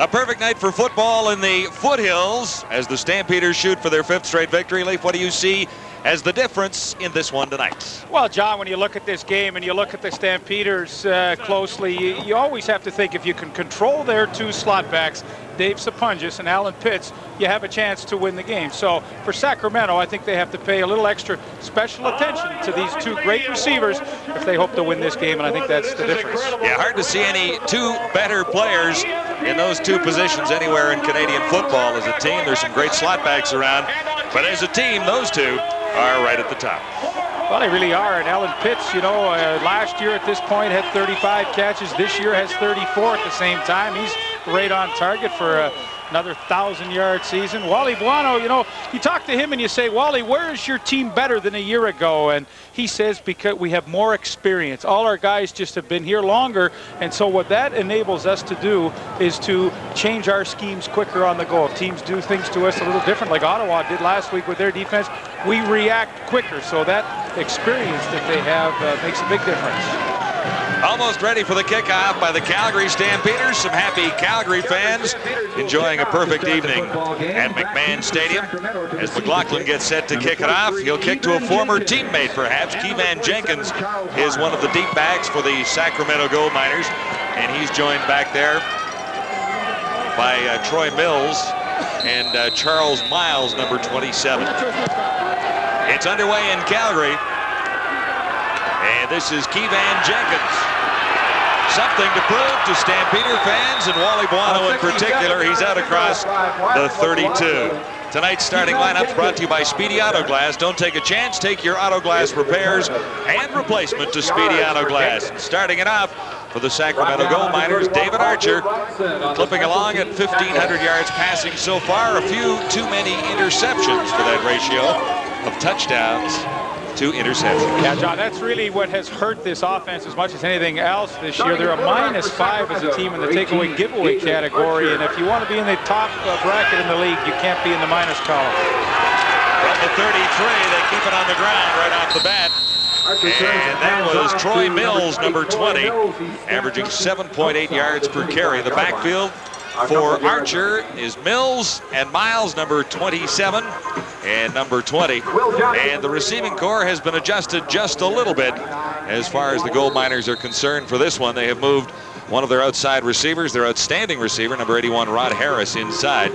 A perfect night for football in the foothills as the Stampeders shoot for their 5th straight victory. Leif, what do you see as the difference in this one tonight? Well, John, when you look at this game and you look at the Stampeders closely, you always have to think if you can control their 2 slot backs, Dave Sapunjas and Alan Pitts, you have a chance to win the game. So for Sacramento, I think they have to pay a little extra special attention to these 2 great receivers if they hope to win this game, and I think that's the difference. Yeah, hard to see any 2 better players in those 2 positions anywhere in Canadian football as a team. There's some great slot backs around, but as a team, those 2 are right at the top. Well, they really are. And Alan Pitts, you know, last year at this point had 35 catches. This year has 34 at the same time. He's right on target for another 1,000-yard season. Wally Buono, you know, you talk to him and you say, Wally, where is your team better than a year ago? And he says, because we have more experience. All our guys just have been here longer. And so what that enables us to do is to change our schemes quicker on the go. If teams do things to us a little different, like Ottawa did last week with their defense, we react quicker. So that experience that they have makes a big difference. Almost ready for the kickoff by the Calgary Stampeders. Some happy Calgary fans enjoying a perfect evening at McMahon Stadium. As McLaughlin gets set to kick it off, he'll kick to a former teammate, perhaps. Keevan Jenkins is one of the deep backs for the Sacramento Gold Miners, and he's joined back there by Troy Mills and Charles Miles, number 27. It's underway in Calgary. And this is Keevan Jenkins. Something to prove to Stampeder fans, and Wally Buono in particular. He's out across the 32. Tonight's starting lineup brought to you by Speedy Auto Glass. Don't take a chance. Take your auto glass repairs and replacement to Speedy Auto Glass. Starting it off for the Sacramento Gold Miners, David Archer, clipping along at 1,500 yards passing so far. A few too many interceptions for that ratio of touchdowns to interceptions. Yeah, John, that's really what has hurt this offense as much as anything else this year. They're a -5 as a team in the takeaway giveaway category, and if you want to be in the top bracket in the league, you can't be in the minus column. From the 33, they keep it on the ground right off the bat. And that was Troy Mills, number 20, averaging 7.8 yards per carry. The backfield for Archer is Mills and Miles, number 27 and number 20. And the receiving corps has been adjusted just a little bit as far as the Gold Miners are concerned for this one. They have moved one of their outside receivers, their outstanding receiver, number 81, Rod Harris, inside.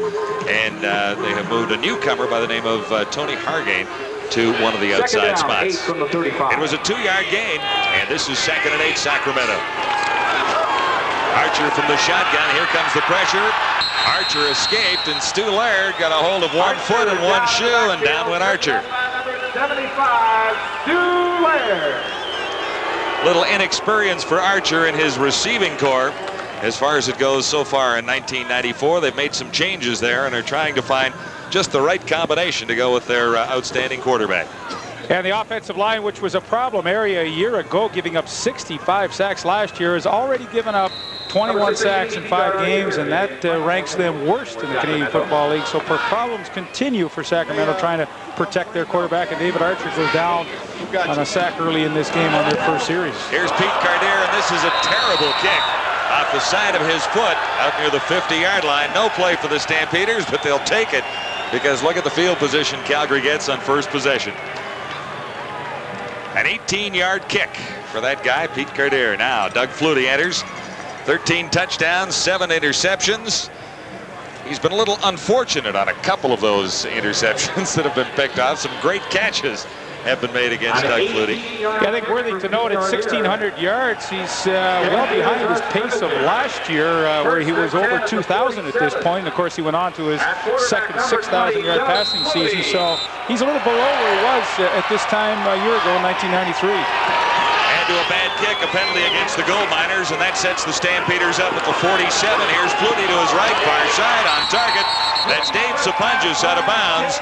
And they have moved a newcomer by the name of Tony Hargain to one of the outside spots. It was a 2-yard gain, and this is 2nd and 8, Sacramento. Archer from the shotgun. Here comes the pressure. Archer escaped, and Stu Laird got a hold of one foot and one shoe, and down went Archer. 75, Stu Laird. Little inexperience for Archer in his receiving corps as far as it goes so far in 1994. They've made some changes there and are trying to find just the right combination to go with their outstanding quarterback. And the offensive line, which was a problem area a year ago, giving up 65 sacks last year, has already given up 21 sacks in 5 games, and that ranks them worst in the Canadian Football League. So problems continue for Sacramento trying to protect their quarterback, and David Archer goes down on a sack early in this game on their first series. Here's Pete Cardier, and this is a terrible kick off the side of his foot out near the 50-yard line. No play for the Stampeders, but they'll take it because look at the field position Calgary gets on first possession. An 18-yard kick for that guy, Pete Cardier. Now, Doug Flutie enters. 13 touchdowns, 7 interceptions. He's been a little unfortunate on a couple of those interceptions that have been picked off. Some great catches have been made against Doug Flutie. Yeah, I think worthy to note, at 1,600 yards, he's well behind his pace of last year, where he was over 2,000 at this point. And of course, he went on to his second 6,000-yard passing season. So he's a little below where he was at this time a year ago in 1993. And to a bad kick, a penalty against the Gold Miners, and that sets the Stampeders up at the 47. Here's Flutie to his right, far side, on target. That's Dave Sapunjas out of bounds.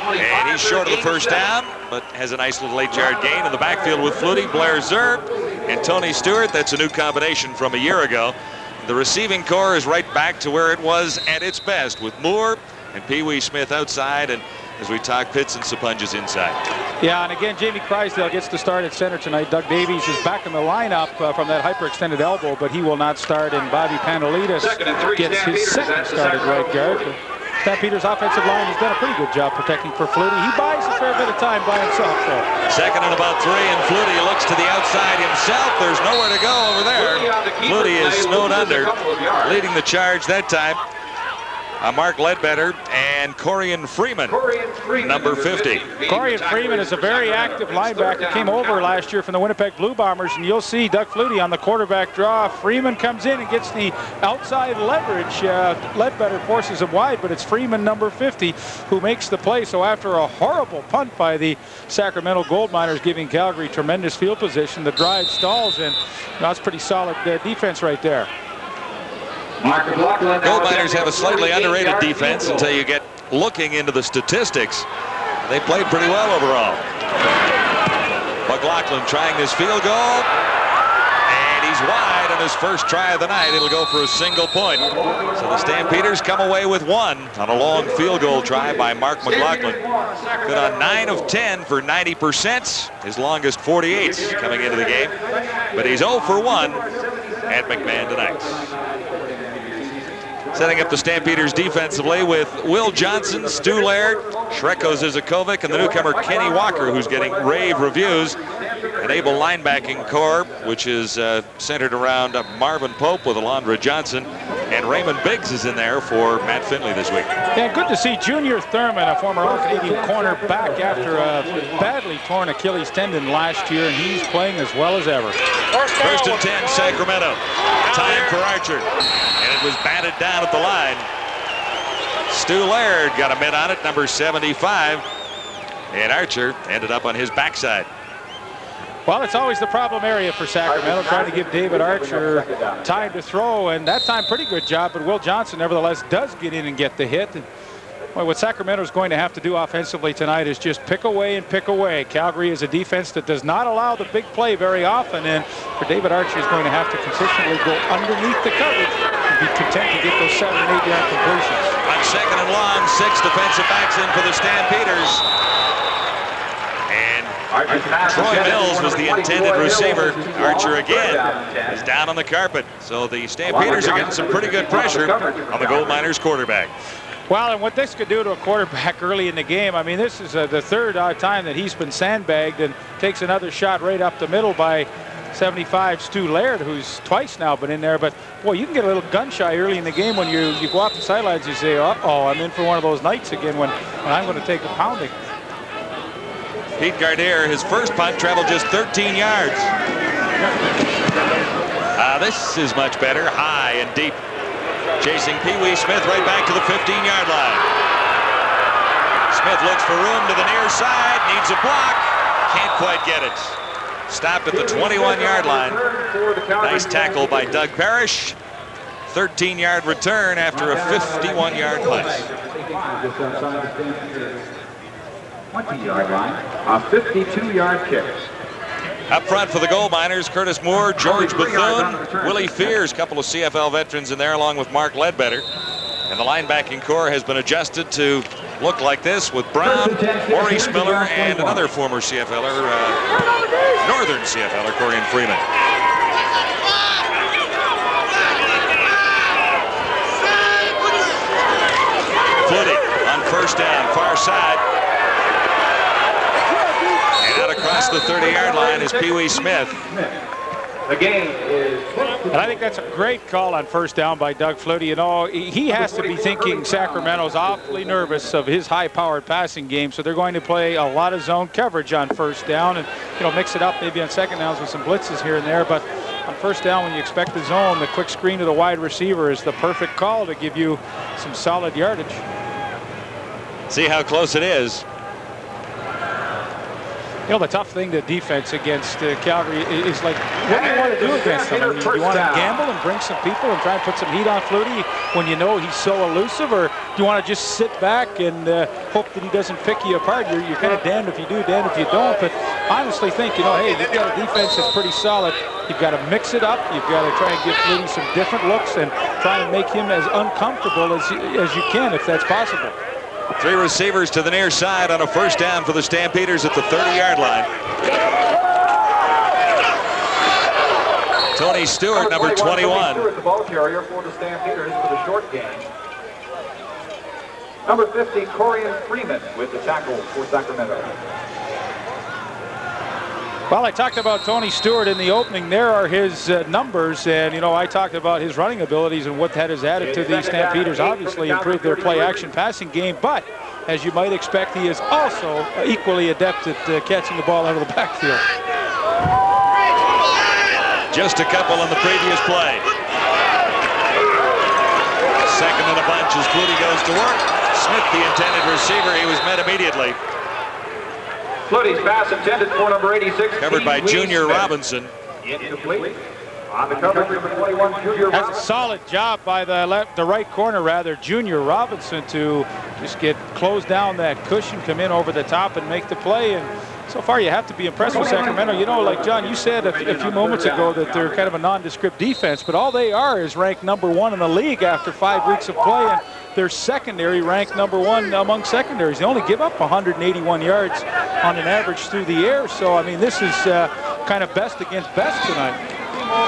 And he's short of the first down, but has a nice little 8-yard gain in the backfield with Flutie, Blair Zerb, and Tony Stewart. That's a new combination from a year ago. The receiving corps is right back to where it was at its best with Moore and Pee Wee Smith outside, and as we talk Pitts and Sapunjas inside. Yeah, and again, Jamie Crysdale gets to start at center tonight. Doug Davies is back in the lineup from that hyperextended elbow, but he will not start, and Bobby Panelidis gets his second start at right guard. Stampeders' offensive line has done a pretty good job protecting for Flutie. He buys a fair bit of time by himself, though. Second and about 3, and Flutie looks to the outside himself. There's nowhere to go over there. Flutie is snowed under, leading the charge that time. Mark Ledbetter and Corian Freeman, number 50. Corian Freeman is a very active linebacker. Came over last year from the Winnipeg Blue Bombers, and you'll see Doug Flutie on the quarterback draw. Freeman comes in and gets the outside leverage. Ledbetter forces him wide, but it's Freeman, number 50, who makes the play. So after a horrible punt by the Sacramento Gold Miners, giving Calgary tremendous field position, the drive stalls, and that's pretty solid defense right there. Gold Miners have a slightly underrated defense until you get looking into the statistics. They played pretty well overall. McLaughlin trying this field goal, and he's wide on his first try of the night. It'll go for a single point. So the Stampeders come away with 1 on a long field goal try by Mark McLaughlin. Good on 9 of 10 for 90%. His longest 48 coming into the game. But he's 0 for 1 at McMahon tonight. Setting up the Stampeders defensively with Will Johnson, Stu Laird, Shreko Zizakovic, and the newcomer Kenny Walker, who's getting rave reviews. An able linebacking core, which is centered around Marvin Pope with Alondra Johnson, and Raymond Biggs is in there for Matt Finley this week. Yeah, good to see Junior Thurman, a former All-Canadian corner, back after a badly torn Achilles tendon last year, and he's playing as well as ever. First and 10, Sacramento. Time for Archer, and it was batted down at the line. Stu Laird got a mid on it, number 75, and Archer ended up on his backside. Well, it's always the problem area for Sacramento, trying to give David Archer time to throw, and that time pretty good job, but Will Johnson nevertheless does get in and get the hit. And, well, what Sacramento is going to have to do offensively tonight is just pick away and pick away. Calgary is a defense that does not allow the big play very often, and for David Archer is going to have to consistently go underneath the coverage and be content to get those 7- and 8-yard completions. On second and long, 6 defensive backs in for the Stampeders. And Troy Mills was the intended receiver. Archer again is down on the carpet. So the Stampeders are getting some pretty good pressure on the Gold Miners quarterback. Well, and what this could do to a quarterback early in the game, I mean, this is the third time that he's been sandbagged, and takes another shot right up the middle by 75 Stu Laird, who's twice now been in there. But, boy, you can get a little gun-shy early in the game when you go off the sidelines. You say, uh-oh, I'm in for one of those nights again when I'm going to take a pounding. Pete Gardere, his first punt, traveled just 13 yards. This is much better, high and deep. Chasing Pee Wee Smith right back to the 15-yard line. Smith looks for room to the near side, needs a block, can't quite get it. Stopped at the 21-yard line. Nice tackle by Doug Parrish. 13-yard return after a 51-yard punt. 20-yard line, a 52-yard kick. Up front for the Gold Miners, Curtis Moore, George Bethune, Willie Fears, a couple of CFL veterans in there along with Mark Ledbetter. And the linebacking core has been adjusted to look like this with Brown, Maurice Miller, and another former CFLer, Northern CFLer, Corian Freeman. Flutie on first down, far side. Out across the 30-yard line is Pee Wee Smith. The game is... And I think that's a great call on first down by Doug Flutie. You know, he has to be thinking Sacramento's awfully nervous of his high-powered passing game, so they're going to play a lot of zone coverage on first down and, you know, mix it up maybe on second downs with some blitzes here and there. But on first down, when you expect the zone, the quick screen to the wide receiver is the perfect call to give you some solid yardage. See how close it is. You know, the tough thing to defense against Calgary is like, what do you want to do against them? I mean, do you want to gamble and bring some people and try and put some heat on Flutie when you know he's so elusive, or do you want to just sit back and hope that he doesn't pick you apart? You're kind of damned if you do, damned if you don't. But I honestly think, you know, hey, you've got a defense that's pretty solid. You've got to mix it up. You've got to try and give Flutie some different looks and try and make him as uncomfortable as you can, if that's possible. Three receivers to the near side on a first down for the Stampeders at the 30-yard line. Tony Stewart, number 21. Stewart, the ball carrier for the Stampeders for the short game. Number 50, Corian Freeman with the tackle for Sacramento. Well, I talked about Tony Stewart in the opening. There are his numbers, and, you know, I talked about his running abilities and what that has added to the Stampeders. Obviously improved their play-action passing game, but as you might expect, he is also equally adept at catching the ball out of the backfield. Just a couple on the previous play. Second in a bunch as Flutie goes to work. Smith, the intended receiver, he was met immediately. Flutie's pass intended for number 86. Covered by Junior Robinson. Incomplete. On the coverage, number 21, Junior That's a Robinson. solid job by the right corner, Junior Robinson, to just get closed down that cushion, come in over the top and make the play. And so far, you have to be impressed with Sacramento. You know, like John, you said a few moments ago that they're kind of a nondescript defense, but all they are is ranked #1 in the league after 5 weeks of play, and their secondary ranked #1 among secondaries. They only give up 181 yards on an average through the air. So, I mean, this is kind of best against best tonight.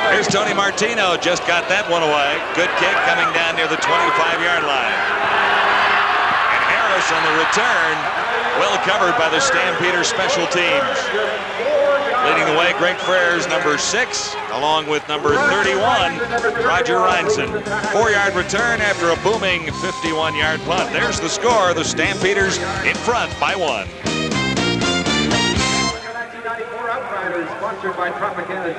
Here's Tony Martino, just got that one away. Good kick coming down near the 25-yard line. And Harris on the return, well covered by the Stampeders special teams. Leading the way, Greg Frere's number 6, along with number 31, Roger Reinson. 4-yard return after a booming 51-yard punt. There's the score. The Stampeders in front by 1. 1994 Outriders, sponsored by Tropicana.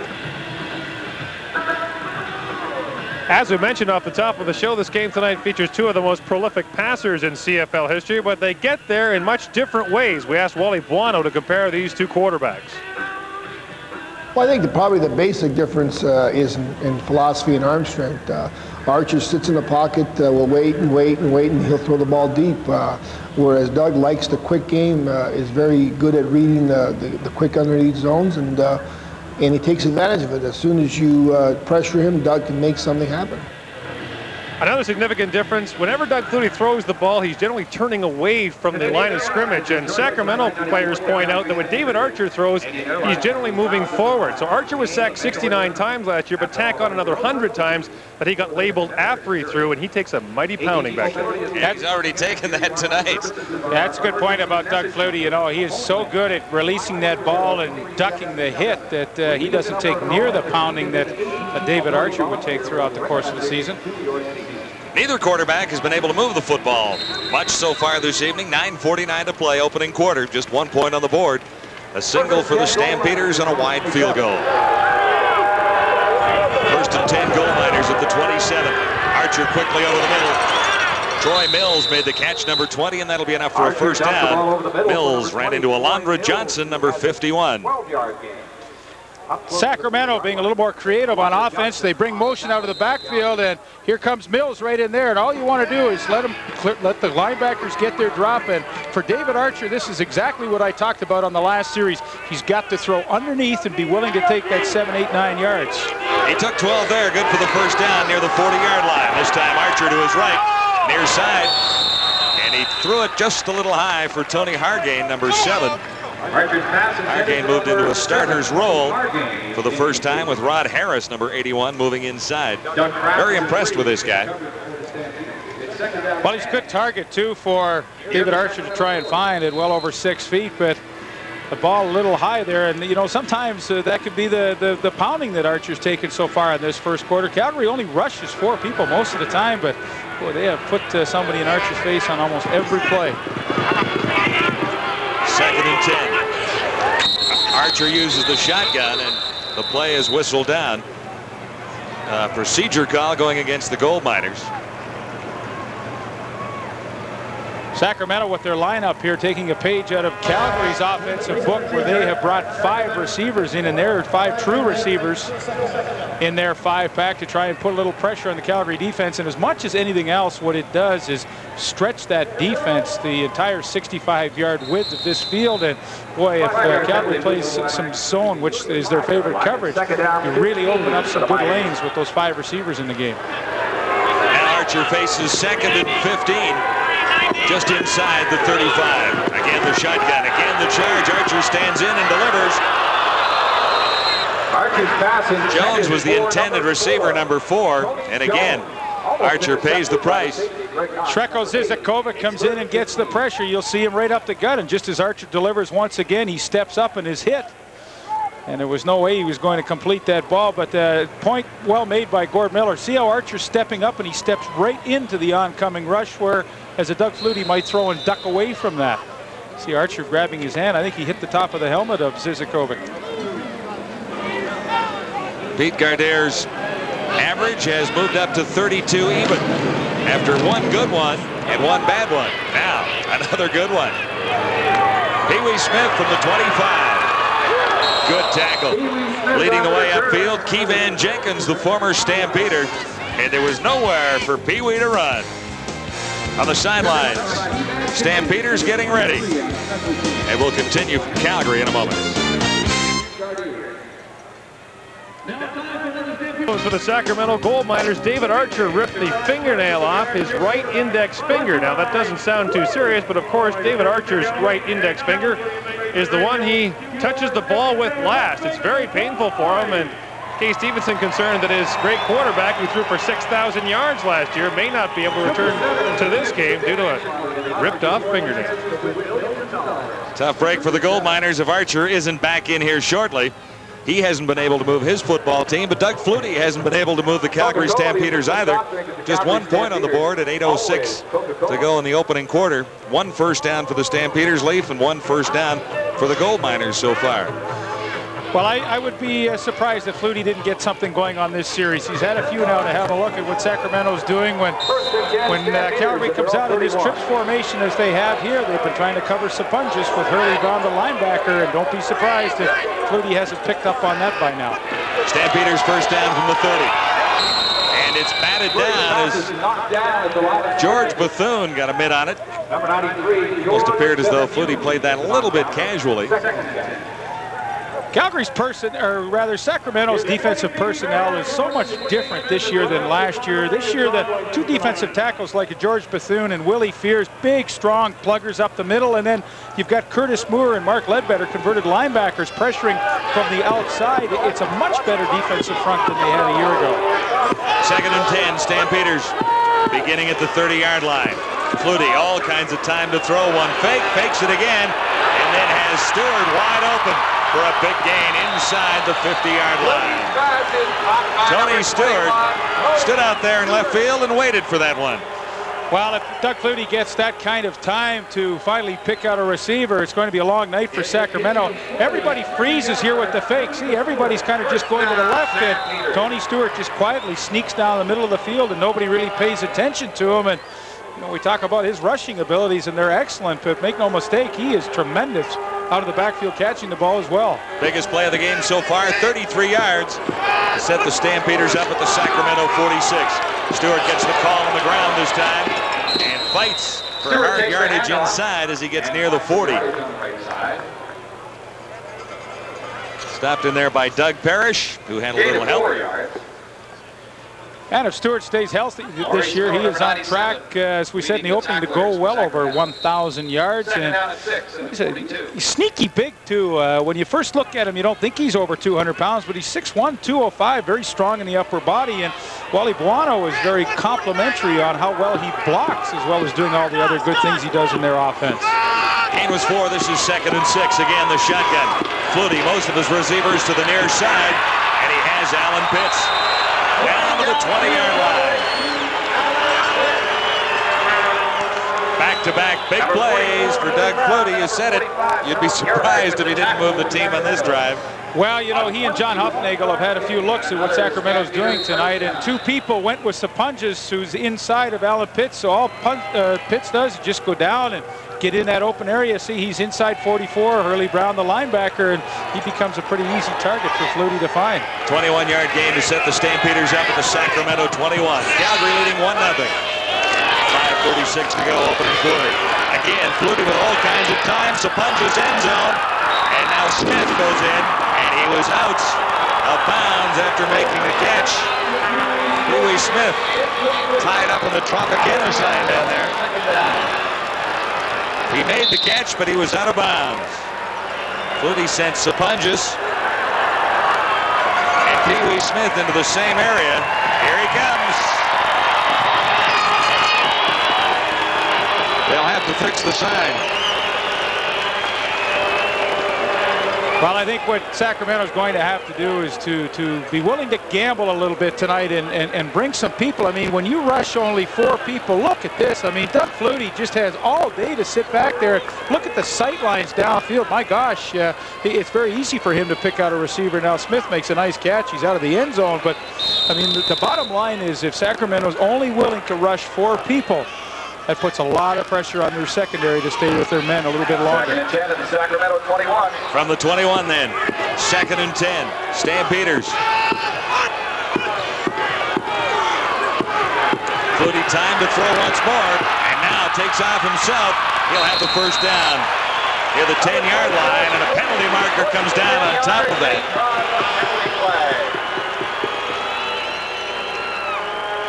As we mentioned off the top of the show, this game tonight features two of the most prolific passers in CFL history, but they get there in much different ways. We asked Wally Buono to compare these two quarterbacks. Well, I think probably the basic difference is in philosophy and arm strength. Archer sits in the pocket, will wait and wait and wait, and he'll throw the ball deep. Whereas Doug likes the quick game, is very good at reading the quick underneath zones, and he takes advantage of it. As soon as you pressure him, Doug can make something happen. Another significant difference, whenever Doug Flutie throws the ball, he's generally turning away from the line of scrimmage. And Sacramento players point out that when David Archer throws, he's generally moving forward. So Archer was sacked 69 times last year, but tack on another 100 times that he got labeled after he threw, and he takes a mighty pounding back there. Yeah, he's already taken that tonight. Yeah, that's a good point about Doug Flutie. You know, he is so good at releasing that ball and ducking the hit that he doesn't take near the pounding that David Archer would take throughout the course of the season. Neither quarterback has been able to move the football much so far this evening. 9:49 to play, opening quarter. Just 1 point on the board. A single for the Stampeders and a wide field goal. First and 10, goal miners at the 27. Archer quickly over the middle. Troy Mills made the catch, number 20, and that'll be enough for a first down. Mills ran into Alondra Johnson, number 51. 12-yard game. Sacramento being a little more creative on offense. They bring motion out of the backfield, and here comes Mills right in there. And all you want to do is let the linebackers get their drop. And for David Archer, this is exactly what I talked about on the last series. He's got to throw underneath and be willing to take that 7, 8, 9 yards. He took 12 there, good for the first down near the 40-yard line. This time Archer to his right, near side. And he threw it just a little high for Tony Hargain, number 7. Hargain moved into a starter's role for the first time with Rod Harris, number 81, moving inside. Very impressed with this guy. Well, he's a good target, too, for David Archer to try and find at well over 6 feet, but the ball a little high there. And, you know, sometimes that could be the pounding that Archer's taken so far in this first quarter. Calgary only rushes 4 people most of the time, but, boy, they have put somebody in Archer's face on almost every play. Second and 10. Archer uses the shotgun, and the play is whistled down. Procedure call going against the gold miners. Sacramento with their lineup here, taking a page out of Calgary's offensive book, where they have brought 5 receivers in, and there are 5 true receivers in their 5-pack to try and put a little pressure on the Calgary defense. And as much as anything else, what it does is stretch that defense the entire 65-yard width of this field. And boy, if Calgary plays some zone, which is their favorite coverage, you really open up some good lanes with those 5 receivers in the game. And Archer faces second and 15. just inside the 35. Again, the shotgun. Again, the charge. Archer stands in and delivers. Archer's pass Jones was the intended receiver, number 4. And again, Archer pays the price. Shreko Zizakovic comes in and gets the pressure. You'll see him right up the gut. And just as Archer delivers once again, he steps up and is hit. And there was no way he was going to complete that ball. But the point well made by Gord Miller. See how Archer's stepping up and he steps right into the oncoming rush, where as a Doug Flutie might throw and duck away from that. See Archer grabbing his hand. I think he hit the top of the helmet of Zizakovic. Pete Gardair's average has moved up to 32 even after one good one and one bad one. Now another good one. Pee Wee Smith from the 25. Good tackle. Leading the way upfield, Keevan Jenkins, the former Stampeder. And there was nowhere for Pee Wee to run. On the sidelines, Stampeders getting ready. And we'll continue from Calgary in a moment. For the Sacramento Gold Miners, David Archer ripped the fingernail off his right index finger. Now that doesn't sound too serious, but of course David Archer's right index finger is the one he touches the ball with last. It's very painful for him, and Kay Stevenson concerned that his great quarterback, who threw for 6,000 yards last year, may not be able to return to this game due to a ripped off fingernail. Tough break for the Gold Miners if Archer isn't back in here shortly. He hasn't been able to move his football team, but Doug Flutie hasn't been able to move the Calgary Stampeders either. Just 1 point on the board at 8:06 to go in the opening quarter. 1 first down for the Stampeders, Leaf, and 1 first down for the Gold Miners so far. Well, I would be surprised if Flutie didn't get something going on this series. He's had a few now to have a look at what Sacramento's doing when Calgary comes out in his trips formation as they have here. They've been trying to cover Sapunjas with Hurley Brown, the linebacker, and don't be surprised if Flutie hasn't picked up on that by now. Stampeders first down from the 30. And it's batted down as George Bethune got a mid on it. Almost appeared as though Flutie played that a little bit casually. Calgary's Sacramento's defensive personnel is so much different this year than last year. This year, the 2 defensive tackles like George Bethune and Willie Fears, big, strong pluggers up the middle, and then you've got Curtis Moore and Mark Ledbetter, converted linebackers, pressuring from the outside. It's a much better defensive front than they had a year ago. 2nd and 10, Stampeders beginning at the 30-yard line. Flutie, all kinds of time to throw. One fake, fakes it again, and then has Stewart wide open for a big gain inside the 50-yard line. Tony Stewart stood out there in left field and waited for that one. Well, if Doug Flutie gets that kind of time to finally pick out a receiver, it's going to be a long night for Sacramento. Everybody freezes here with the fake. See, everybody's kind of just going to the left, and Tony Stewart just quietly sneaks down the middle of the field, and nobody really pays attention to him. And you know, we talk about his rushing abilities, and they're excellent, but make no mistake, he is tremendous out of the backfield catching the ball as well. Biggest play of the game so far, 33 yards to set the Stampeders up at the Sacramento 46. Stewart gets the call on the ground this time and fights for hard yardage inside as he gets near the 40. Stopped in there by Doug Parrish, who had a little help. And if Stewart stays healthy this year, he is on track, as we said in the opening, to go well over 1,000 yards. And he's sneaky big, too. When you first look at him, you don't think he's over 200 pounds, but he's 6'1", 205, very strong in the upper body. And Wally Buono is very complimentary on how well he blocks, as well as doing all the other good things he does in their offense. Gain was 4. This is 2nd and 6. Again, the shotgun. Flutie, most of his receivers to the near side, and he has Alan Pitts down to the 20-yard line. Back-to-back big plays for Doug Flutie. You said it. You'd be surprised if he didn't move the team on this drive. Well, you know, he and John Huffnagel have had a few looks at what Sacramento's doing tonight, and 2 people went with Sapunjas, who's inside of Alan Pitts. So all Pitts does is just go down and get in that open area. See, he's inside 44, Hurley Brown, the linebacker, and he becomes a pretty easy target for Flutie to find. 21-yard gain to set the Stampeders up at the Sacramento 21. Calgary leading 1-0. 5:46 to go, opening quarter. Again, Flutie with all kinds of time. Sapunjas end zone, and now Smith goes in, and he was out of bounds after making the catch. Pee Wee Smith tied up in the Tropicana sign down there. He made the catch, but he was out of bounds. Flutie sent Sapunjas and Pee Wee Smith into the same area. Here he comes. They'll have to fix the sign. Well, I think what Sacramento's going to have to do is to be willing to gamble a little bit tonight and bring some people. I mean, when you rush only 4 people, look at this. I mean, Doug Flutie just has all day to sit back there. Look at the sight lines downfield. My gosh, it's very easy for him to pick out a receiver. Now, Smith makes a nice catch. He's out of the end zone. But, I mean, the bottom line is if Sacramento's only willing to rush 4 people, that puts a lot of pressure on their secondary to stay with their men a little bit longer. Second and 10 at the Sacramento 21. From the 21 then. 2nd and 10. Stampeders. Flutie time to throw once more. And now takes off himself. He'll have the first down near the 10-yard line. And a penalty marker comes down on top of that.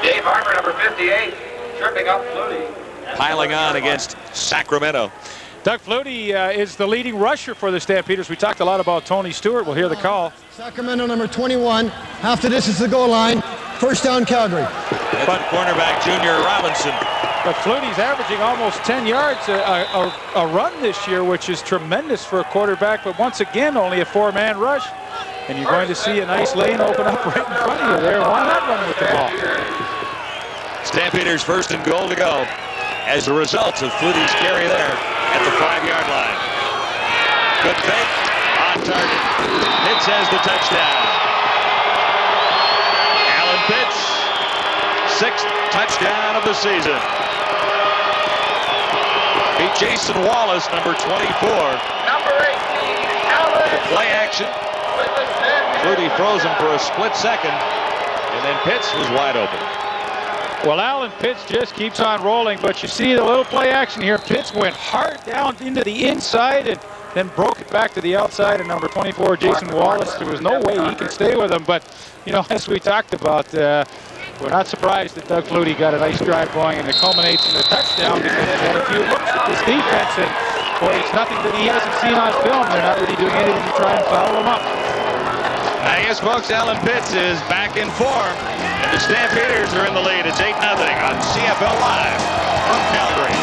Dave Harper, number 58, tripping up Flutie. Piling on against Sacramento. Doug Flutie is the leading rusher for the Stampeders. We talked a lot about Tony Stewart. We'll hear the call. Sacramento number 21. After this is the goal line. First down, Calgary. But cornerback Junior Robinson. But Flutie's averaging almost 10 yards a run this year, which is tremendous for a quarterback. But once again, only a 4-man rush. And you're going to see a nice lane open up right in front of you there. Why not run with the ball? Stampeders 1st and goal to go as a result of Flutie's carry there at the 5-yard line. Good fake, on target. Pitts has the touchdown. Alan Pitts, 6th touchdown of the season. Beat Jason Wallace, number 24. Number 18, Alan. Play action. Flutie froze him for a split second, and then Pitts was wide open. Well, Alan Pitts just keeps on rolling, but you see the little play action here. Pitts went hard down into the inside and then broke it back to the outside, and number 24, Jason Wallace, there was no way he could stay with him. But, you know, as we talked about, we're not surprised that Doug Flutie got a nice drive going, and it culminates in a touchdown because he had a few looks at this defense, and, boy, it's nothing that he hasn't seen on film. They're not really doing anything to try and foul him up. I guess, folks, Alan Pitts is back in form, and the Stampeders are in the lead. It's 8-0 on CFL Live from Calgary.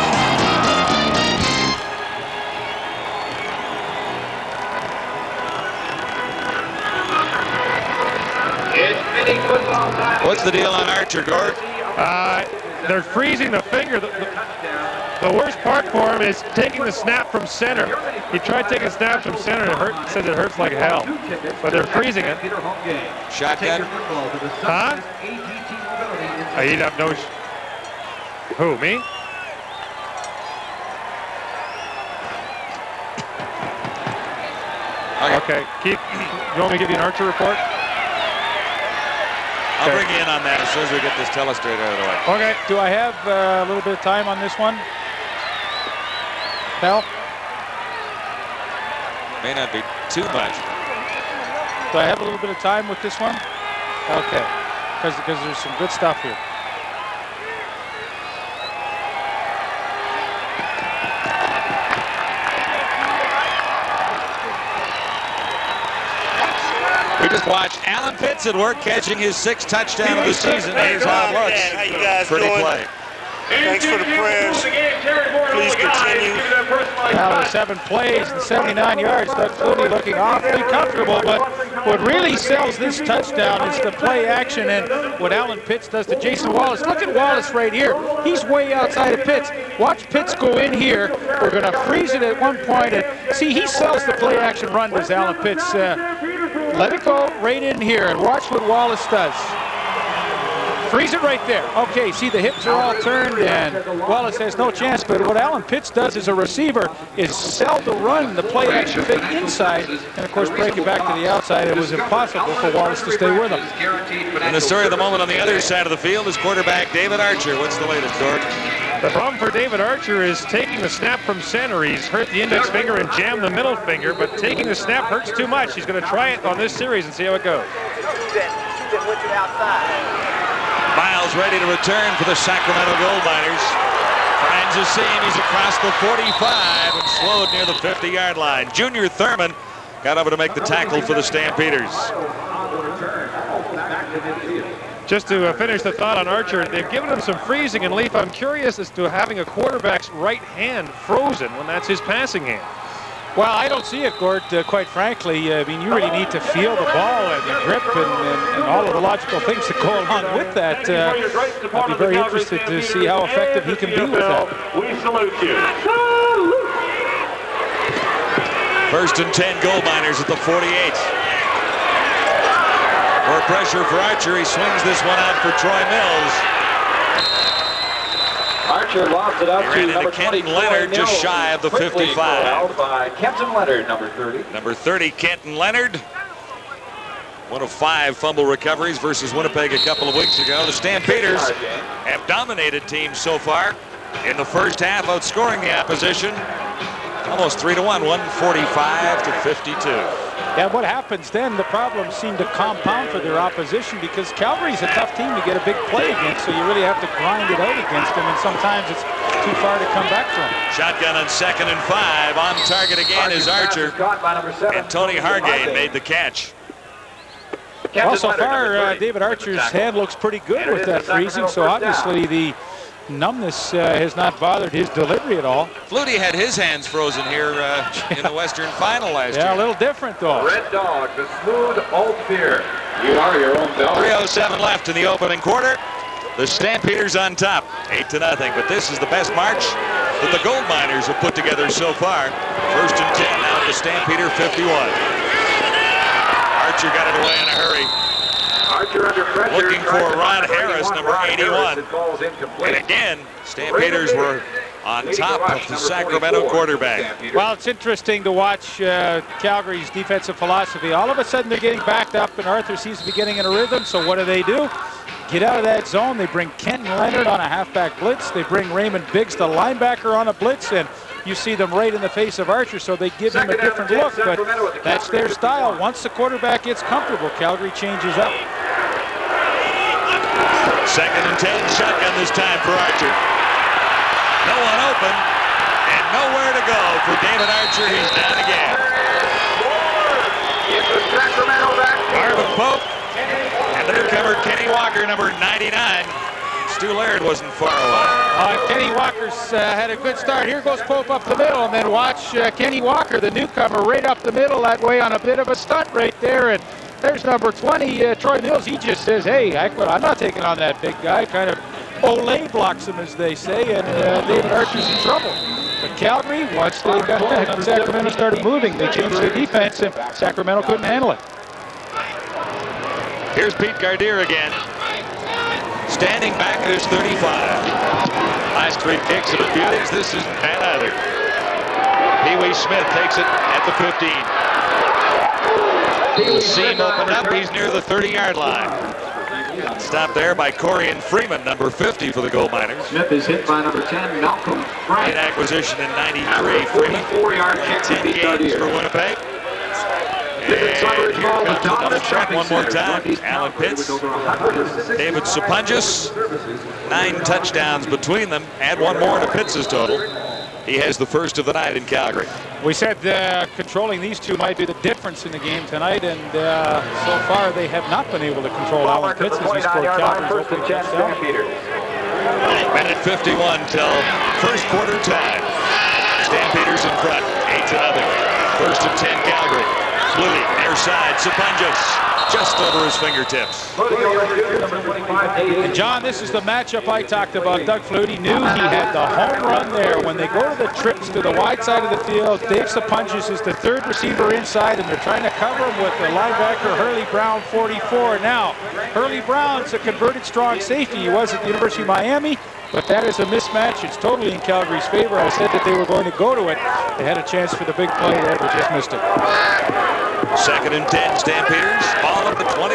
What's the deal on Archer, Gord? They're freezing the finger. The worst part for him is taking the snap from center. He tried taking snaps from center and says it hurts like hell. But they're freezing it. Shotgun? Huh? He'd have no... Who, me? Okay, Keith, you want me to give you an Archer report? I'll bring you in on that as soon as we get this telestrate out of the way. Okay, do I have a little bit of time on this one? Hal? May not be too much. Do I have a little bit of time with this one? Okay, because there's some good stuff here. We just watched Alan Pitts at work catching his 6th touchdown of the season. Here's how it looks. How you guys Pretty doing? play. Thanks for the prayers. Please continue. Now with 7 plays and 79 yards, Doug Flutie looking awfully comfortable, but what really sells this touchdown is the play action and what Alan Pitts does to Jason Wallace. Look at Wallace right here. He's way outside of Pitts. Watch Pitts go in here. We're going to freeze it at one point. And see, he sells the play action run, does Alan Pitts. Let it go right in here and watch what Wallace does. Freeze it right there. Okay, see the hips are all turned and Wallace has no chance, but what Alan Pitts does as a receiver is sell the run, the play action fake inside, and of course break it back to the outside. It was impossible for Wallace to stay with him. And the story of the moment on the other side of the field is quarterback David Archer. What's the latest, Gord? The problem for David Archer is taking the snap from center. He's hurt the index finger and jammed the middle finger, but taking the snap hurts too much. He's going to try it on this series and see how it goes. Miles ready to return for the Sacramento Gold Miners. Finds a seam. He's across the 45 and slowed near the 50-yard line. Junior Thurman got over to make the tackle for the Stampeders. Just to finish the thought on Archer, they've given him some freezing in Leaf. I'm curious as to having a quarterback's right hand frozen when that's his passing hand. Well, I don't see it, Gord, quite frankly. I mean, you really need to feel the ball and the grip and all of the logical things that go along with that. I'd be very interested to see how effective he can be with that. We salute you. First and 10, goal miners at the 48. More pressure for Archer. He swings this one out for Troy Mills. Archer lobs it out He to ran number into Kenton 20, Leonard, Troy just Mills. shy of the Quickly 55. corralled by Kenton Leonard, number 30. Number 30, Kenton Leonard. One of 5 fumble recoveries versus Winnipeg a couple of weeks ago. The Stampeders have dominated teams so far in the first half, outscoring the opposition almost 3-1, 145 to 52. Yeah, what happens then, the problems seem to compound for their opposition because Calgary's a tough team to get a big play against, so you really have to grind it out against them, and sometimes it's too far to come back from. Shotgun on 2nd and 5. On target again is Archer. And Tony Hargane made the catch. Well, so far, David Archer's hand looks pretty good with that freezing, so obviously the numbness has not bothered his delivery at all. Flutie had his hands frozen here in the Western Final last year. Yeah, a little different, though. Red Dog, the smooth old beer. You are your own dog. 3:07 left in the opening quarter. The Stampeders on top, 8-0. But this is the best march that the Gold Miners have put together so far. First and 10 now at the Stampeder 51. Archer got it away in a hurry. Archer under pressure. Looking for Ron Harris, number 81. And again, Stampeders were on top of the Sacramento quarterback. Well, it's interesting to watch Calgary's defensive philosophy. All of a sudden, they're getting backed up, and Arthur seems to be getting in a rhythm. So what do? Get out of that zone. They bring Kenton Leonard on a halfback blitz. They bring Raymond Biggs, the linebacker, on a blitz, and you see them right in the face of Archer, so they give him a different look, but that's their style. Once the quarterback gets comfortable, Calgary changes up. 2nd and 10, shotgun this time for Archer. No one open, and nowhere to go for David Archer. He's down again. Marvin Pope and the newcomer Kenny Walker, number 99. Stu Laird wasn't far away. Kenny Walker's had a good start. Here goes Pope up the middle, and then watch Kenny Walker, the newcomer, right up the middle that way on a bit of a stunt right there. And there's number 20, Troy Mills. He just says, hey, I'm not taking on that big guy. Kind of Olay blocks him, as they say, and David Archer's in trouble. But Calgary, once they got Sacramento started moving, they changed their defense, and Sacramento couldn't handle it. Here's Pete Gardere again. Standing back at his 35. Last 3 kicks of the Beauties. This isn't bad either. Pee Wee Smith takes it at the 15. The seam opened up. He's near the 30-yard line. Stopped there by Corian Freeman, number 50 for the Gold Miners. Smith is hit by number 10, Malcolm Frank. Great acquisition in 93. Freeman. 44-yard kick 10 games for Winnipeg. And here comes another shot one more time. Alan Pitts, David Sapungis, 9 touchdowns between them. Add one more to Pitts' total. He has the first of the night in Calgary. We said controlling these two might be the difference in the game tonight, and so far they have not been able to control Alan Pitts as he scored Calgary's opening touchdown. Minute 51 till first quarter time. Stampeders in front, 8-0. First and 10 Calgary. Flutie, near side, Sapungis, just over his fingertips. And John, this is the matchup I talked about. Doug Flutie knew he had the home run there. When they go to the trips to the wide side of the field, Dave Sapungis is the 3rd receiver inside, and they're trying to cover him with the linebacker Hurley Brown, 44. Now, Hurley Brown's a converted strong safety. He was at the University of Miami, but that is a mismatch. It's totally in Calgary's favor. I said that they were going to go to it. They had a chance for the big play there, but just missed it. 2nd and 10, Stampeders, ball at the 29.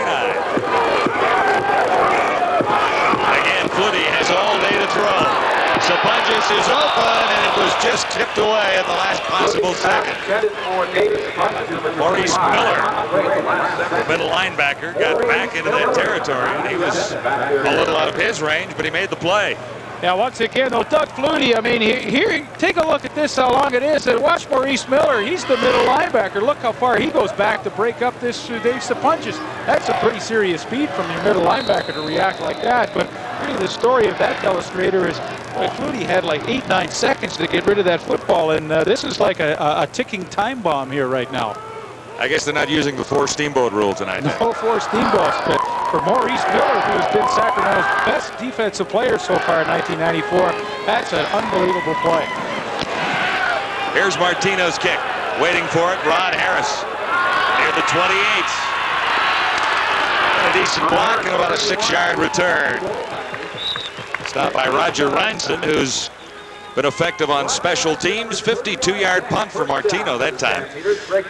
Again, Flutie has all day to throw. Sapungis is open, and it was just tipped away at the last possible second. Maurice Miller, the middle linebacker, got back into that territory, and he was a little out of his range, but he made the play. Yeah, once again, though, Doug Flutie, I mean, here, take a look at this, how long it is. And watch Maurice Miller. He's the middle linebacker. Look how far he goes back to break up this Dave Sapunches. That's a pretty serious speed from your middle linebacker to react like that. But really, the story of that illustrator is Flutie had like 8-9 seconds to get rid of that football. And this is like a ticking time bomb here right now. I guess they're not using the 4 steamboat rule tonight. No 4 steamboats, but for Maurice Miller, who has been Sacramento's best defensive player so far in 1994, that's an unbelievable play. Here's Martino's kick. Waiting for it, Ron Harris. Near the 28. A decent block and about a 6-yard return. Stopped by Roger Reinson, who's been effective on special teams. 52-yard punt for Martino that time.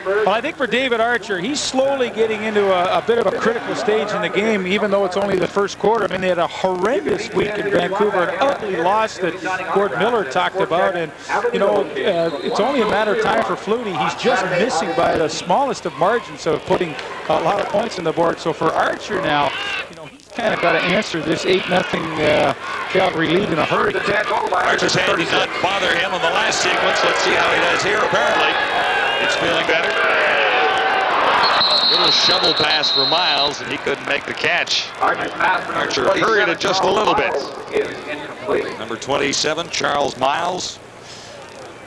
Well, I think for David Archer, he's slowly getting into a bit of a critical stage in the game, even though it's only the first quarter. I mean, they had a horrendous week in Vancouver, an ugly loss that Gord Miller talked about. And, you know, it's only a matter of time for Flutie. He's just missing by the smallest of margins of putting a lot of points on the board. So for Archer now, you know, he's kind of got to answer this 8-0 Calgary lead in a hurry. Archer's hand did not bother him on the last sequence. Let's see how he does here. Apparently, it's feeling better. Little shovel pass for Miles, and he couldn't make the catch. Archer hurried it just a little bit. Number 27, Charles Miles.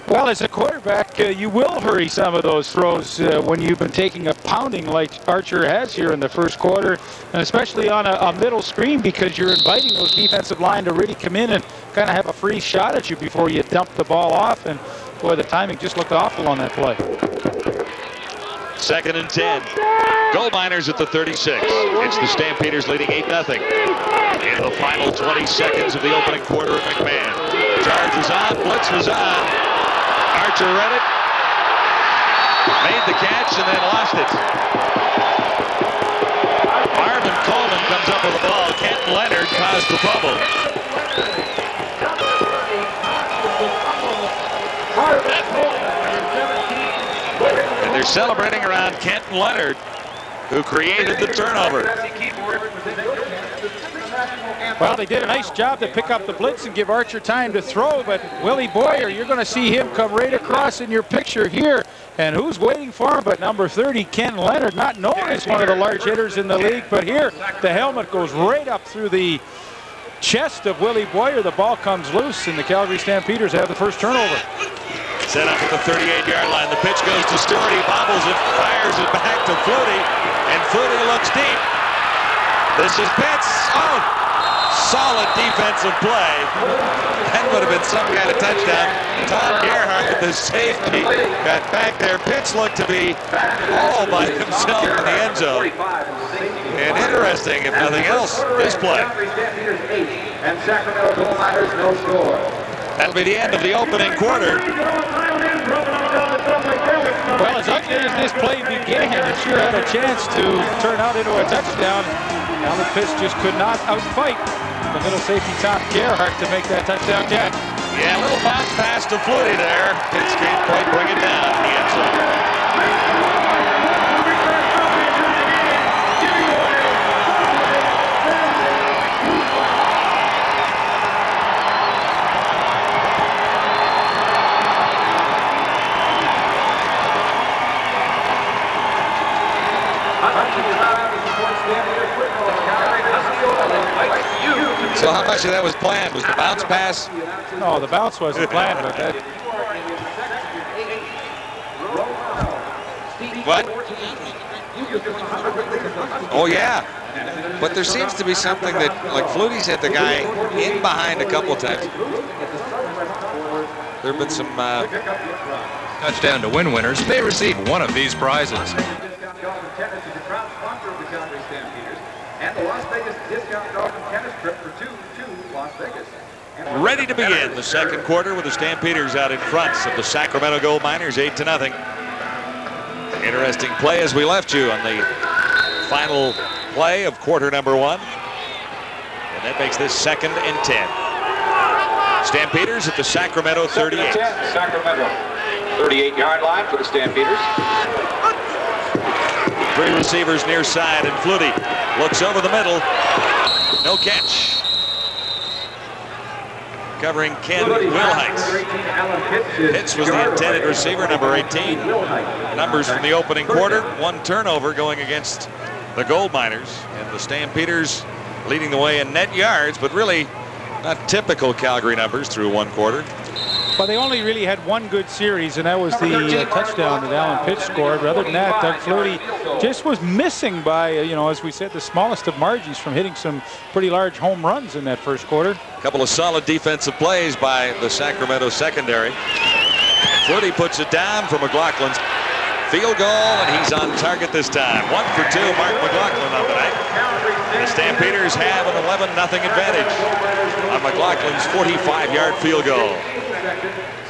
Well, as a quarterback, you will hurry some of those throws when you've been taking a pounding like Archer has here in the first quarter, and especially on a middle screen, because you're inviting those defensive line to really come in and kind of have a free shot at you before you dump the ball off. And boy, the timing just looked awful on that play. 2nd and 10. Gold Miners at the 36. It's the Stampeders leading 8-0. In the final 20 seconds of the opening quarter at McMahon. Charge was on, blitz was on. Archer read it, made the catch, and then lost it. Marvin Coleman comes up with the ball. Kenton Leonard caused the fumble. And they're celebrating around Kenton Leonard, who created the turnover. Well, they did a nice job to pick up the blitz and give Archer time to throw, but Willie Boyer, you're going to see him come right across in your picture here. And who's waiting for him but number 30, Ken Leonard, not known as one of the large hitters in the league, but here the helmet goes right up through the chest of Willie Boyer. The ball comes loose, and the Calgary Stampeders have the first turnover. Set up at the 38-yard line. The pitch goes to Stewart. He bobbles it, fires it back to Flutie, and Flutie looks deep. This is Pitts. Oh! Solid defensive play. That would have been some kind of touchdown. Tom Gerhardt, the safety, got back there. Pitts looked to be all by himself in the end zone. And interesting, if nothing else, this play. And Sacramento Gold Miners no score. That'll be the end of the opening quarter. Well, as ugly as this play began, it sure had a chance to turn out into a touchdown. Alan Pitts just could not outfight the middle safety Tom Gerhardt to make that touchdown catch. Yeah, a little bounce pass to Flutie there. Pitts can't quite bring it down in the end zone. So how much of that was planned? Was the bounce pass? No, the bounce wasn't planned, but that... What? Oh, yeah. But there seems to be something that, like Flutie's hit the guy in behind a couple of times. There have been some... Touchdown to win winners may receive one of these prizes. And the Las Vegas discount dog and tennis trip for two Las Vegas. Ready to begin the second quarter with the Stampeders out in front of the Sacramento Gold Miners, 8-0. Interesting play as we left you on the final play of quarter number 1. And that makes this 2nd and 10. Stampeders at the Sacramento 38. Sacramento, 38-yard line for the Stampeders. 3 receivers near side, and Flutie looks over the middle. No catch. covering Ken Wilhite. Pitts was the intended receiver, number 18. Numbers from the opening quarter, 1 turnover going against the Gold Miners, and the Stampeders leading the way in net yards, but really not typical Calgary numbers through 1 quarter. Well, they only really had 1 good series, and that was the touchdown that Alan Pitts scored. But other than that, Doug Flutie just was missing by, as we said, the smallest of margins from hitting some pretty large home runs in that first quarter. A couple of solid defensive plays by the Sacramento secondary. Flutie puts it down for McLaughlin's field goal, and he's on target this time. 1 for 2, Mark McLaughlin on the night. The Stampeders have an 11-0 advantage on McLaughlin's 45-yard field goal.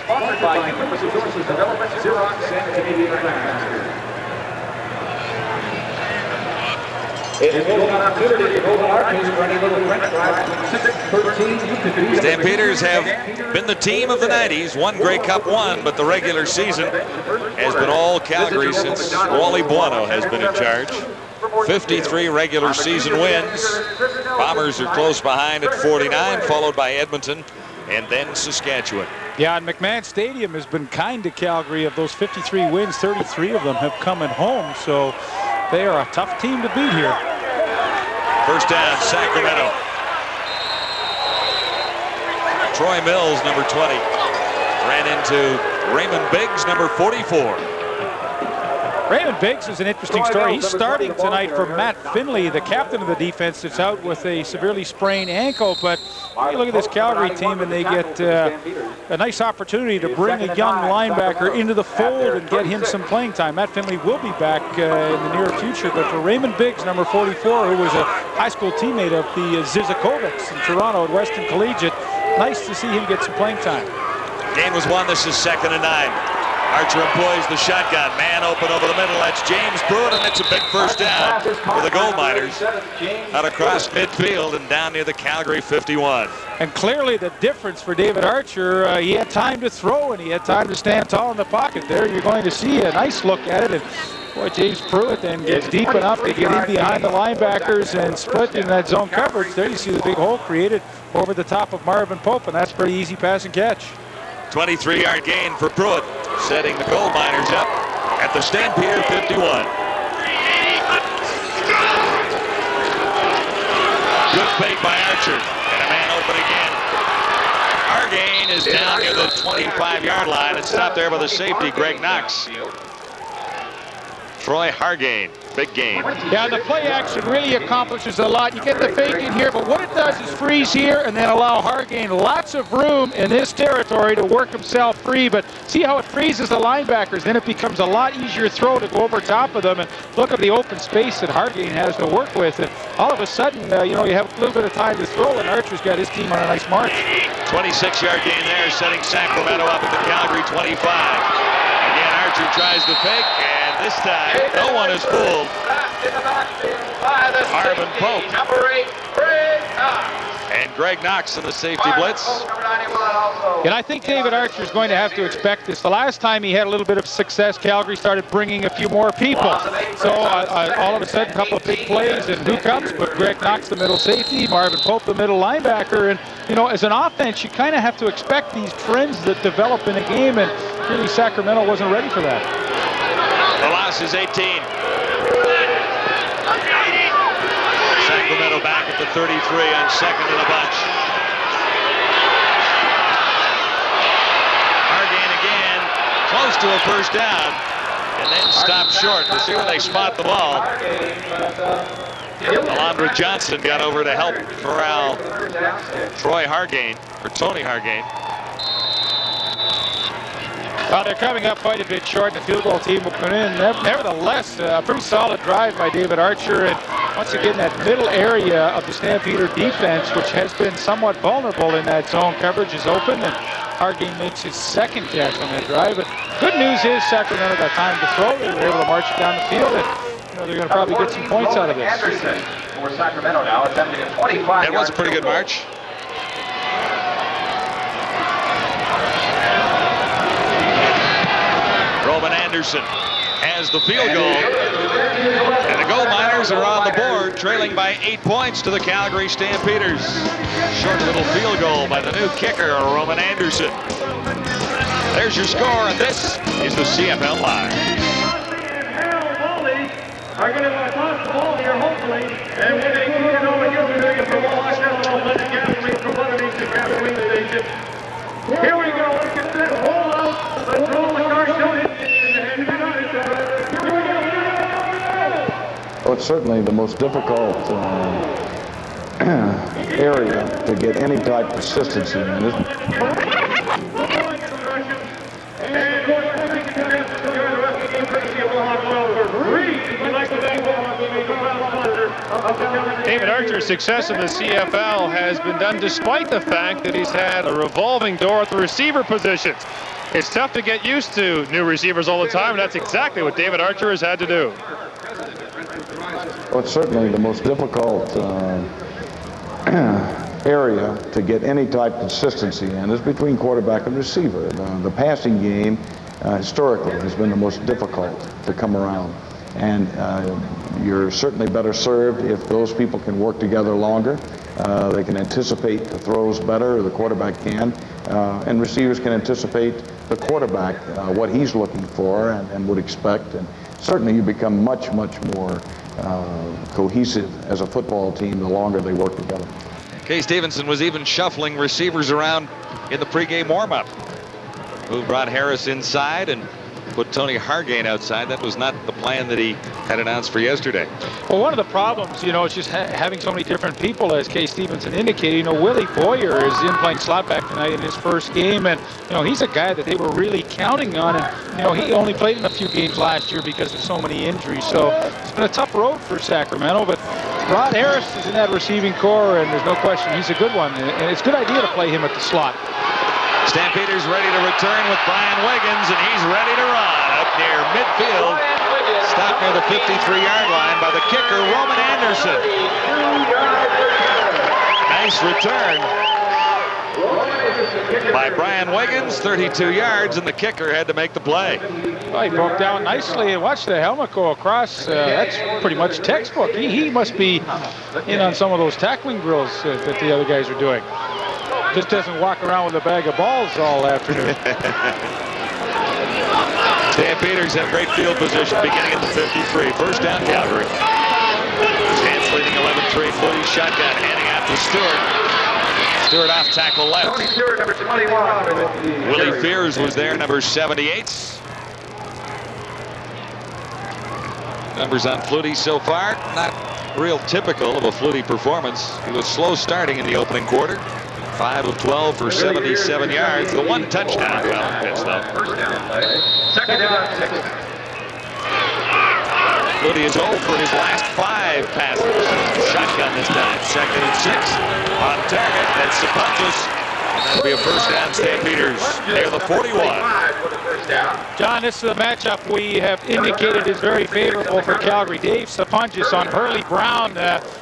Sponsored by Human Resources Development, Xerox, and Canadian Advance. Stampeders have been the team of the 90s, won Grey Cup 1, but the regular season has been all Calgary since Wally Buono has been in charge. 53 regular season wins. Bombers are close behind at 49, followed by Edmonton and then Saskatchewan. Yeah, and McMahon Stadium has been kind to Calgary. Of those 53 wins, 33 of them have come at home, so they are a tough team to beat here. First down, Sacramento. Troy Mills, number 20, ran into Raymond Biggs, number 44. Raymond Biggs is an interesting story. He's starting tonight for Matt Finley, the captain of the defense that's out with a severely sprained ankle. But you look at this Calgary team, and they get a nice opportunity to bring a young linebacker into the fold and get him some playing time. Matt Finley will be back in the near future. But for Raymond Biggs, number 44, who was a high school teammate of the Zizakovics in Toronto at Western Collegiate, nice to see him get some playing time. Game was won. This is 2nd and 9. Archer employs the shotgun. Man open over the middle. That's James Pruitt, and it's a big first down for the Gold Miners. Out across midfield and down near the Calgary 51. And clearly the difference for David Archer, he had time to throw and he had time to stand tall in the pocket. There you're going to see a nice look at it. And boy, James Pruitt then gets deep enough to get in behind the linebackers and split in that zone coverage. There you see the big hole created over the top of Marvin Pope, and that's pretty easy pass and catch. 23-yard gain for Pruitt, setting the Gold Miners up at the Stampeder 51. Good fake by Archer, and a man open again. Hargain is down near the 25-yard line and stopped there by the safety, Greg Knox. Troy Hargain, big game. Yeah, the play action really accomplishes a lot. You get the fake in here, but what it does is freeze here and then allow Hargain lots of room in this territory to work himself free. But see how it freezes the linebackers. Then it becomes a lot easier throw to go over top of them. And look at the open space that Hargain has to work with. And all of a sudden, you have a little bit of time to throw, and Archer's got his team on a nice march. 26-yard gain there, setting Sacramento up at the Calgary 25. Again, Archer tries to fake, and this time no one is fooled. Marvin Pope. And Greg Knox in the safety blitz. And I think David Archer is going to have to expect this. The last time he had a little bit of success, Calgary started bringing a few more people. So all of a sudden, a couple of big plays, and who comes? But Greg Knox, the middle safety, Marvin Pope, the middle linebacker. And, as an offense, you kind of have to expect these trends that develop in a game, and really Sacramento wasn't ready for that. The loss is 18. Sacramento back at the 33 on 2nd and a bunch. Hargain again, close to a first down, and then stopped short. We'll see where they spot the ball. Alondra Johnson got over to help corral Troy Hargain, or Tony Hargain. Well, they're coming up quite a bit short. The field goal team will put in. Nevertheless, a pretty solid drive by David Archer. And once again, that middle area of the Stampeder defense, which has been somewhat vulnerable in that zone coverage, is open. And Hargain makes his 2nd catch on that drive. But good news is Sacramento got time to throw. They were able to march it down the field. And they're going to probably get some points out of this. For Sacramento now, attempting a 25. That was a pretty good march. Roman Anderson has the field goal. And the Gold Miners are on the board, trailing by 8 points to the Calgary Stampeders. Short little field goal by the new kicker, Roman Anderson. There's your score, and this is the CFL Live. Are going to toss the ball here, hopefully, and when they move it over here, we're going to watch that ball, let it gathering from underneath the gathering station. Here we go, look at that, hold out, let's roll the car, show it. Well, it's certainly the most difficult area to get any type of consistency in, isn't it? David Archer's success in the CFL has been done despite the fact that he's had a revolving door at the receiver positions. It's tough to get used to new receivers all the time, and that's exactly what David Archer has had to do. Well, it's certainly the most difficult area to get any type of consistency in is between quarterback and receiver. The passing game historically has been the most difficult to come around. And you're certainly better served if those people can work together longer. They can anticipate the throws better, or the quarterback can, and receivers can anticipate the quarterback, what he's looking for and would expect. And certainly you become much, much more cohesive as a football team the longer they work together. Kay Stevenson was even shuffling receivers around in the pregame warm-up. Who brought Harris inside and put Tony Hargain outside. That was not the plan that he had announced for yesterday. Well, one of the problems, you know, is just having so many different people, as Kay Stevenson indicated. You know, Willie Boyer is in playing slot back tonight in his first game, and, you know, he's a guy that they were really counting on, and, you know, he only played in a few games last year because of so many injuries. So it's been a tough road for Sacramento, but Rod Harris is in that receiving core, and there's no question he's a good one, and it's a good idea to play him at the slot. Stampeders ready to return with Brian Wiggins, and he's ready to run up near midfield. Stopped near the 53-yard line by the kicker, Roman Anderson. Nice return by Brian Wiggins, 32 yards, and the kicker had to make the play. Well, he broke down nicely, and watch the helmet go across. That's pretty much textbook. He must be in on some of those tackling drills that the other guys are doing. Just doesn't walk around with a bag of balls all afternoon. Stampeders have great field position beginning at the 53. First down, Calgary. Chance leading 11-3. Flutie shotgun, handing out to Stewart. Stewart off tackle left. Willie Fears was there, number 78. Numbers on Flutie so far, not real typical of a Flutie performance. He was slow starting in the opening quarter. 5 of 12 for 77 yards. The one touchdown. Well, pitch though. First down play. Second down, 6. Flutie is 0 for his last 5 passes. Shotgun this time. 2nd and 6. On target. That's Sapuntis. And that'll be a first down, Stampeders. Near the 41. John, this is a matchup we have indicated is very favorable for Calgary. Dave Sapuntis on Hurley Brown,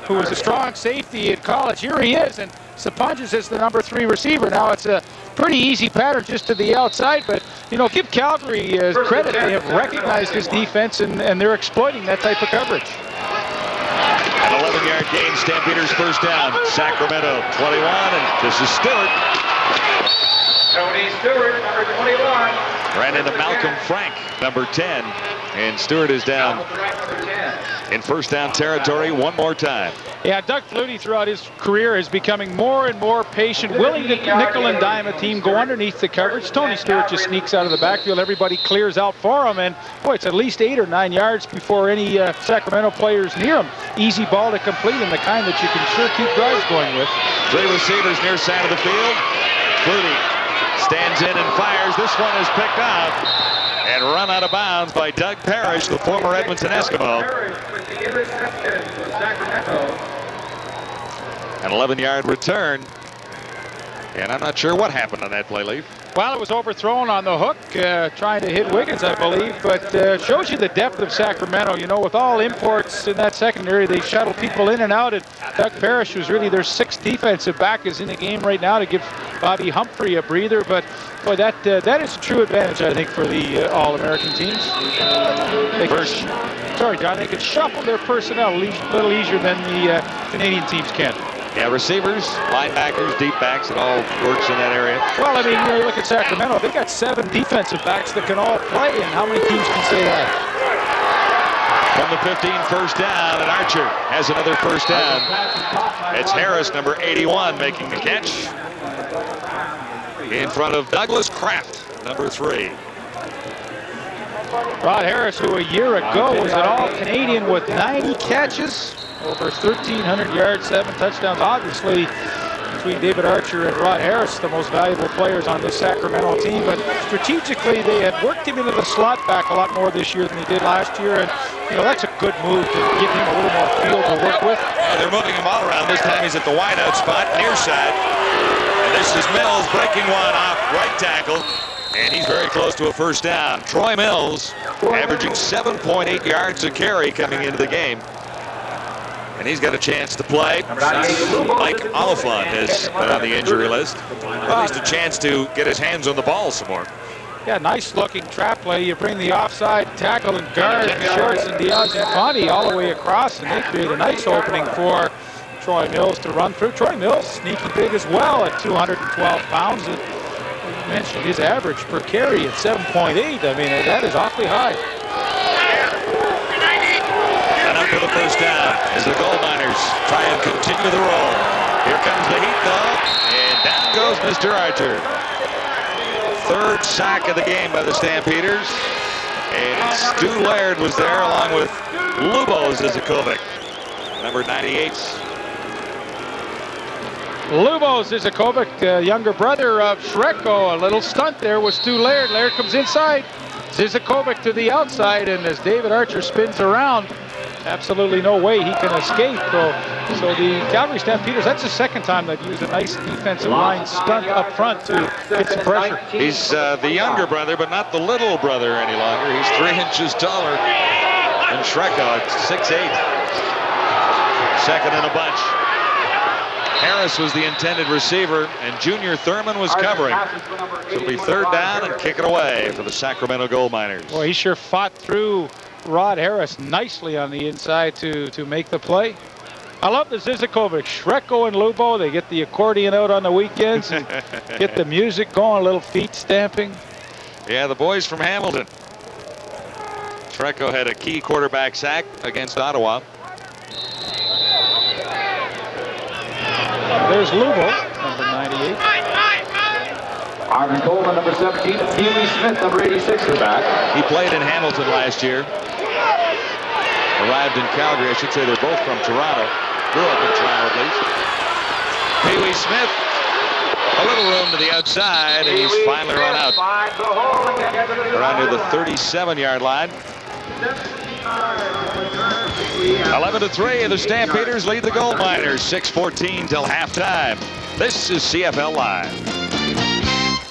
who was a strong safety in college. Here he is, and Sapuntis is the number 3 receiver. Now it's a pretty easy pattern just to the outside, but, you know, give Calgary credit. They have recognized this defense, and they're exploiting that type of coverage. An 11-yard gain, Stampeders first down. Sacramento 21, and this is Stewart. Tony Stewart, number 21. Ran into Malcolm Frank, number 10. And Stewart is down in first down territory one more time. Yeah, Doug Flutie throughout his career is becoming more and more patient, willing to nickel and dime a team, go underneath the coverage. Tony Stewart just sneaks out of the backfield. Everybody clears out for him, and boy, it's at least 8 or 9 yards before any Sacramento players near him. Easy ball to complete, and the kind that you can sure keep drives going with. 3 receivers near side of the field. Flutie stands in and fires. This one is picked up and run out of bounds by Doug Parrish, the former Edmonton Eskimo. An 11-yard return. And I'm not sure what happened on that play, Leaf. Well, it was overthrown on the hook, trying to hit Wiggins, I believe, but shows you the depth of Sacramento. You know, with all imports in that secondary, they shuttle people in and out, and Doug Parrish, who's really their 6th defensive back, is in the game right now to give Bobby Humphrey a breather, but boy, that is a true advantage, I think, for the All-American teams. Sorry, John, they can shuffle their personnel a little easier than the Canadian teams can. Yeah, receivers, linebackers, deep backs, it all works in that area. Well, I mean, you look at Sacramento, they've got 7 defensive backs that can all play, and how many teams can say that? From the 15, first down, and Archer has another first down. It's Harris, number 81, making the catch. In front of Douglas Kraft, number 3. Rod Harris, who a year ago was an All-Canadian with 90 catches, over 1,300 yards, 7 touchdowns. Obviously, between David Archer and Rod Harris, the most valuable players on this Sacramento team. But strategically, they have worked him into the slot back a lot more this year than they did last year. And, you know, that's a good move to give him a little more field to work with. Yeah, they're moving him all around. This time he's at the wideout spot, near side. And this is Mills breaking one off right tackle. And he's very close to a first down. Troy Mills averaging 7.8 yards a carry coming into the game. And he's got a chance to play. Mike Oliphant has been on the injury list. At least a chance to get his hands on the ball some more. Yeah, nice looking trap play. You bring the offside tackle and guard Shorts and Diaz-Infante all the way across, and they create a nice opening for Troy Mills to run through. Troy Mills, sneaky big as well at 212 pounds. And you mentioned his average per carry at 7.8. I mean, that is awfully high. And up for the first down as the Gold Miners try and continue the roll. Here comes the heat, though, and down goes Mr. Archer. 3rd sack of the game by the Stampeders. And Stu Laird was there along with Lubos Zizakovic, number 98. Lubos Zizakovic, younger brother of Shreko. A little stunt there with Stu Laird. Laird comes inside. Zizakovic to the outside, and as David Archer spins around, absolutely no way he can escape. So the Calgary Stampeders, that's the second time they've used a nice defensive line stunt up front to get some pressure. He's the younger brother, but not the little brother any longer. He's 3 inches taller than Shreko at 6'8". Second in a bunch. Harris was the intended receiver, and Junior Thurman was covering. So it'll be 3rd down and kick it away for the Sacramento Gold Miners. Boy, he sure fought through Rod Harris nicely on the inside to make the play. I love the Zizakovic, Shreko and Lubo. They get the accordion out on the weekends and get the music going, a little feet stamping. Yeah, the boys from Hamilton. Shreko had a key quarterback sack against Ottawa. There's Lubo, number 98. Arvin Coleman, number 17. Pee-wee Smith, number 86, is back. He played in Hamilton last year. Arrived in Calgary. I should say they're both from Toronto. Grew up in Toronto, at least. Pee-wee Smith, a little room to the outside, and he's finally run out. Around near the 37-yard line. 11-3, the Stampeders lead the Gold Miners. 6:14 till halftime. This is CFL Live.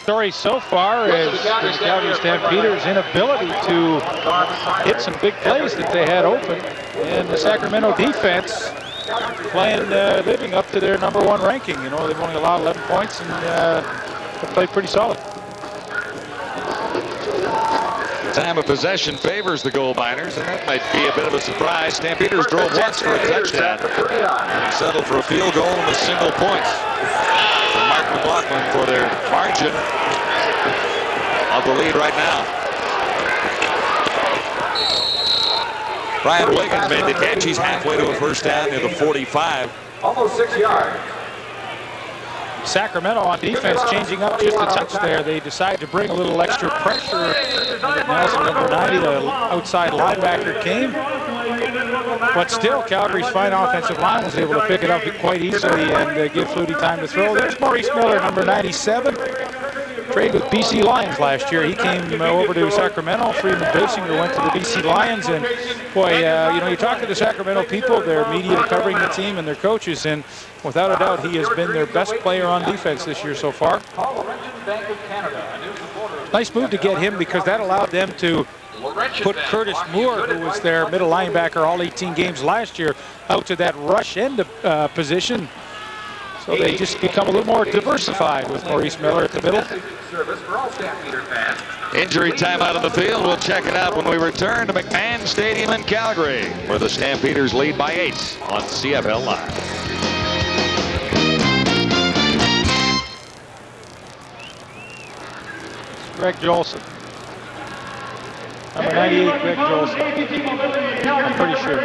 Story so far is the Calgary Stampeders' inability to hit some big plays that they had open, and the Sacramento defense playing, living up to their #1 ranking. You know, they've only allowed 11 points and they played pretty solid. Time of possession favors the Gold Miners, and that might be a bit of a surprise. Stampeders drove once for a touchdown and settled for a field goal and a single points from Mark McLaughlin for their margin of the lead right now. Brian Wiggins made the catch. He's halfway to a first down near the 45. Almost 6 yards. Sacramento on defense changing up just a touch there. They decide to bring a little extra pressure. Nelson, number 90, the outside linebacker, came. But still, Calgary's fine offensive line was able to pick it up quite easily and give Flutie time to throw. There's Maurice Miller, number 97. Traded with BC Lions last year. He came over to Sacramento. Freeman Basinger went to the BC Lions, and boy, you know, you talk to the Sacramento people, their media covering the team and their coaches, and without a doubt, he has been their best player on defense this year so far. Nice move to get him because that allowed them to put Curtis Moore, who was their middle linebacker all 18 games last year, out to that rush end position. So they just become a little more diversified with Maurice Miller at the middle. Service for all Stampeder fans. Injury time out on the field. We'll check it out when we return to McMahon Stadium in Calgary, where the Stampeders lead by 8 on CFL Live. Greg Jolson. Number 98, Greg Jolson. I'm pretty sure.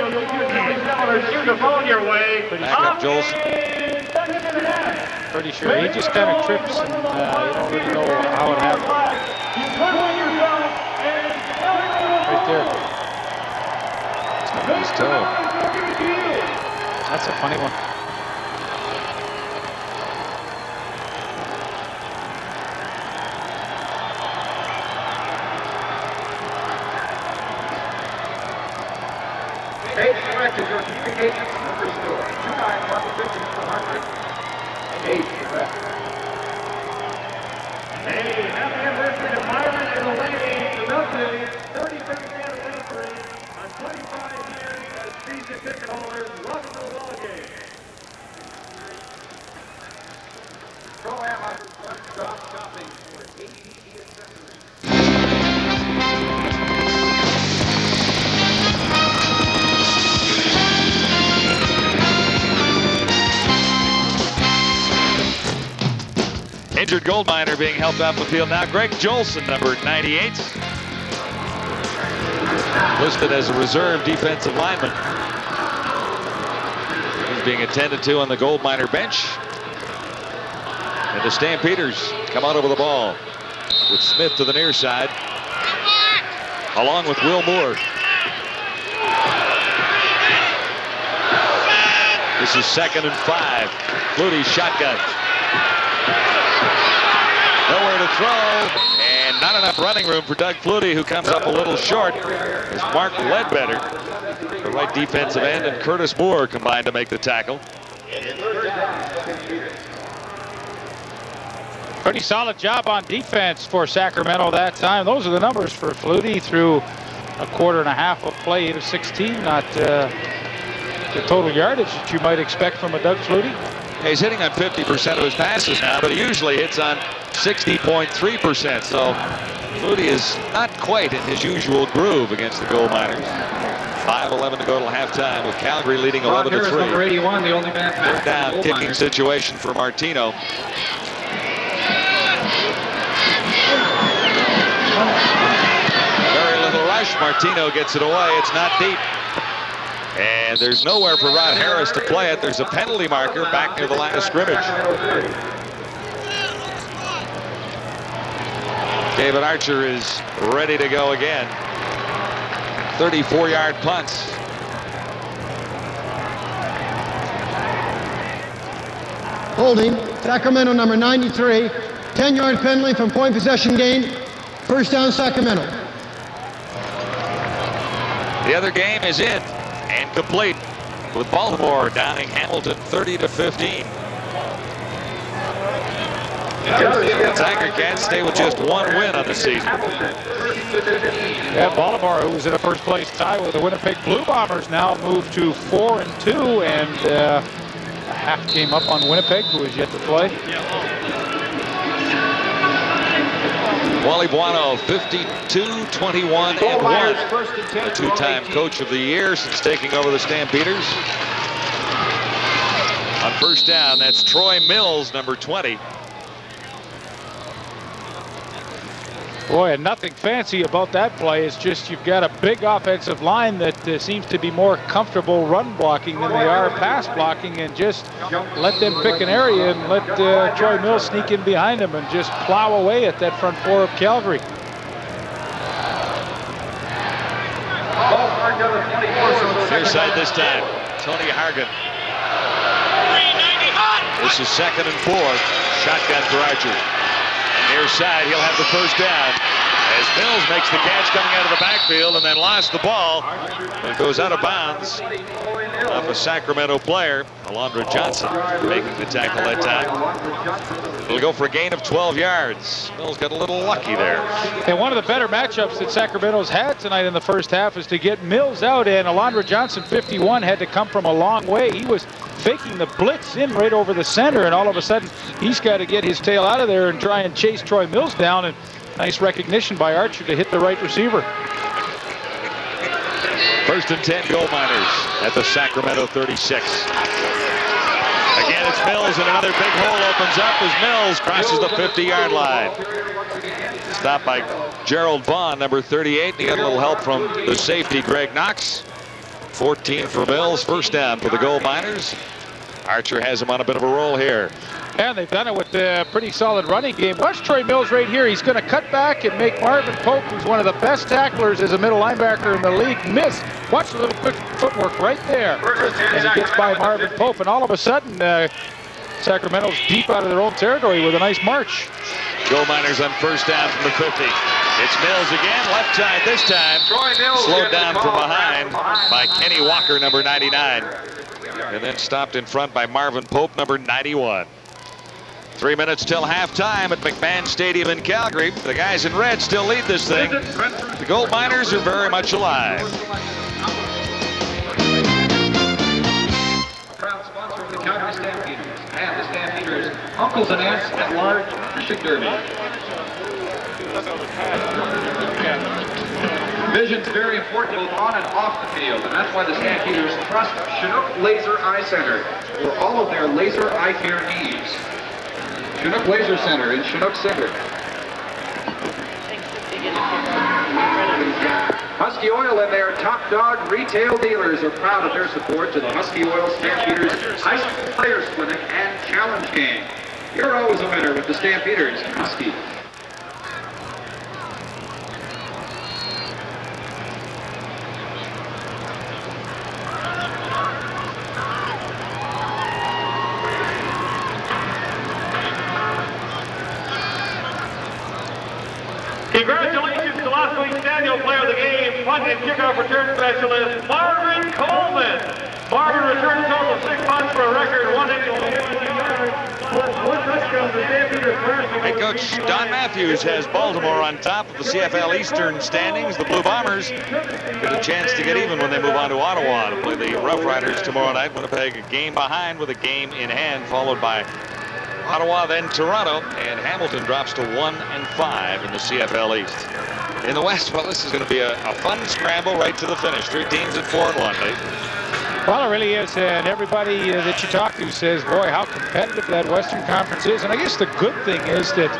Backup Jolson. Pretty sure. He just kind of trips and you don't really know how it happened. Right there. His toe. That's a funny one. Page corrected your communications number store. 291-50-100. 8 correct. Hey, happy anniversary to Myron and Elaine. The Milton 35th anniversary on 25 years as season ticket holders. Welcome to the ball game. Pro-Am offers one-stop shopping for ADT accessories. Injured gold miner being helped off the field now. Greg Jolson, number 98. Listed as a reserve defensive lineman. He's being attended to on the gold miner bench. And the Stampeders come out over the ball with Smith to the near side, along with Will Moore. This is 2nd and 5. Flutie shotgun. Nowhere to throw, and not enough running room for Doug Flutie, who comes up a little short as Mark Ledbetter, the right defensive end, and Curtis Moore combined to make the tackle. Pretty solid job on defense for Sacramento that time. Those are the numbers for Flutie through a quarter and a half of play, 8 of 16, not the total yardage that you might expect from a Doug Flutie. He's hitting on 50% of his passes now, but he usually hits on 60.3%. So Flutie is not quite in his usual groove against the gold miners. 5:11 to go till halftime, with Calgary leading 11-3. Number 81, the only man Third down kicking situation for Martino. Very little rush. Martino gets it away. It's not deep. And there's nowhere for Rod Harris to play it. There's a penalty marker back near the line of scrimmage. David Archer is ready to go again. 34-yard punts. Holding, Sacramento number 93, 10-yard penalty from point possession gain. First down, Sacramento. The other game is in and complete, with Baltimore downing Hamilton 30-15. The Tiger Cats stay with just one win on the season. Yeah, Baltimore, who was in a first-place tie with the Winnipeg Blue Bombers, now moved to 4-2, and a half game up on Winnipeg, who is yet to play. Wally Buono, 52-21-1. A two-time coach of the year since taking over the Stampeders. On first down, that's Troy Mills, number 20. Boy, and nothing fancy about that play. It's just you've got a big offensive line that seems to be more comfortable run blocking than they are pass blocking, and just let them pick an area and let Troy Mills sneak in behind them and just plow away at that front four of Calgary. Near side this time, Tony Hargan. This is 2nd and 4. Shotgun for Archer. Near side, he'll have the first down as Mills makes the catch coming out of the backfield and then lost the ball. It goes out of bounds off a Sacramento player, Alondra Johnson, making the tackle that time. It'll go for a gain of 12 yards. Mills got a little lucky there. And one of the better matchups that Sacramento's had tonight in the first half is to get Mills out, and Alondra Johnson, 51, had to come from a long way. He was faking the blitz in right over the center, and all of a sudden he's got to get his tail out of there and try and chase Troy Mills down, and nice recognition by Archer to hit the right receiver. First and 10, Gold Miners at the Sacramento 36. Again, it's Mills, and another big hole opens up as Mills crosses the 50-yard line. Stopped by Gerald Vaughn, number 38. He got a little help from the safety, Greg Knox. 14 for Mills. First down for the Gold Miners. Archer has him on a bit of a roll here. And they've done it with a pretty solid running game. Watch Troy Mills right here. He's going to cut back and make Marvin Pope, who's one of the best tacklers as a middle linebacker in the league, miss. Watch the little quick footwork right there. And he gets by Marvin Pope, and all of a sudden, Sacramento's deep out of their own territory with a nice march. Gold Miners on first down from the 50. It's Mills again, left side this time. Slowed down from behind by Kenny Walker, number 99. And then stopped in front by Marvin Pope, number 91. 3 minutes till halftime at McMahon Stadium in Calgary. The guys in red still lead this thing. The Gold Miners are very much alive. A proud sponsor of the Calgary Stampeders and the Stampeders Uncles and Aunts at Large Fishing Derby. Vision's very important both on and off the field, and that's why the Stampeders trust Chinook Laser Eye Center for all of their laser eye care needs. Chinook Laser Center in Chinook Center. Husky Oil and their top dog retail dealers are proud of their support to the Husky Oil Stampeders High School Players Clinic and Challenge Game. You're always a winner with the Stampeders and Husky. Congratulations to last week's Daniel Player of the Game, punt and kickoff return specialist, Marvin Coleman. Marvin returned a total of 6 punts for a record 181 yards. Head coach Don Matthews has Baltimore on top of the CFL Eastern standings. The Blue Bombers get a chance to get even when they move on to Ottawa to play the Rough Riders tomorrow night. Winnipeg a game behind with a game in hand, followed by Ottawa, then Toronto, and Hamilton drops to 1-5 in the CFL East. In the West, well, this is going to be a fun scramble right to the finish. 3 teams at 4-1, Dave. Well, it really is, and everybody that you talk to says, boy, how competitive that Western Conference is. And I guess the good thing is that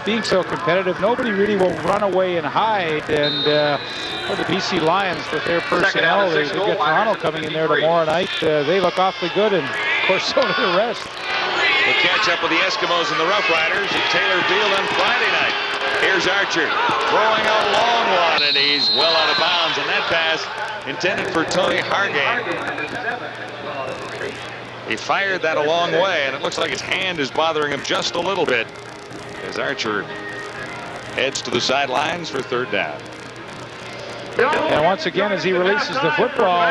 being so competitive, nobody really will run away and hide. And for the BC Lions, with their personnel, they get Toronto coming in there tomorrow night. They look awfully good, and of course, so do the rest. We'll catch up with the Eskimos and the Rough Riders at Taylor Field on Friday night. Here's Archer throwing a long one, and he's well out of bounds. And that pass intended for Tony Hargate. He fired that a long way, and it looks like his hand is bothering him just a little bit as Archer heads to the sidelines for third down. And once again, as he releases the football,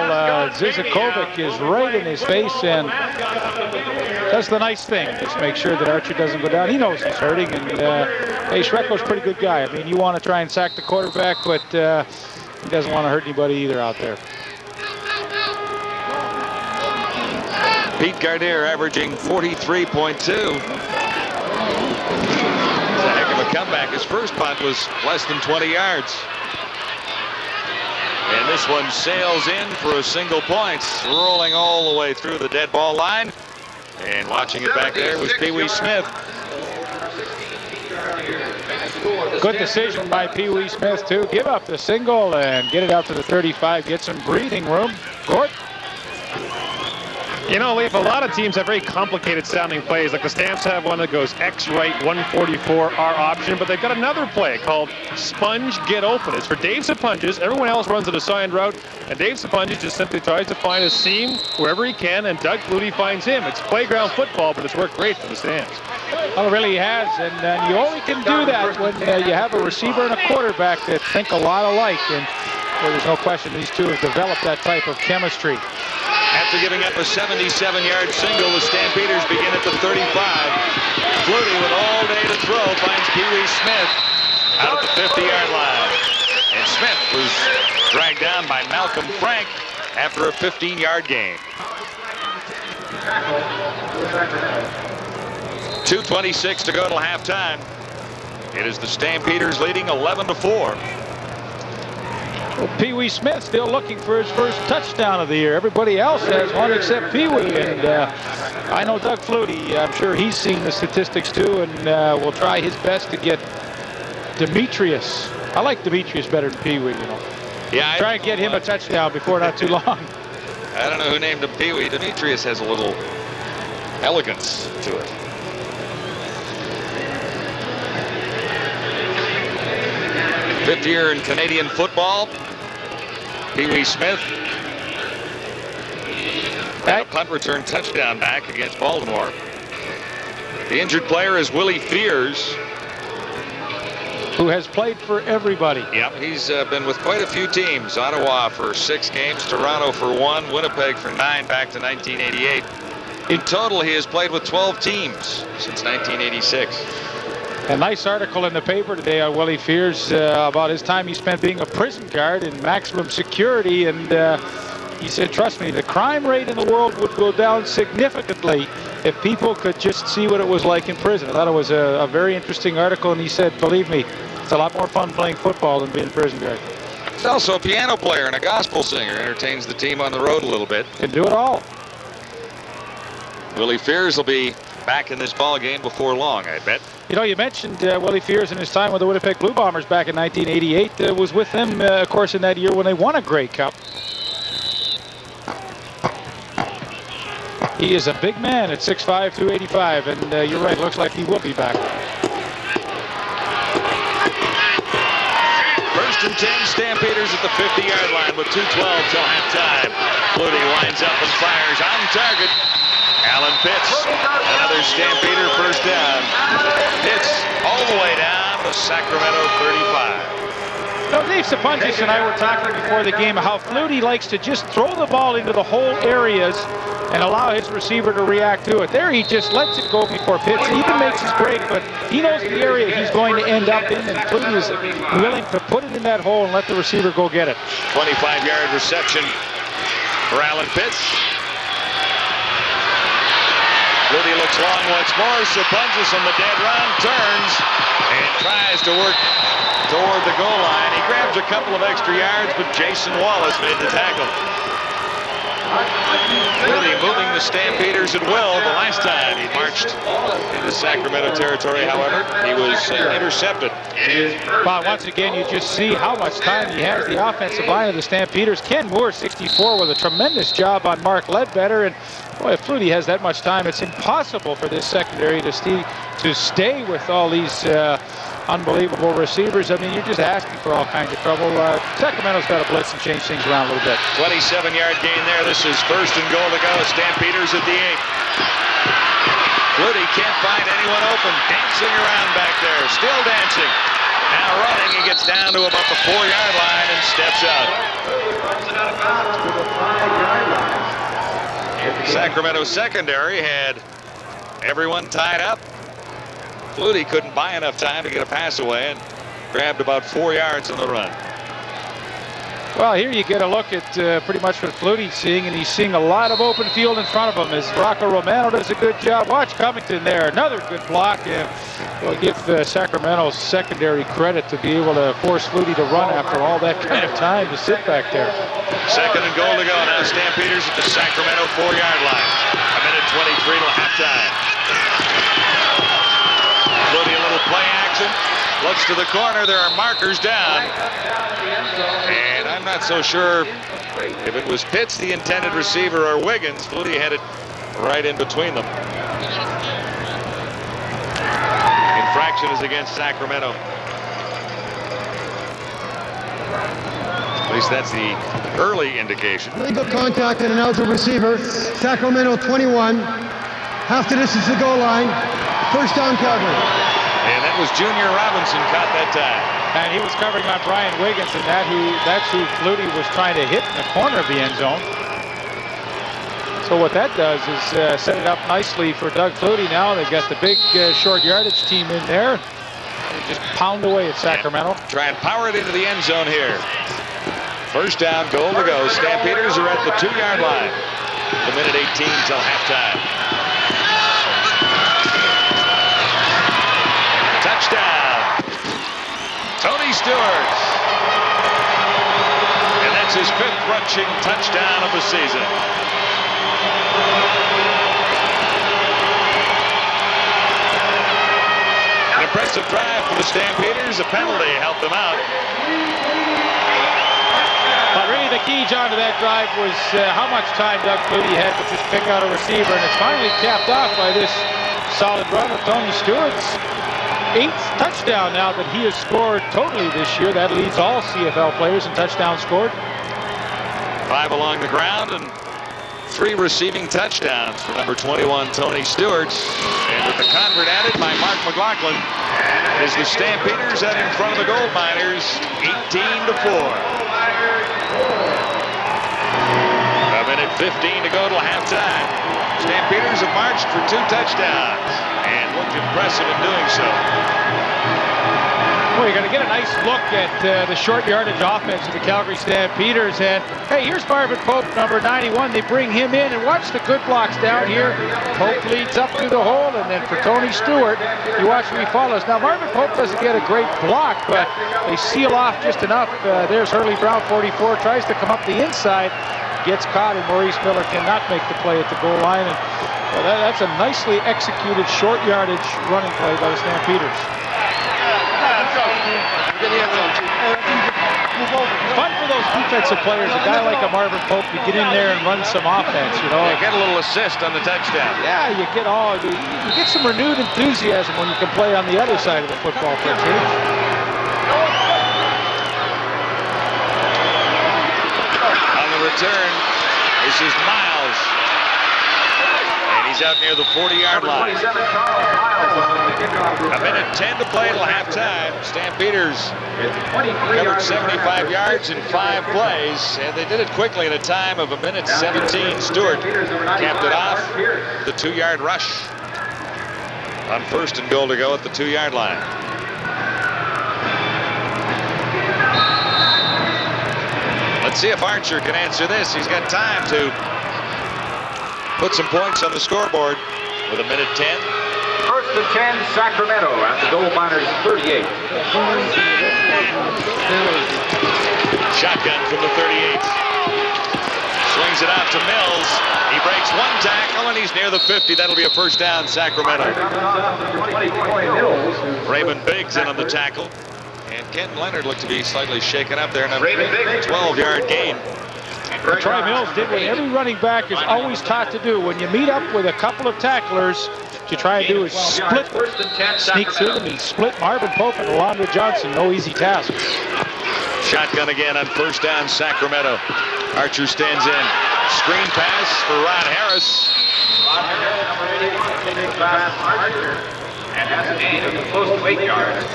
Zizakovic is right in his face, and that's the nice thing. Just make sure that Archer doesn't go down. He knows he's hurting, and hey, Schrecko's a pretty good guy. I mean, you want to try and sack the quarterback, but he doesn't want to hurt anybody either out there. Pete Gardere averaging 43.2. It's a heck of a comeback. His first punt was less than 20 yards. And this one sails in for a single point, rolling all the way through the dead ball line. And watching it back there was Pee Wee Smith. Good decision by Pee Wee Smith, too. Give up the single and get it out to the 35, get some breathing room. Gort. You know, Leaf, a lot of teams have very complicated sounding plays. Like the Stamps have one that goes X right 144 R option, but they've got another play called Sponge Get Open. It's for Dave Sapunges. Everyone else runs an assigned route, and Dave Sapunges just simply tries to find a seam wherever he can, and Doug Flutie finds him. It's playground football, but it's worked great for the Stamps. Well, it really has, and you only can do that when you have a receiver and a quarterback that think a lot alike, and there's no question these two have developed that type of chemistry. After giving up a 77-yard single, the Stampeders begin at the 35. Flutie with all day to throw finds Pee Wee Smith out at the 50-yard line. And Smith was dragged down by Malcolm Frank after a 15-yard gain. 2:26 to go till halftime. It is the Stampeders leading 11-4. Well, Pee Wee Smith still looking for his first touchdown of the year. Everybody else has one except Pee Wee. And I know Doug Flutie, I'm sure he's seen the statistics too, and will try his best to get Demetrius. I like Demetrius better than Pee Wee, you know. Yeah, try and get him a touchdown before not too long. I don't know who named him Pee Wee. Demetrius has a little elegance to it. Fifth year in Canadian football. Pee Wee Smith. And a punt return touchdown back against Baltimore. The injured player is Willie Fears, who has played for everybody. Yep, he's been with quite a few teams. Ottawa for 6 games, Toronto for 1, Winnipeg for 9 back to 1988. In total, he has played with 12 teams since 1986. A nice article in the paper today on Willie Fears about his time he spent being a prison guard in maximum security, and he said, trust me, the crime rate in the world would go down significantly if people could just see what it was like in prison. I thought it was a very interesting article, and he said, believe me, it's a lot more fun playing football than being a prison guard. He's also a piano player and a gospel singer, entertains the team on the road a little bit. Can do it all. Willie Fears will be back in this ball game before long, I bet. You know, you mentioned Willie Fears in his time with the Winnipeg Blue Bombers back in 1988. Was with them, of course, in that year when they won a Grey Cup. He is a big man at 6'5", 285, and you're right, looks like he will be back. First and 10, Stampeders at the 50-yard line with 2:12 till halftime. Flutie winds up and fires on target. Alan Pitts, another Stampeder first down. Pitts all the way down to Sacramento 35. No, Dave Sapungis and I were talking before the game how Flutie likes to just throw the ball into the hole areas and allow his receiver to react to it. There he just lets it go before Pitts. He even makes his break, but he knows the area he's going to end up in, and Flutie is willing to put it in that hole and let the receiver go get it. 25-yard reception for Alan Pitts. Flutie looks long once more. Sapungis on the dead run, turns and tries to work toward the goal line. He grabs a couple of extra yards, but Jason Wallace made the tackle. Flutie moving the Stampeders at will. The last time he marched into Sacramento territory, however, he was intercepted. But once again, you just see how much time he has. The offensive line of the Stampeders. Ken Moore, 64, with a tremendous job on Mark Ledbetter. And boy, if Flutie has that much time, it's impossible for this secondary to stay with all these unbelievable receivers. I mean, you're just asking for all kinds of trouble. Sacramento's got to blitz and change things around a little bit. 27-yard gain there. This is first and goal to go. Stampeders at the 8. Flutie can't find anyone open. Dancing around back there. Still dancing. Now running. He gets down to about the 4-yard line and steps out. Sacramento secondary had everyone tied up. Flutie couldn't buy enough time to get a pass away and grabbed about 4 yards on the run. Well, here you get a look at pretty much what Flutie's seeing, and he's seeing a lot of open field in front of him as Rocco Romano does a good job. Watch Covington there, another good block, and we'll give Sacramento's secondary credit to be able to force Flutie to run after all that kind of time to sit back there. Second and goal to go now. Stampeders at the Sacramento 4-yard line. A minute 23 till halftime. Flutie a little play action. Looks to the corner. There are markers down. And I'm not so sure if it was Pitts, the intended receiver, or Wiggins. Flutie had it right in between them. Infraction is against Sacramento. At least that's the early indication. Legal contact and an eligible receiver. Sacramento 21. Half the distance to the goal line. First down, Calgary. And that was Junior Robinson caught that time. And he was covering on Brian Wiggins, and that's who Flutie was trying to hit in the corner of the end zone. So what that does is set it up nicely for Doug Flutie now. They've got the big short yardage team in there. They just pound away at Sacramento. Yeah. Try and power it into the end zone here. First down, goal to go. Stampeders are at the 2-yard line. with a minute 18 till halftime. Touchdown, Tony Stewart. And that's his 5th rushing touchdown of the season. An impressive drive for the Stampeders. A penalty helped them out. But really the key, John, to that drive was how much time Doug Flutie had to just pick out a receiver, and it's finally capped off by this solid run of Tony Stewart's 8th touchdown now that he has scored totally this year. That leads all CFL players in touchdowns scored. 5 along the ground and 3 receiving touchdowns for number 21, Tony Stewart. And with the convert added by Mark McLaughlin, is the Stampeders out in front of the Gold Miners, 18-4. A minute 15 to go till halftime. Stampeders have marched for 2 touchdowns and looked impressive in doing so. Well, you're going to get a nice look at the short yardage offense of the Calgary Stampeders. And, hey, here's Marvin Pope, number 91. They bring him in, and watch the good blocks down here. Pope leads up through the hole, and then for Tony Stewart, you watch where he follows. Now, Marvin Pope doesn't get a great block, but they seal off just enough. There's Hurley Brown, 44, tries to come up the inside, gets caught, and Maurice Miller cannot make the play at the goal line. And well, that's a nicely executed short yardage running play by the Stampeders. Fun for those defensive players, a guy like a Marvin Pope, to get in there and run some offense, you know. Yeah, get a little assist on the touchdown. Yeah, you get some renewed enthusiasm when you can play on the other side of the football field. On the return, this is Miles. And he's out near the 40-yard line. A minute 10 to play till halftime. Stampeders covered 75 yards in 5 plays, and they did it quickly in a time of a minute 17. Stewart capped it off. The 2-yard rush on 1st and goal to go at the 2-yard line. Let's see if Archer can answer this. He's got time to put some points on the scoreboard with a minute 10. 1st and 10, Sacramento at the Gold Miners 38. Shotgun from the 38. Swings it out to Mills. He breaks 1 tackle and he's near the 50. That'll be a first down, Sacramento. Raymond Biggs in on the tackle. And Ken Leonard looked to be slightly shaken up there in a 12-yard gain. Troy Mills did what every running back is always taught to do. When you meet up with a couple of tacklers, what you try to do is split, sneak through them, and split Marvin Pope and Alondra Johnson. No easy task. Shotgun again on first down, Sacramento. Archer stands in. Screen pass for Rod Harris. And has a gain of close to 8 yards.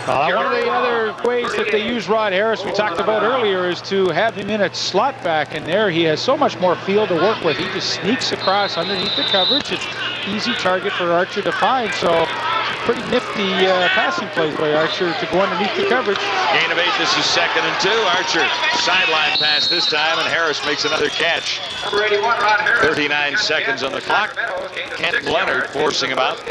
One of the other ways that they use Rod Harris, we talked about earlier, is to have him in at slot back, and there he has so much more field to work with. He just sneaks across underneath the coverage. It's easy target for Archer to find, so pretty nifty passing plays by Archer to go underneath the coverage. Gain of 8, this is 2nd and 2. Archer sideline pass this time, and Harris makes another catch. Number 81, Rod Harris. 39 seconds on the clock. Kent Leonard forcing him out.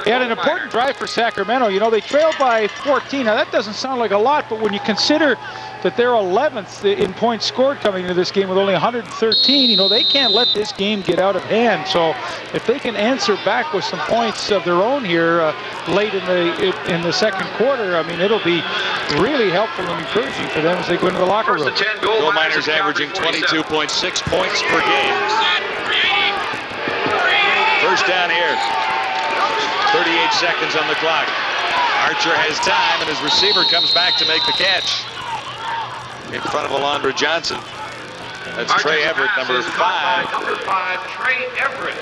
And an important drive for Sacramento. You know, they trailed by 14. Now, that doesn't sound like a lot, but when you consider that they're 11th in points scored coming into this game with only 113, you know, they can't let this game get out of hand. So if they can answer back with some points of their own here late in the second quarter, I mean, it'll be really helpful and encouraging for them as they go into the locker room. Gold Miners averaging 22.6 points per game. First down here. 38 seconds on the clock. Archer has time, and his receiver comes back to make the catch in front of Alondra Johnson. That's Trey Everett, number 5. Number 5, Trey Everett.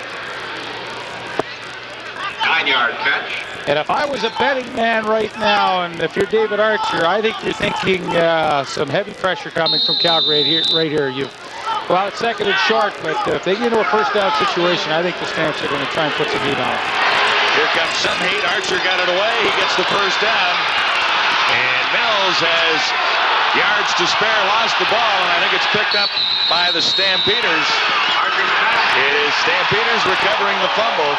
9-yard catch. And if I was a betting man right now, and if you're David Archer, I think you're thinking some heavy pressure coming from Calgary right here. Well, it's 2nd and short, but if they get into a first down situation, I think the Stamps are going to try and put some heat on it. Here comes some heat. Archer got it away. He gets the first down. And Mills has yards to spare, lost the ball, and I think it's picked up by the Stampeders. It is Stampeders recovering the fumble.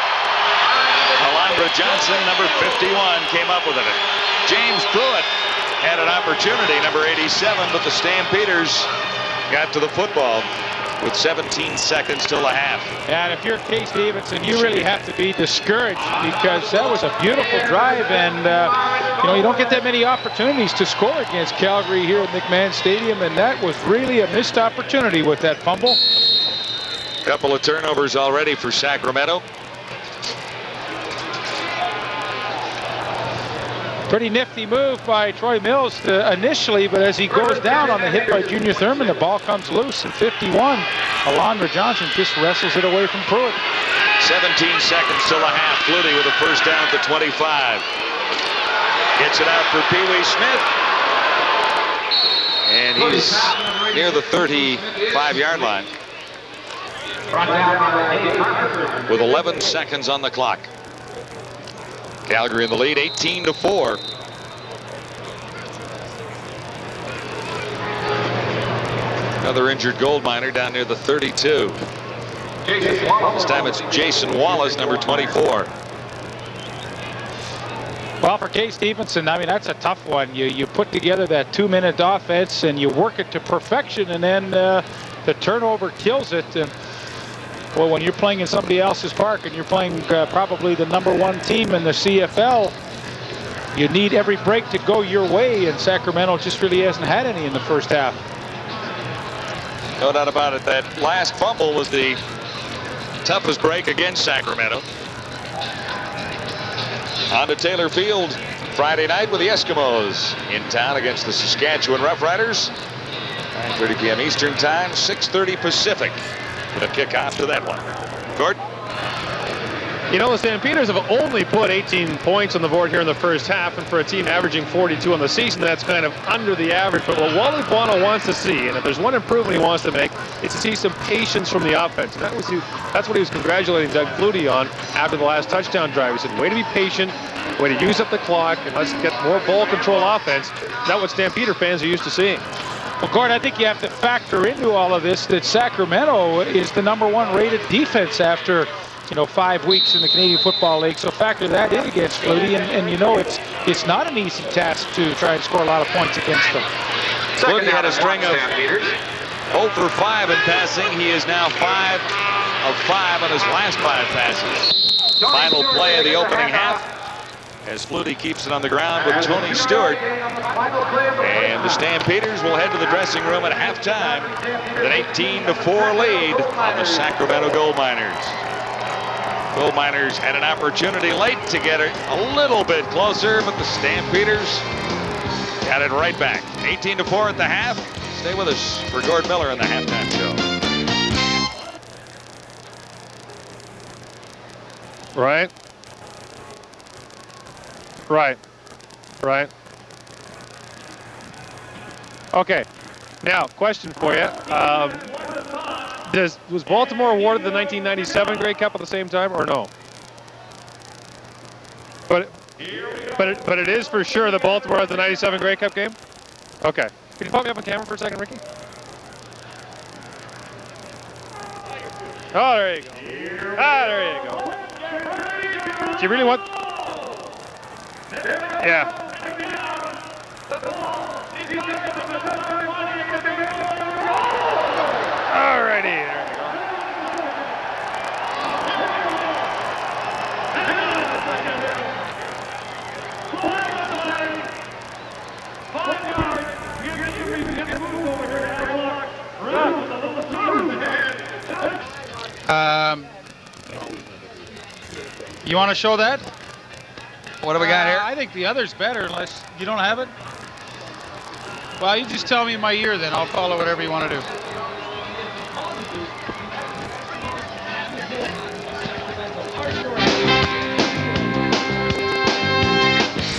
Alondra Johnson, number 51, came up with it. James Pruitt had an opportunity, number 87, but the Stampeders got to the football with 17 seconds till the half. And if you're Case Davidson, you really have to be discouraged because that was a beautiful drive, and you know, you don't get that many opportunities to score against Calgary here at McMahon Stadium, and that was really a missed opportunity with that fumble. Couple of turnovers already for Sacramento. Pretty nifty move by Troy Mills initially, but as he goes down on the hit by Junior Thurman, the ball comes loose at 51. Alondra Johnson just wrestles it away from Pruitt. 17 seconds till the half. Flutie with a first down to 25. Gets it out for Pee Wee Smith. And he's near the 35-yard line with 11 seconds on the clock. Calgary in the lead, 18-4. Another injured gold miner down near the 32. This time it's Jason Wallace, number 24. Well, for Case Stevenson, I mean, that's a tough one. You put together that 2-minute offense and you work it to perfection, and then the turnover kills it. And well, when you're playing in somebody else's park and you're playing probably the #1 team in the CFL, you need every break to go your way, and Sacramento just really hasn't had any in the first half. No doubt about it. That last fumble was the toughest break against Sacramento. On to Taylor Field Friday night with the Eskimos in town against the Saskatchewan Roughriders. 9:30 p.m. Eastern Time, 6:30 Pacific. The kickoff to that one. Gord? You know, the Stampeders have only put 18 points on the board here in the first half, and for a team averaging 42 on the season, that's kind of under the average. But what Wally Buono wants to see, and if there's one improvement he wants to make, it's to see some patience from the offense. That's what he was congratulating Doug Flutie on after the last touchdown drive. He said, way to be patient, way to use up the clock, and let's get more ball control offense. That's what Stampeder fans are used to seeing. Well, Gord, I think you have to factor into all of this that Sacramento is the #1 rated defense after, you know, 5 weeks in the Canadian Football League. So factor that in against Flutie, and you know it's not an easy task to try and score a lot of points against them. Flutie had a string of 0 for 5 in passing. He is now 5 of 5 on his last 5 passes. Final play of the opening half, as Flutie keeps it on the ground with Tony Stewart. And the Stampeders will head to the dressing room at halftime with an 18-4 lead on the Sacramento Gold Miners. Gold Miners had an opportunity late to get it a little bit closer, but the Stampeders got it right back. 18-4 at the half. Stay with us for Gord Miller in the halftime show. Right. Okay, now question for you. Was Baltimore awarded the 1997 Grey Cup at the same time, or no? But it is for sure that Baltimore has the 97 Grey Cup game? Okay. Can you pop me up on camera for a second, Ricky? Oh, there you go. There you go. Do you really want... Yeah. Alrighty, there we go. You want to show that? What do we got here? I think the other's better unless you don't have it. Well, you just tell me my year then. I'll follow whatever you want to do.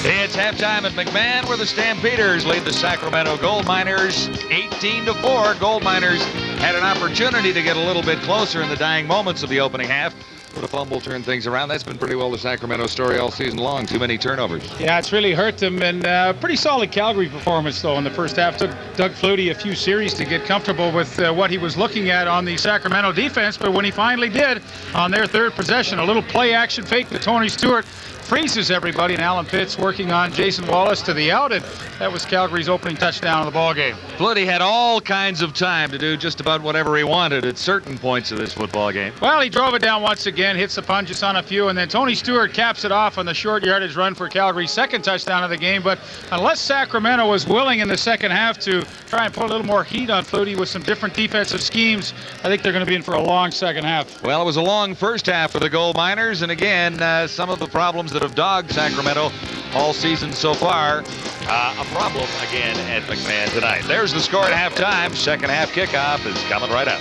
It's halftime at McMahon, where the Stampeders lead the Sacramento Gold Miners 18-4. Gold Miners had an opportunity to get a little bit closer in the dying moments of the opening half, But a fumble turned things around. That's been pretty well the Sacramento story all season long. Too many turnovers. Yeah, it's really hurt them. And pretty solid Calgary performance, though, in the first half. Took Doug Flutie a few series to get comfortable with what he was looking at on the Sacramento defense. But when he finally did, on their third possession, a little play action fake to Tony Stewart, freezes everybody, and Alan Pitts working on Jason Wallace to the out, and that was Calgary's opening touchdown of the ballgame. Flutie had all kinds of time to do just about whatever he wanted at certain points of this football game. Well, he drove it down once again, hits the punches on a few, and then Tony Stewart caps it off on the short yardage run for Calgary's second touchdown of the game. But unless Sacramento was willing in the second half to try and put a little more heat on Flutie with some different defensive schemes, I think they're going to be in for a long second half. Well, it was a long first half for the Gold Miners, and again, some of the problems that have dogged Sacramento all season so far, a problem again at McMahon tonight. There's the score at halftime. Second half kickoff is coming right up.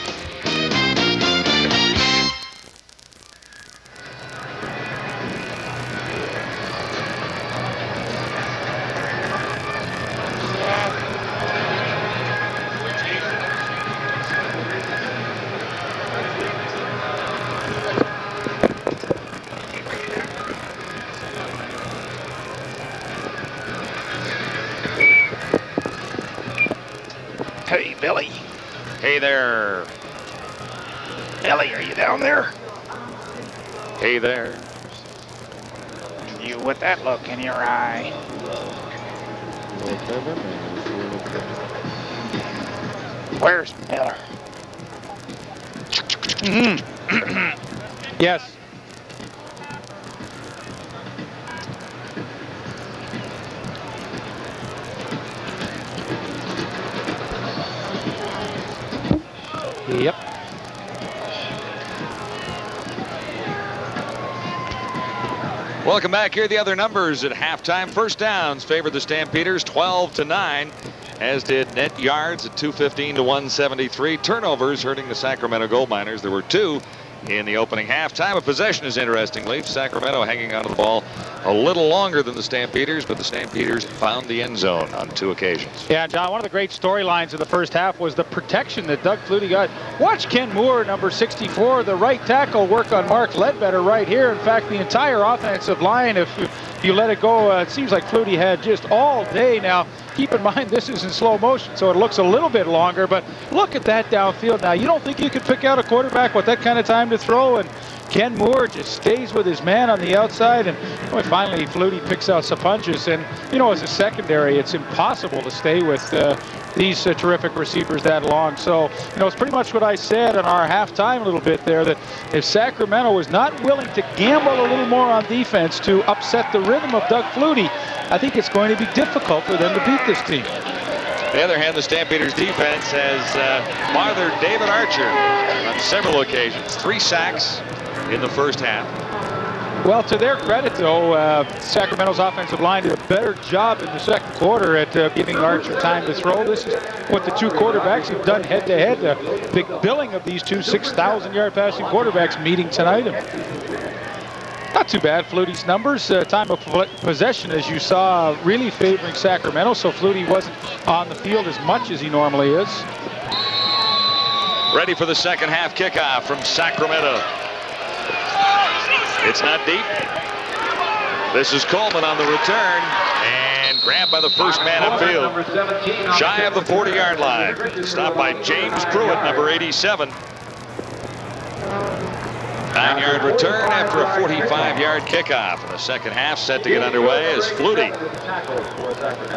Hey, Billy. Hey there. Billy, are you down there? Hey there. You with that look in your eye. Where's Miller? Yes. Yep. Welcome back. Here are the other numbers at halftime. First downs favored the Stampeders 12-9, as did net yards at 215 to 173. Turnovers hurting the Sacramento Gold Miners. There were 2 in the opening half. Time of possession is interestingly Sacramento hanging onto the ball a little longer than the Stampeders, but the Stampeders found the end zone on 2 occasions. Yeah, John, one of the great storylines of the first half was the protection that Doug Flutie got. Watch Ken Moore, number 64, the right tackle, work on Mark Ledbetter right here. In fact, the entire offensive line, if you let it go, it seems like Flutie had just all day. Now, keep in mind, this is in slow motion, so it looks a little bit longer, but look at that downfield. Now, you don't think you could pick out a quarterback with that kind of time to throw, and Ken Moore just stays with his man on the outside, and finally Flutie picks out some punches. And, you know, as a secondary, it's impossible to stay with these terrific receivers that long. So, you know, it's pretty much what I said in our halftime a little bit there, that if Sacramento was not willing to gamble a little more on defense to upset the rhythm of Doug Flutie, I think it's going to be difficult for them to beat this team. On the other hand, the Stampeders defense has bothered David Archer on several occasions. 3 sacks in the first half. Well, to their credit, though, Sacramento's offensive line did a better job in the second quarter at giving Archer time to throw. This is what the 2 quarterbacks have done head-to-head. The big billing of these 2 6,000-yard passing quarterbacks meeting tonight. Not too bad, Flutie's numbers. Time of possession, as you saw, really favoring Sacramento, so Flutie wasn't on the field as much as he normally is. Ready for the second half kickoff from Sacramento. It's not deep. This is Coleman on the return, and grabbed by the first man upfield. Shy of the 40-yard line. Stopped by James Pruitt, number 87. 9-yard return after a 45-yard kickoff. And the second half set to get underway as Flutie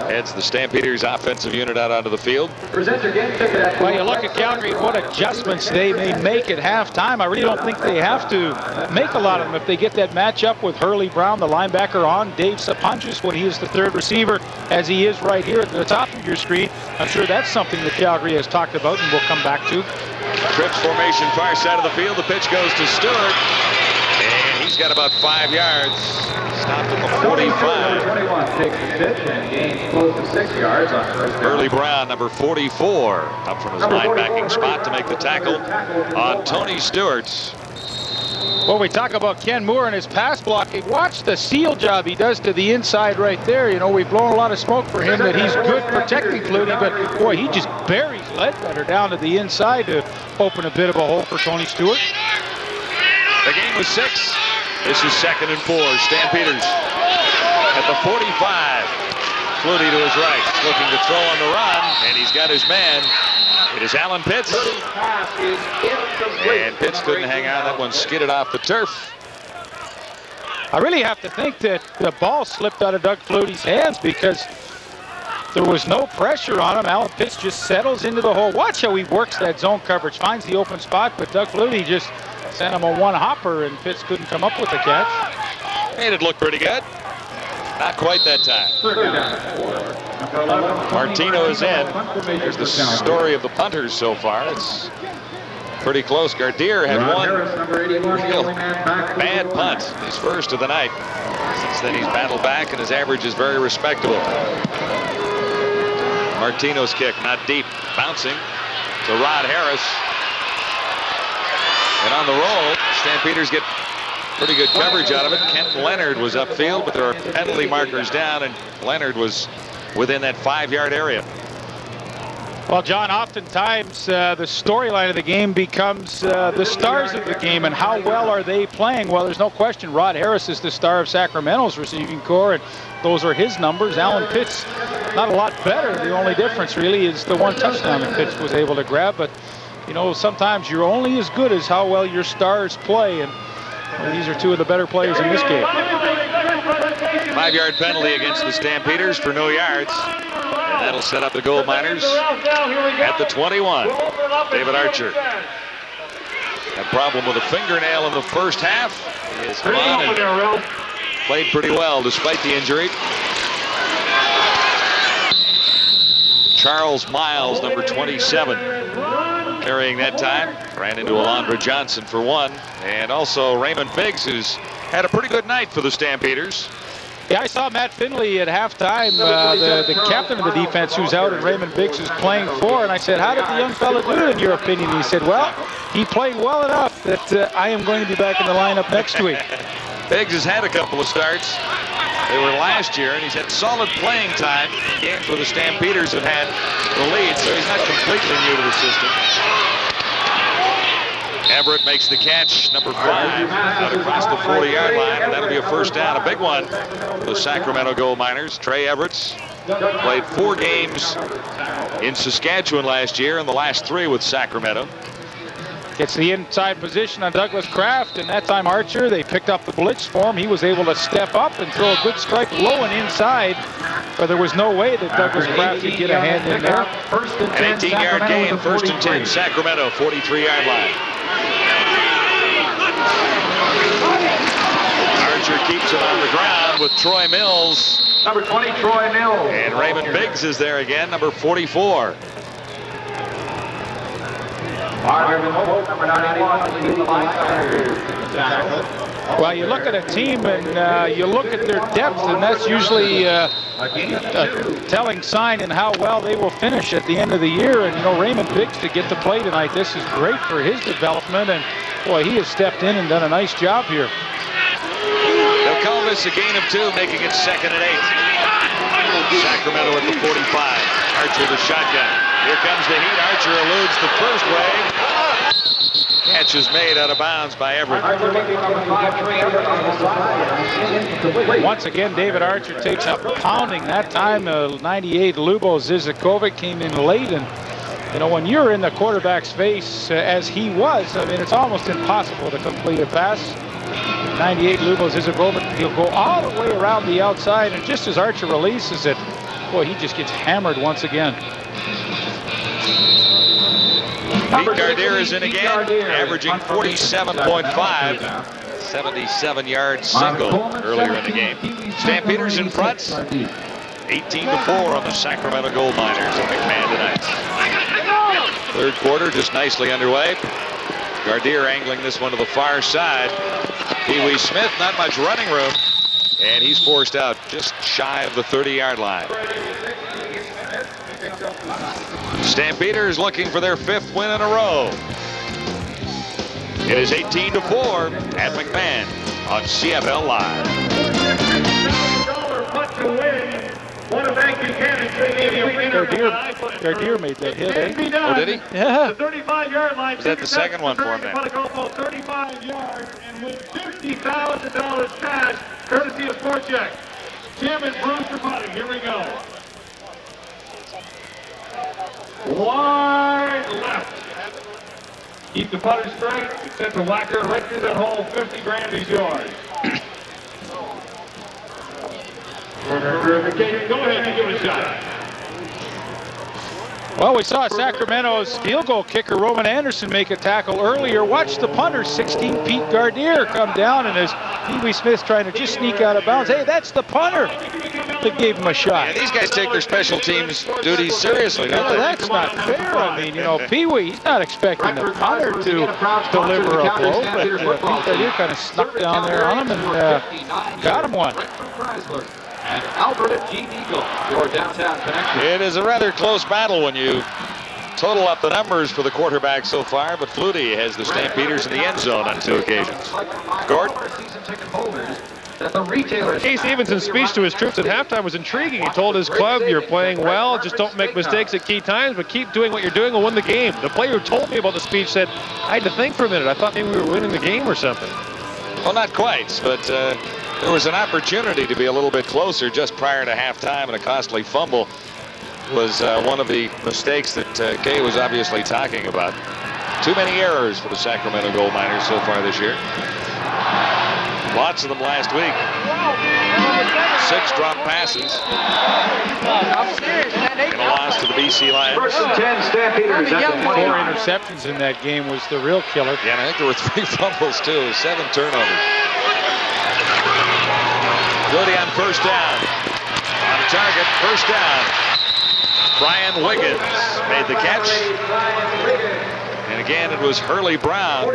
heads the Stampeders offensive unit out onto the field. Well, you look at Calgary, what adjustments they may make at halftime. I really don't think they have to make a lot of them if they get that matchup with Hurley Brown, the linebacker, on Dave Saponchis when he is the third receiver, as he is right here at the top of your screen. I'm sure that's something that Calgary has talked about and we'll come back to. Trips formation, far side of the field. The pitch goes to Stewart, and he's got about 5 yards. Stopped at the 45. 21 takes the pitch and gains close to 6 yards on first down. Early Brown, number 44, up from his linebacking spot to make the tackle on Tony Stewart. Well, we talk about Ken Moore and his pass blocking. Watch the seal job he does to the inside right there. You know, we've blown a lot of smoke for him that he's good protecting Flutie, but boy, he just buries Ledbetter down to the inside to open a bit of a hole for Tony Stewart. The game was 6. This is 2nd and 4. Stampeders at the 45. Flutie to his right, looking to throw on the run, and he's got his man. It is Alan Pitts. And Pitts couldn't hang on. That one skidded off the turf. I really have to think that the ball slipped out of Doug Flutie's hands because there was no pressure on him. Alan Pitts just settles into the hole. Watch how he works that zone coverage, finds the open spot, but Doug Flutie just sent him a one-hopper, and Pitts couldn't come up with the catch. Made it look pretty good. Not quite that time. Martino is in. There's the story of the punters so far. It's pretty close. Gardere had one real bad punt, his first of the night. Since then he's battled back, and his average is very respectable. Martino's kick, not deep, bouncing to Rod Harris. And on the roll, Stampeders get pretty good coverage out of it. Kent Leonard was upfield, but there are penalty markers down, and Leonard was within that 5-yard area. Well, John, oftentimes the storyline of the game becomes the stars of the game, and how well are they playing? Well, there's no question Rod Harris is the star of Sacramento's receiving corps, and those are his numbers. Alan Pitts, not a lot better. The only difference really is the one touchdown that Pitts was able to grab, but you know, sometimes you're only as good as how well your stars play, and well, these are two of the better players in this game. 5-yard penalty against the Stampeders for no yards. And that'll set up the Gold Miners at the 21. David Archer. A problem with a fingernail in the first half. He has come on and played pretty well despite the injury. Charles Miles, number 27, carrying that time. Ran into Alondra Johnson for one. And also Raymond Biggs, who's had a pretty good night for the Stampeders. Yeah, I saw Matt Finley at halftime, the captain of the defense who's out, and Raymond Biggs is playing for. And I said, how did the young fella do in your opinion? He said, well, he played well enough that I am going to be back in the lineup next week. Biggs has had a couple of starts. They were last year, and he's had solid playing time in games where the Stampeders have had the lead, so he's not completely new to the system. Everett makes the catch, number 5, out across the 40-yard line, and that'll be a first down, a big one for the Sacramento Gold Miners. Trey Everett's played 4 games in Saskatchewan last year, and the last 3 with Sacramento. Gets the inside position on Douglas Kraft, and that time Archer, they picked up the blitz for him. He was able to step up and throw a good strike low and inside, but there was no way that Douglas Kraft could get a hand in there. An 18-yard gain, 1st and 10, Sacramento, 43-yard line. Archer keeps it on the ground with Troy Mills. Number 20, Troy Mills. And Raymond Biggs is there again, number 44. Well, you look at a team and you look at their depth, and that's usually a telling sign in how well they will finish at the end of the year. And, you know, Raymond Biggs to get to play tonight, this is great for his development. And, boy, he has stepped in and done a nice job here. They'll call this a gain of 2, making it 2nd and 8. Sacramento at the 45. Archer the shotgun. Here comes the heat. Archer eludes the first wave. Catch is made out of bounds by Everett. Once again, David Archer takes a pounding. That time, 98 Lubo Zizakovic came in late. And, you know, when you're in the quarterback's face, as he was, I mean, it's almost impossible to complete a pass. 98 Lubo Zizakovic, he'll go all the way around the outside. And just as Archer releases it, boy, he just gets hammered once again. Pete Gardere is in again, averaging 47.5, 77-yard single earlier in the game. Stampeders in front, 18-4 on the Sacramento Gold Miners at McMahon tonight. 3rd quarter just nicely underway. Gardere angling this one to the far side. Pee Wee Smith, not much running room, and he's forced out just shy of the 30-yard line. Stampeders looking for their 5th win in a row. It is 18-4 at McMahon on CFL Live. Gardere Gardere made that hit, eh? Oh, did he? Yeah. The 35-yard line. Was that the second one for him then? 35 yards and win $50,000 cash, courtesy of SportCheck. Jim and Bruce are punting. Here we go. Wide left. Keep the putter straight. It's set to Wacker right through that hole. 50 grand is yours. Go ahead and give it a shot. Well, we saw Sacramento's field goal kicker, Roman Anderson, make a tackle earlier. Watch the punter, 16, Pete Gardere, come down, and as Pee Wee Smith's trying to just sneak out of bounds. Hey, that's the punter that gave him a shot. Yeah, these guys take their special teams duties seriously, don't they? That's not fair. I mean, you know, Pee Wee, he's not expecting the punter to deliver a blow, but Pete Gardere kind of snuck down there on him and got him one. And Albert G. Eagle, your downtown connection. It is a rather close battle when you total up the numbers for the quarterback so far, but Flutie has the Stampeders in the end zone on 2 occasions. Gord? Case Stevenson's speech to his troops at halftime was intriguing. He told his club, you're playing well, just don't make mistakes at key times, but keep doing what you're doing, we'll win the game. The player who told me about the speech said, I had to think for a minute. I thought maybe we were winning the game or something. Well, not quite, but there was an opportunity to be a little bit closer just prior to halftime, and a costly fumble was one of the mistakes that Kay was obviously talking about. Too many errors for the Sacramento Gold Miners so far this year. Lots of them last week. 6 drop passes. And a loss to the BC Lions. 10 Stampeders at the 4 interceptions in that game was the real killer. Yeah, and I think there were 3 fumbles too, 7 turnovers. Flutie on first down. On target, first down. Brian Wiggins made the catch. And again, it was Hurley Brown.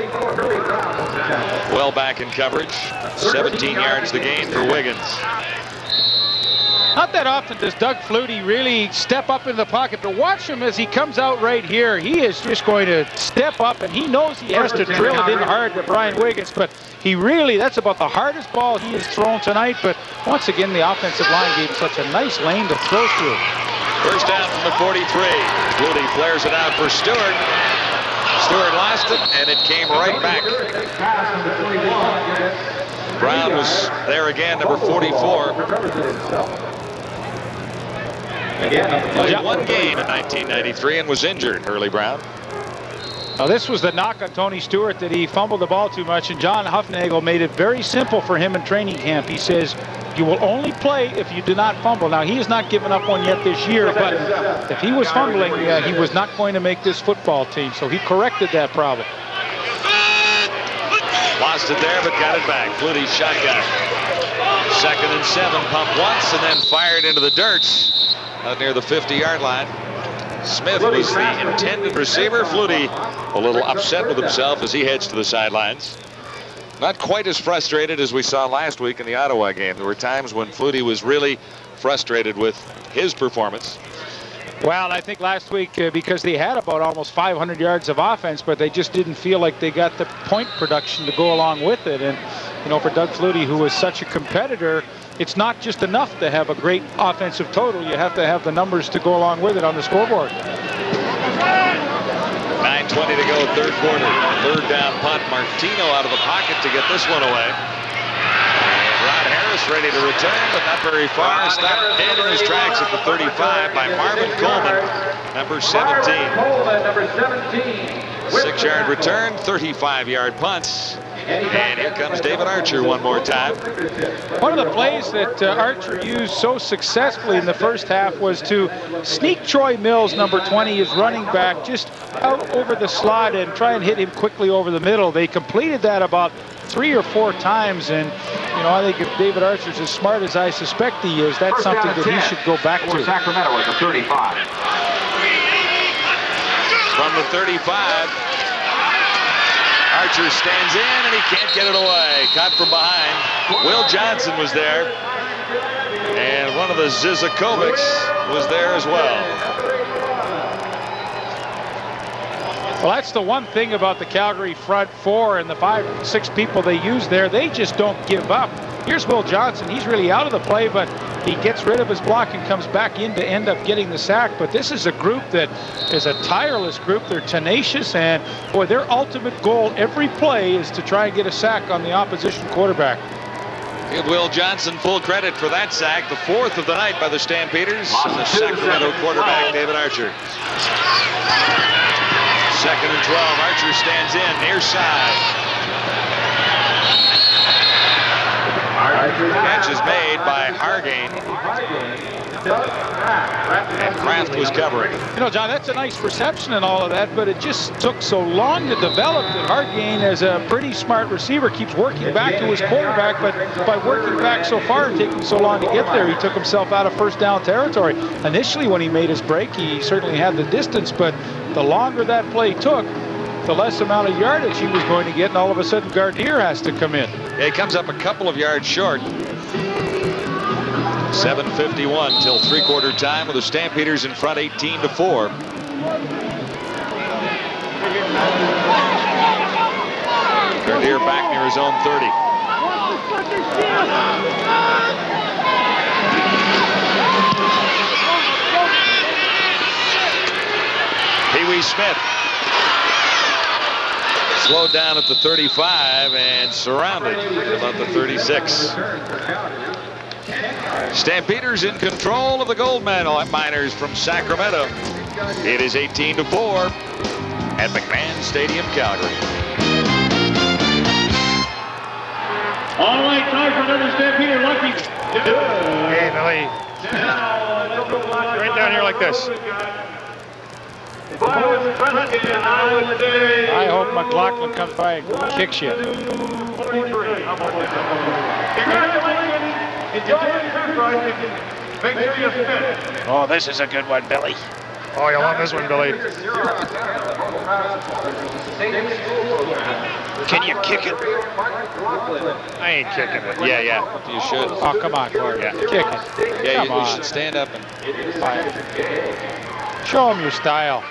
Well back in coverage. 17 yards to gain for Wiggins. Not that often does Doug Flutie really step up in the pocket, but watch him as he comes out right here. He is just going to step up, and he knows he has to drill it in hard to Brian Wiggins, but he really, that's about the hardest ball he has thrown tonight, but once again, the offensive line gave him such a nice lane to throw through. First down from the 43. Flutie flares it out for Stewart. Stewart lost it, and it came right back. Brown was there again, number 44. Played 1 game in 1993 and was injured, Hurley Brown. Now this was the knock on Tony Stewart, that he fumbled the ball too much, and John Huffnagel made it very simple for him in training camp. He says, you will only play if you do not fumble. Now, he has not given up one yet this year, but if he was fumbling, he was not going to make this football team, so he corrected that problem. Lost it there, but got it back. Flutie shotgun. 2nd and 7, pump once, and then fired into the dirt out near the 50-yard line. Smith was the intended receiver. Flutie a little upset with himself as he heads to the sidelines. Not quite as frustrated as we saw last week in the Ottawa game. There were times when Flutie was really frustrated with his performance. Well, I think last week, because they had about almost 500 yards of offense, but they just didn't feel like they got the point production to go along with it. And, you know, for Doug Flutie, who was such a competitor, it's not just enough to have a great offensive total. You have to have the numbers to go along with it on the scoreboard. 9:20 to go, 3rd quarter. 3rd down punt. Martino out of the pocket to get this one away. Rod Harris ready to return, but not very far. Stopped dead in his tracks at the 35 by Marvin Coleman, number 17. 6-yard return, 35-yard punts. And here comes David Archer one more time. One of the plays that Archer used so successfully in the first half was to sneak Troy Mills, number 20, his running back, just out over the slot and try and hit him quickly over the middle. They completed that about 3 or 4 times, and you know, I think if David Archer's as smart as I suspect he is, that's something that he should go back to. Sacramento at the 35. From the 35, Archer stands in and he can't get it away. Caught from behind. Will Johnson was there, and one of the Zizakovics was there as well. Well, that's the one thing about the Calgary front 4 and the 5-6 people they use there. They just don't give up. Here's Will Johnson. He's really out of the play, but he gets rid of his block and comes back in to end up getting the sack. But this is a group that is a tireless group. They're tenacious, and boy, their ultimate goal every play is to try and get a sack on the opposition quarterback. Give Will Johnson full credit for that sack, the 4th of the night by the Stampeders, and the Sacramento quarterback, David Archer. 2nd and 12. Archer stands in, near side. Catch is made by Hargain. And Kraft was covering. You know, John, that's a nice reception and all of that, but it just took so long to develop that Hargain, as a pretty smart receiver, keeps working back to his quarterback, but by working back so far and taking so long to get there, he took himself out of first down territory. Initially, when he made his break, he certainly had the distance, but the longer that play took, the less amount of yardage he was going to get, and all of a sudden Gardner has to come in. Yeah, he comes up a couple of yards short. 7:51 till three-quarter time, with the Stampeders in front 18-4. Gardner back near his own 30. Pee-wee Smith slowed down at the 35 and surrounded at about the 36. Stampeders in control of the gold miners from Sacramento. It is 18-4 at McMahon Stadium, Calgary. All right, time for another Stampeder lucky. Hey, Billy. Right down here like this. I hope McLaughlin comes by and kicks you. Oh, this is a good one, Billy. Oh, you'll love this one, Billy. Can you kick it? I ain't kicking it. Yeah, you should. Oh, come on, Corey. Yeah. Kick it. Yeah, Come you on. should stand up and Show him your style.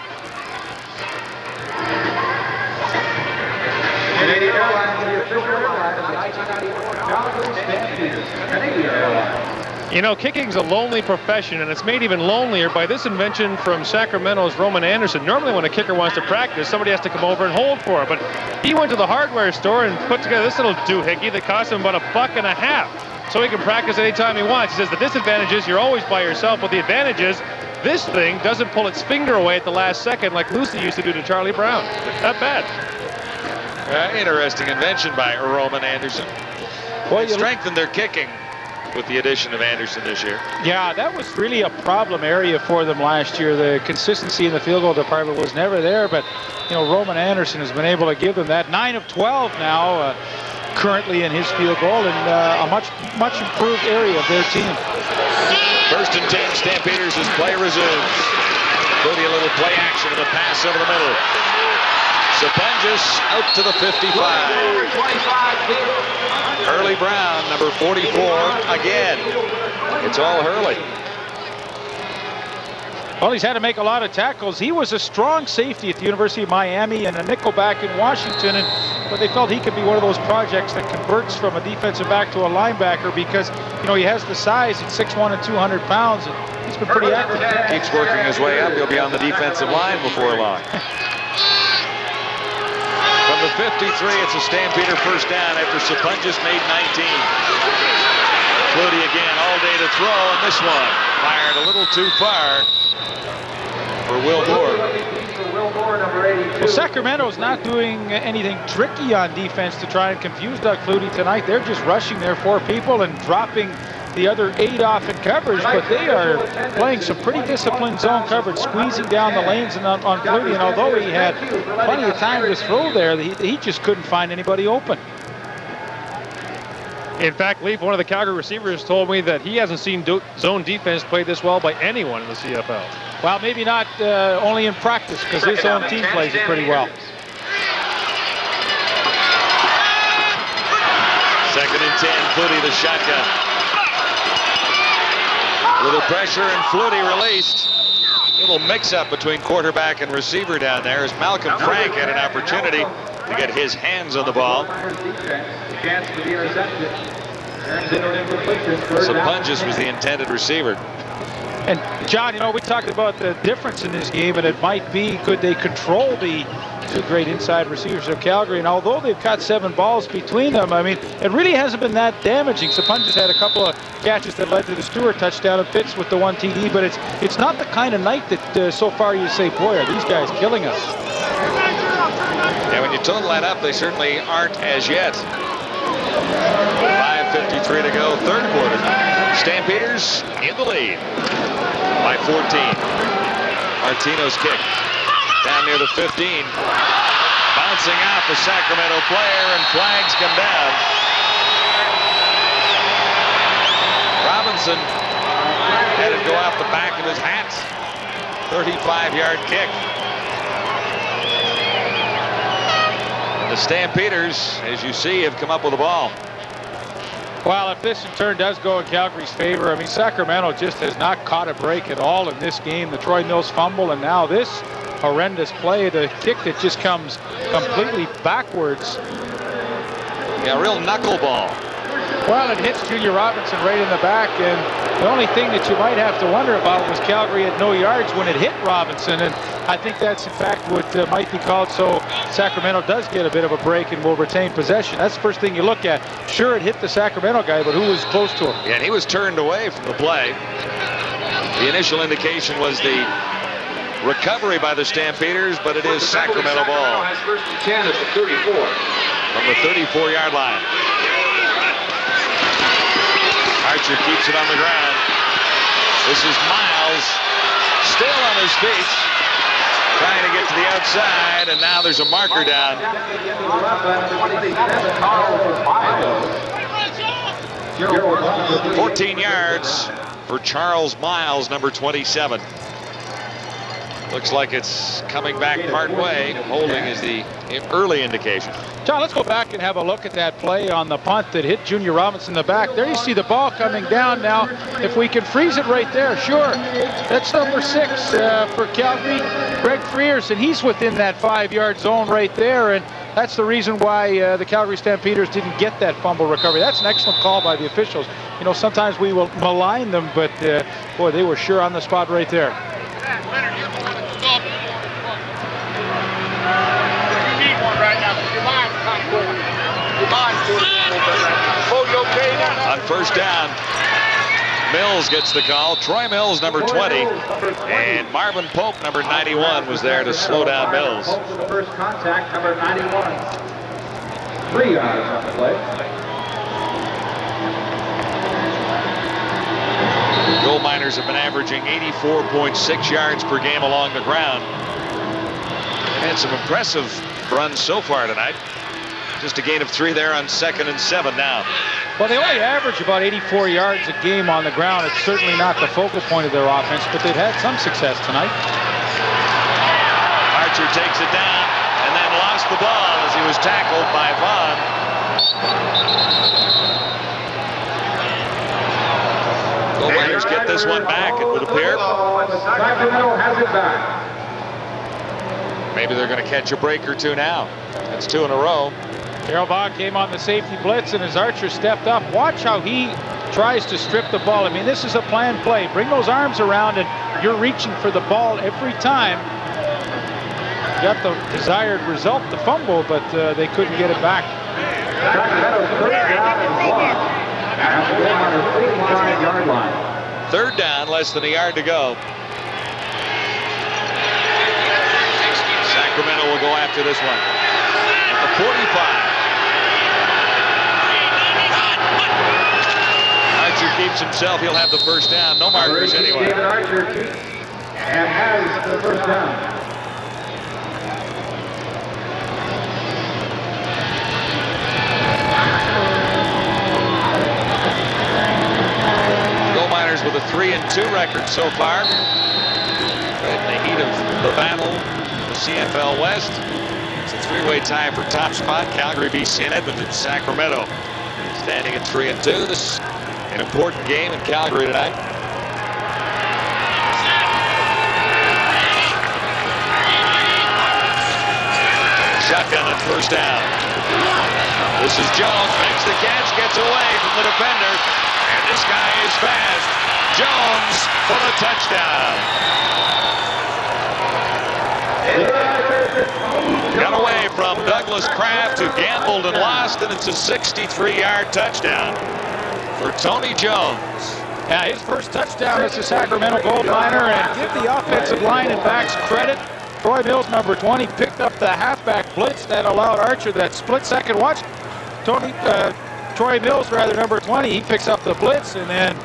You know, kicking's a lonely profession, and it's made even lonelier by this invention from Sacramento's Roman Anderson. Normally when a kicker wants to practice, somebody has to come over and hold for it, but he went to the hardware store and put together this little doohickey that cost him about $1.50, so he can practice anytime he wants. He says the disadvantage is you're always by yourself, but the advantage is this thing doesn't pull its finger away at the last second like Lucy used to do to Charlie Brown. Not bad. interesting invention by Roman Anderson. Well, strengthened their kicking with the addition of Anderson this year. Yeah, that was really a problem area for them last year. The consistency in the field goal department was never there, but you know, Roman Anderson has been able to give them that. 9 of 12 now currently in his field goal, and a much improved area of their team. 1st and 10, Stampeders as play resumes. Including a little play action of the pass over the middle. Sapunjas out to the 55. Hurley Brown, number 44, again. It's all Hurley. Well, he's had to make a lot of tackles. He was a strong safety at the University of Miami and a nickelback in Washington, but they felt he could be one of those projects that converts from a defensive back to a linebacker because, you know, he has the size at 6'1" and 200 pounds, and he's been pretty active. Keeps working his way up. He'll be on the defensive line before long. From the 53, it's a Stampeder first down after Sapunjas made 19. Flutie again, all day to throw, and this one fired a little too far for Will Moore. Well, Sacramento's not doing anything tricky on defense to try and confuse Doug Flutie tonight. They're just rushing their 4 people and dropping the other 8 off in coverage, but they are playing some pretty disciplined zone coverage, squeezing down the lanes and on Flutie, and although he had plenty of time to throw there, he just couldn't find anybody open. In fact, Leaf, one of the Calgary receivers, told me that he hasn't seen zone defense played this well by anyone in the CFL. Well, maybe not only in practice, because his own team plays it pretty well. 2nd and 10, Flutie the shotgun. A little pressure and Flutie released. A little mix-up between quarterback and receiver down there as Malcolm Frank had an opportunity to get his hands on the ball. Sapunjas was the intended receiver. And John, you know, we talked about the difference in this game, and it might be, could they control the two great inside receivers of Calgary? And although they've got 7 balls between them, I mean, it really hasn't been that damaging. Sapunjas had a couple of catches that led to the Stewart touchdown, and Fitz with the 1 TD, but it's not the kind of night that so far you say, boy, are these guys killing us. Yeah, when you total that up, they certainly aren't as yet. 5:53 to go, third quarter. Stampeders in the lead by 14. Martino's kick down near the 15. Bouncing off a Sacramento player, and flags come down. Robinson had it go off the back of his hat. 35-yard kick. The Stampeders, as you see, have come up with the ball. Well, if this in turn does go in Calgary's favor, I mean, Sacramento just has not caught a break at all in this game. The Troy Mills fumble, and now this horrendous play, the kick that just comes completely backwards. Yeah, real knuckleball. Well, it hits Junior Robinson right in the back, and the only thing that you might have to wonder about was Calgary had no yards when it hit Robinson, and I think that's in fact what might be called, so Sacramento does get a bit of a break and will retain possession. That's the first thing you look at. Sure, it hit the Sacramento guy, but who was close to him? Yeah, and he was turned away from the play. The initial indication was the recovery by the Stampeders, but it is Sacramento ball. Has first and 10 at the 34. From the 34-yard line. Archer keeps it on the ground. This is Miles, still on his feet, trying to get to the outside, and now there's a marker down. 14 yards for Charles Miles, number 27. Looks like it's coming back part way. Holding is the early indication. John, let's go back and have a look at that play on the punt that hit Junior Robinson in the back. There you see the ball coming down now. If we can freeze it right there, sure. That's number 6 for Calgary, Greg Frears, and he's within that 5-yard zone right there. And that's the reason why the Calgary Stampeders didn't get that fumble recovery. That's an excellent call by the officials. You know, sometimes we will malign them, but boy, they were sure on the spot right there. On first down, Mills gets the call. Troy Mills, number 20, and Marvin Pope, number 91, was there to slow down Mills. The first contact, number 91. 3 yards on the play. Gold Miners have been averaging 84.6 yards per game along the ground. They've had some impressive runs so far tonight. Just a gain of 3 there on 2nd and 7 now. Well, they only average about 84 yards a game on the ground. It's certainly not the focal point of their offense, but they've had some success tonight. Archer takes it down and then lost the ball as he was tackled by Vaughn. Gold Miners get this one back, it would appear. Sacramento has it back. Maybe they're going to catch a break or two now. That's 2 in a row. Darrell Vaughn came on the safety blitz, and as Archer stepped up, watch how he tries to strip the ball. I mean, this is a planned play. Bring those arms around, and you're reaching for the ball every time. Got the desired result, the fumble, but they couldn't get it back. Third down, less than a yard to go. Sacramento will go after this one. At the 45. Archer keeps himself. He'll have the first down. No markers anyway. David Archer keeps and has the first down. Gold Miners with a 3-2 record so far. In the heat of the battle, the CFL West. It's a 3-way tie for top spot. Calgary, BC, and Edmonton, Sacramento. Standing at 3-2. This is an important game in Calgary tonight. Shotgun on first down. This is Jones, makes the catch, gets away from the defender, and this guy is fast. Jones for the touchdown. Got away from Douglas Kraft, who gambled and lost, and it's a 63-yard touchdown for Tony Jones. Yeah, his first touchdown as a Sacramento gold miner, and give the offensive line and backs credit. Troy Mills, number 20, picked up the halfback blitz that allowed Archer that split second. Watch Troy Mills, number 20, he picks up the blitz, and then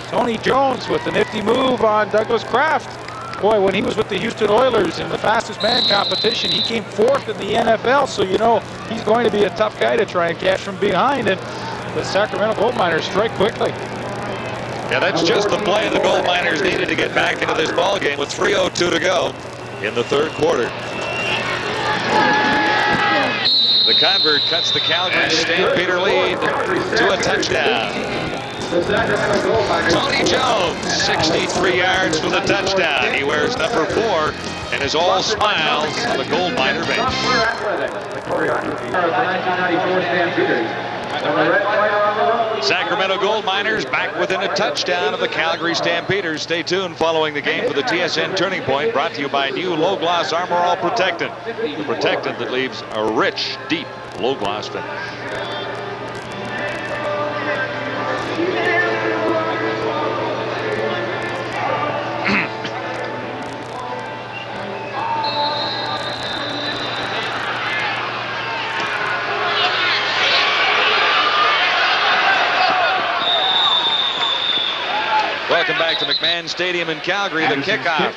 Tony Jones with the nifty move on Douglas Kraft. Boy, when he was with the Houston Oilers in the fastest man competition, he came 4th in the NFL, so you know he's going to be a tough guy to try and catch from behind, and the Sacramento Gold Miners strike quickly. Yeah, that's just the play the Gold Miners needed to get back into this ball game with 3:02 to go in the third quarter. The convert cuts the Calgary Stampeder lead to a touchdown. Tony Jones, 63 yards for the touchdown. He wears number 4 and is all smiles on the Gold Miner bench. Sacramento Gold Miners back within a touchdown of the Calgary Stampeders. Stay tuned following the game for the TSN Turning Point, brought to you by new Low Gloss Armor All Protectant. The protectant that leaves a rich, deep, low gloss finish. Welcome back to McMahon Stadium in Calgary. The kickoff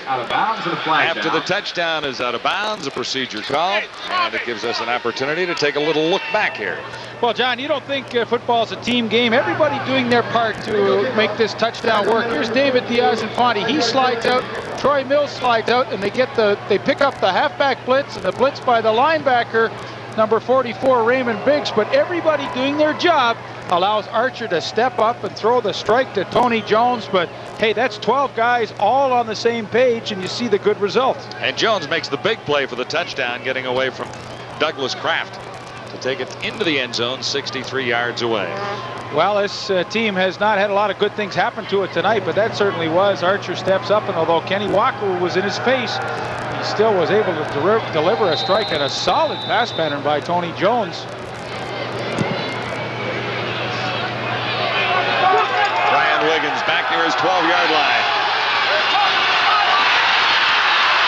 after the touchdown is out of bounds, a procedure call, and it gives us an opportunity to take a little look back here. Well, John, you don't think football is a team game. Everybody doing their part to make this touchdown work. Here's David Diaz-Infante. He slides out. Troy Mills slides out, and they pick up the halfback blitz and the blitz by the linebacker, number 44, Raymond Biggs. But everybody doing their job allows Archer to step up and throw the strike to Tony Jones. But hey, that's 12 guys all on the same page, and you see the good result. And Jones makes the big play for the touchdown, getting away from Douglas Kraft to take it into the end zone 63 yards away. Well, this team has not had a lot of good things happen to it tonight, but that certainly was. Archer steps up, and although Kenny Walker was in his face, he still was able to deliver a strike and a solid pass pattern by Tony Jones. Wiggins back near his 12-yard line.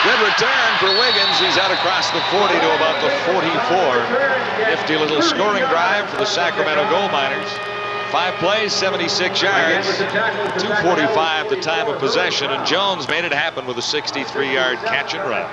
Good return for Wiggins. He's out across the 40 to about the 44. Nifty little scoring drive for the Sacramento Gold Miners. 5 plays, 76 yards, 2:45 the time of possession, and Jones made it happen with a 63-yard catch and run.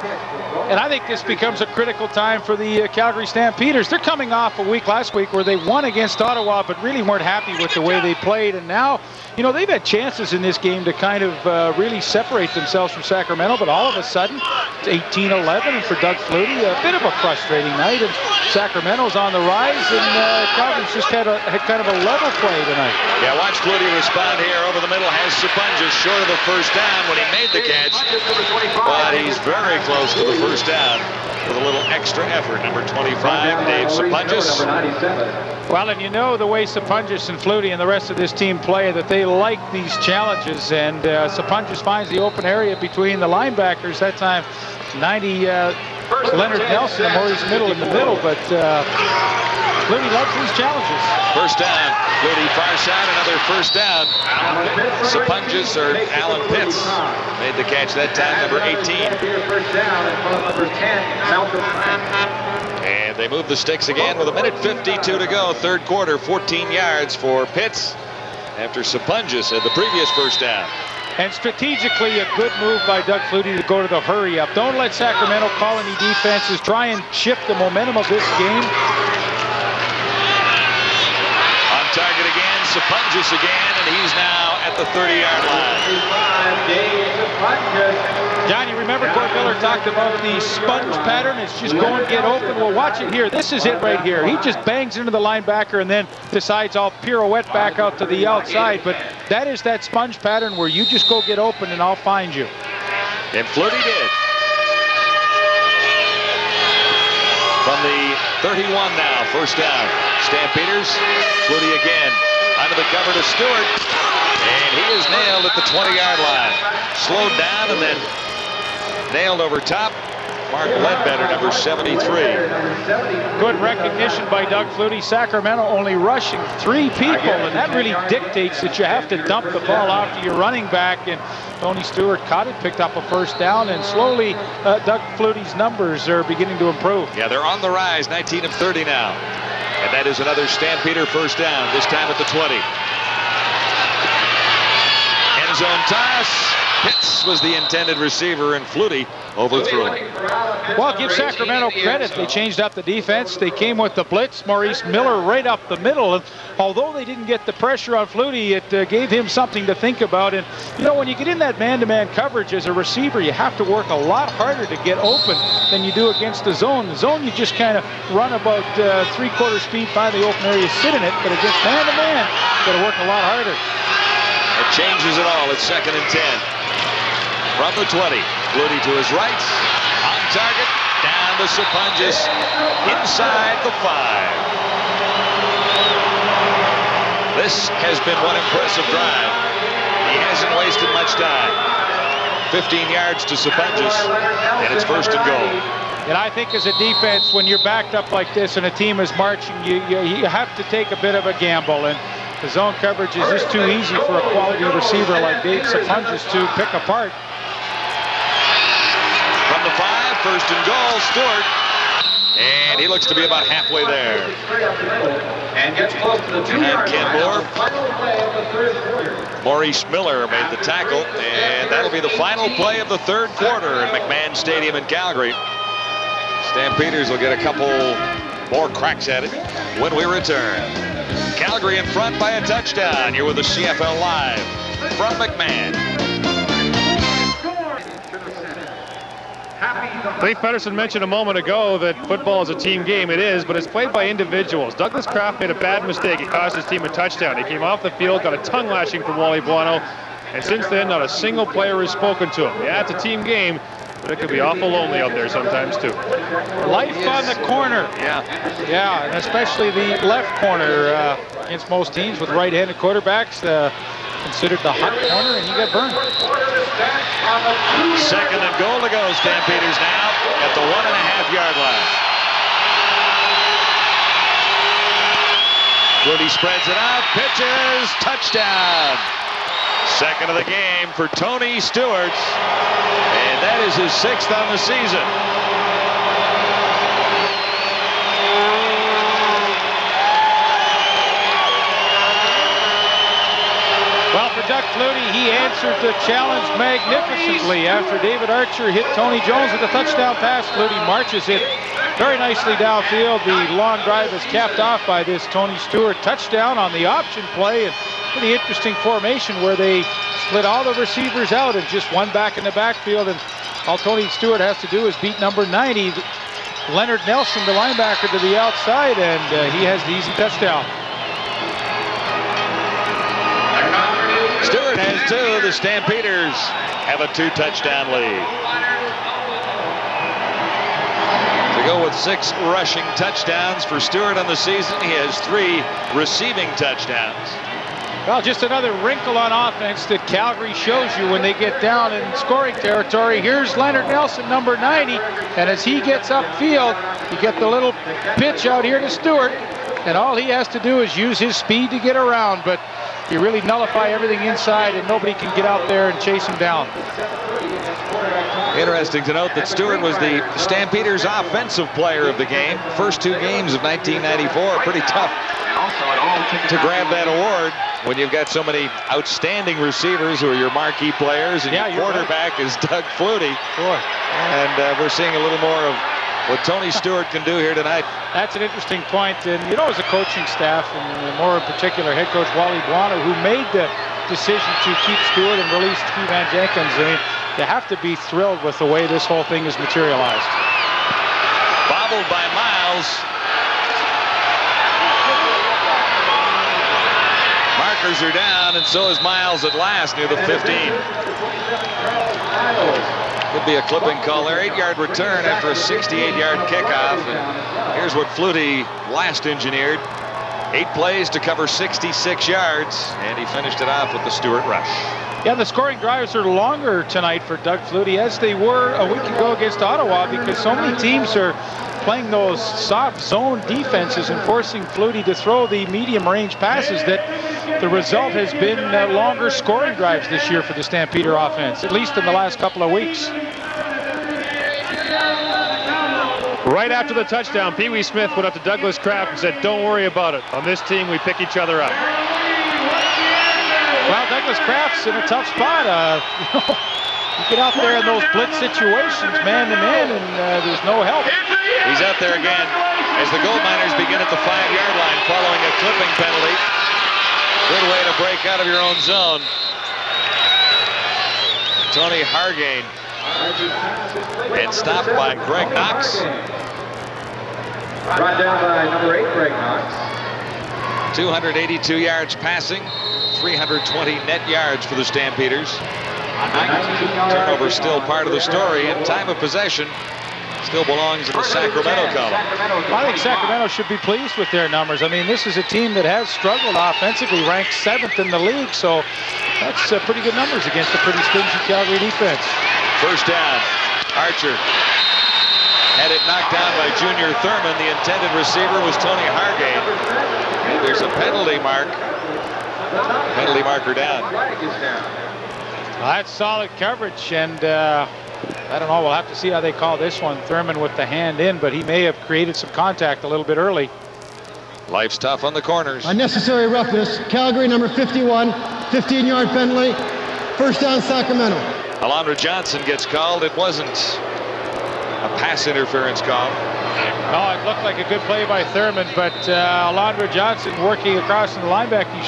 And I think this becomes a critical time for the Calgary Stampeders. They're coming off a week last week where they won against Ottawa, but really weren't happy with the way they played. And now, you know, they've had chances in this game to kind of really separate themselves from Sacramento, but all of a sudden, it's 18-11, and for Doug Flutie, a bit of a frustrating night. And Sacramento's on the rise, and Calgary's just had kind of a level play tonight. Yeah, watch Flutie respond here over the middle. Has Sapunjas short of the first down when he made the catch, but he's very close to the first down with a little extra effort. Number 25, Dave Sapunjas. Well, and you know the way Sapunjas and Flutie and the rest of this team play, that they like these challenges, and Sapunjas finds the open area between the linebackers. That time, 90 Leonard Nelson and Maurice Middle in the middle, but Flutie loves these challenges. First down, Flutie far side, another first down. Sapunjas or Alan Pitts made the catch that time, number 18. And they move the sticks again with 1:52 to go. Third quarter, 14 yards for Pitts after Sapunjas had the previous first down. And strategically, a good move by Doug Flutie to go to the hurry up. Don't let Sacramento call any defenses. Try and shift the momentum of this game. On target again, Sapunjas again, and he's now at the 30-yard line. John, you remember Gord Miller talked about the sponge pattern. It's just go and get open. Well, watch it here. This is it right here. He just bangs into the linebacker and then decides I'll pirouette back out to the outside. But that is that sponge pattern where you just go get open and I'll find you. And Flutie did. From the 31 now, first down. Stampeders, Flutie again. Under the cover to Stewart. And he is nailed at the 20-yard line. Slowed down and then nailed over top. Mark Ledbetter, number 73. Good recognition by Doug Flutie. Sacramento only rushing 3 people, and that really dictates that you have to dump the ball out to your running back. And Tony Stewart caught it, picked up a first down, and slowly Doug Flutie's numbers are beginning to improve. Yeah, they're on the rise, 19 of 30 now. And that is another Stampeder first down, this time at the 20. End zone toss. Pitts was the intended receiver, and Flutie overthrew him. Well, give Sacramento credit. They changed up the defense. They came with the blitz. Maurice Miller right up the middle. And although they didn't get the pressure on Flutie, it gave him something to think about. And, you know, when you get in that man-to-man coverage as a receiver, you have to work a lot harder to get open than you do against the zone. The zone, you just kind of run about 3/4 speed by the open area, sit in it. But against man-to-man, you got to work a lot harder. It changes it all. It's 2nd and 10. From the 20, Flutie to his right, on target, down to Sapunjas, inside the 5. This has been one impressive drive. He hasn't wasted much time. 15 yards to Sapunjas, and it's 1st and goal. And I think as a defense, when you're backed up like this and a team is marching, you have to take a bit of a gamble. And the zone coverage is just too easy for a quality receiver like Dave Sapunjas to pick apart. From the 5, 1st and goal, Stewart. And he looks to be about halfway there. And gets close to the 2-yard line. Maurice Miller made the tackle, and that'll be the final play of the 3rd quarter at McMahon Stadium in Calgary. Stampeders will get a couple more cracks at it when we return. Calgary in front by a touchdown. You're with the CFL Live from McMahon. Leif Pedersen mentioned a moment ago that football is a team game. It is, but it's played by individuals. Douglas Kraft made a bad mistake. He cost his team a touchdown. He came off the field, got a tongue lashing from Wally Buono, and since then, not a single player has spoken to him. Yeah, it's a team game, but it can be awful lonely out there sometimes, too. Life on the corner. Yeah. Yeah, and especially the left corner against most teams with right-handed quarterbacks. Considered the hot corner, and he got burned. 2nd and goal to go. Stampeders now at the 1.5-yard line. Flutie spreads it out, pitches, touchdown. 2nd of the game for Tony Stewart, and that is his 6th on the season. Well, for Doug Flutie, he answered the challenge magnificently after David Archer hit Tony Jones with a touchdown pass. Flutie marches it very nicely downfield. The long drive is capped off by this Tony Stewart touchdown on the option play. And pretty interesting formation where they split all the receivers out and just one back in the backfield. And all Tony Stewart has to do is beat number 90, Leonard Nelson, the linebacker, to the outside, and he has the easy touchdown. Stewart has 2. The Stampeders have a 2-touchdown lead. To go with 6 rushing touchdowns for Stewart on the season, he has 3 receiving touchdowns. Well, just another wrinkle on offense that Calgary shows you when they get down in scoring territory. Here's Leonard Nelson, number 90, and as he gets upfield, you get the little pitch out here to Stewart, and all he has to do is use his speed to get around, but you really nullify everything inside, and nobody can get out there and chase him down. Interesting to note that Stewart was the Stampeders' offensive player of the game. First 2 games of 1994, pretty tough to grab that award when you've got so many outstanding receivers who are your marquee players, and your quarterback is Doug Flutie. Sure. And we're seeing a little more of what Tony Stewart can do here tonight. That's an interesting point. And, you know, as a coaching staff, and more in particular head coach Wally Buono, who made the decision to keep Stewart and release Steve Van Jenkins, I mean, you have to be thrilled with the way this whole thing is materialized. Bobbled by Miles. Markers are down, and so is Miles at last near the 15. Good Could be a clipping call there. 8-yard return after a 68-yard kickoff. And here's what Flutie last engineered. 8 plays to cover 66 yards, and he finished it off with the Stewart rush. Yeah, the scoring drives are longer tonight for Doug Flutie, as they were a week ago against Ottawa, because so many teams are playing those soft zone defenses and forcing Flutie to throw the medium range passes, that the result has been longer scoring drives this year for the Stampeder offense, at least in the last couple of weeks. Right after the touchdown, Pee Wee Smith went up to Douglas Kraft and said, "Don't worry about it. On this team, we pick each other up." Well, Douglas Kraft's in a tough spot. You get out there in those blitz situations, man to man, and there's no help. He's out there again as the Gold Miners begin at the 5-yard line following a clipping penalty. Good way to break out of your own zone. Tony Hargain. And stopped by Greg Knox. Brought down by number 8, Greg Knox. 282 yards passing, 320 net yards for the Stampeders. Turnover still part of the story, and time of possession still belongs in the Sacramento column. Well, I think Sacramento should be pleased with their numbers. I mean, this is a team that has struggled offensively, ranked 7th in the league, so that's pretty good numbers against a pretty stingy Calgary defense. First down, Archer had it knocked down by Junior Thurman. The intended receiver was Tony Hargain. There's a penalty mark. Penalty marker down. That's solid coverage, and I don't know, we'll have to see how they call this one. Thurman with the hand in, but he may have created some contact a little bit early. Life's tough on the corners. Unnecessary roughness. Calgary, number 51, 15-yard penalty. First down, Sacramento. Alondra Johnson gets called. It wasn't a pass interference call. No, it looked like a good play by Thurman, but Alondra Johnson, working across in the linebacking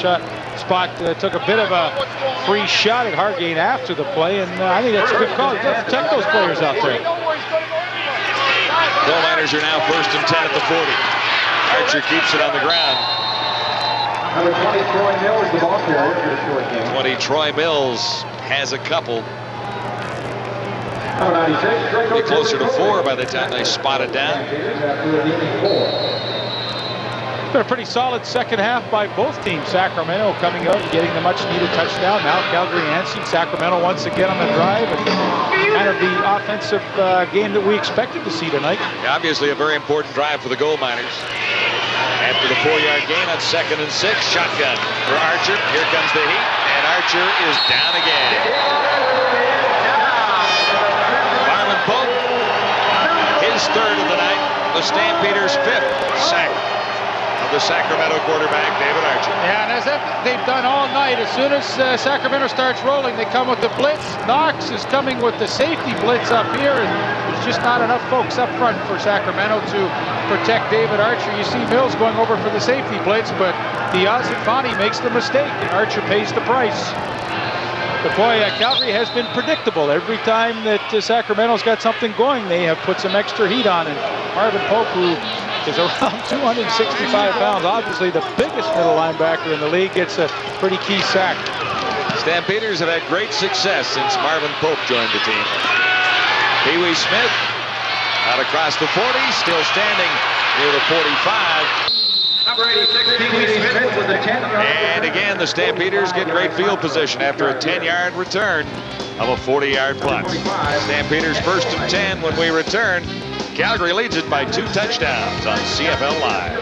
spot, took a bit of a free shot at Hargain after the play, and I think that's a good call. You got to protect those players out there. Gold Miners are now 1st and 10 at the 40. Archer keeps it on the ground. Number 20, Troy Mills, the ball carrier for the short game. 20, Troy Mills has a couple. Be closer to 4 by the time they spot it down. Been a pretty solid second half by both teams. Sacramento coming out and getting the much-needed touchdown. Now Calgary answering. Sacramento once again on the drive, and kind of the offensive game that we expected to see tonight. Obviously a very important drive for the Gold Miners. After the 4-yard gain on 2nd and 6, shotgun for Archer. Here comes the heat, and Archer is down again. Marvin Pope, his 3rd of the night. The Stampeders' 5th sack of the Sacramento quarterback, David Archer. Yeah, and as they've done all night, as soon as Sacramento starts rolling, they come with the blitz. Knox is coming with the safety blitz up here, and there's just not enough folks up front for Sacramento to protect David Archer. You see Mills going over for the safety blitz, but Diaz-Ifani makes the mistake, and Archer pays the price. But boy, Calgary has been predictable. Every time that Sacramento's got something going, they have put some extra heat on, and Marvin Pope, who is around 265 pounds, obviously the biggest middle linebacker in the league, gets a pretty key sack. Stampeders have had great success since Marvin Pope joined the team. Pee Wee Smith out across the 40, still standing near the 45. Number 86, Pee Wee Smith with the 10-yard. And again, the Stampeders get great field position after a 10-yard return of a 40-yard punt. Stampeders 1st and 10 when we return. Calgary leads it by 2 touchdowns on CFL Live.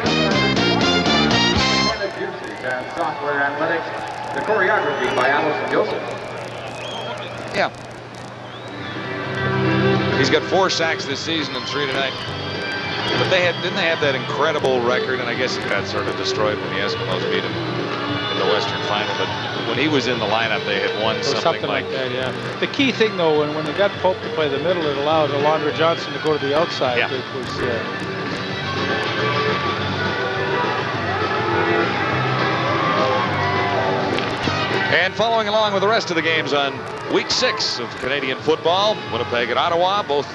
And software analytics, the choreography by Allison Joseph. Yeah. He's got 4 sacks this season and 3 tonight. But didn't they have that incredible record? And I guess it got sort of destroyed when the Eskimos beat him in the Western Final. But when he was in the lineup, they had won something like that. Yeah. The key thing, though, when they got Pope to play the middle, it allowed Alondra Johnson to go to the outside. Yeah. It was. And following along with the rest of the games on week 6 of Canadian football, Winnipeg at Ottawa, both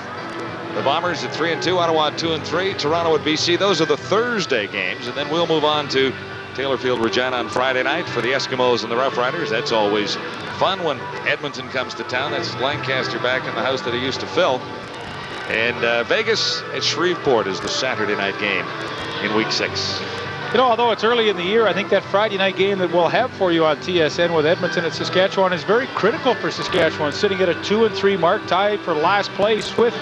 the Bombers at 3-2, Ottawa at 2-3, Toronto at BC. Those are the Thursday games, and then we'll move on to Taylor Field, Regina on Friday night for the Eskimos and the Rough Riders. That's always fun when Edmonton comes to town. That's Lancaster back in the house that he used to fill. And Vegas at Shreveport is the Saturday night game in week 6. You know, although it's early in the year, I think that Friday night game that we'll have for you on TSN with Edmonton and Saskatchewan is very critical for Saskatchewan, sitting at a 2-3 mark, tied for last place with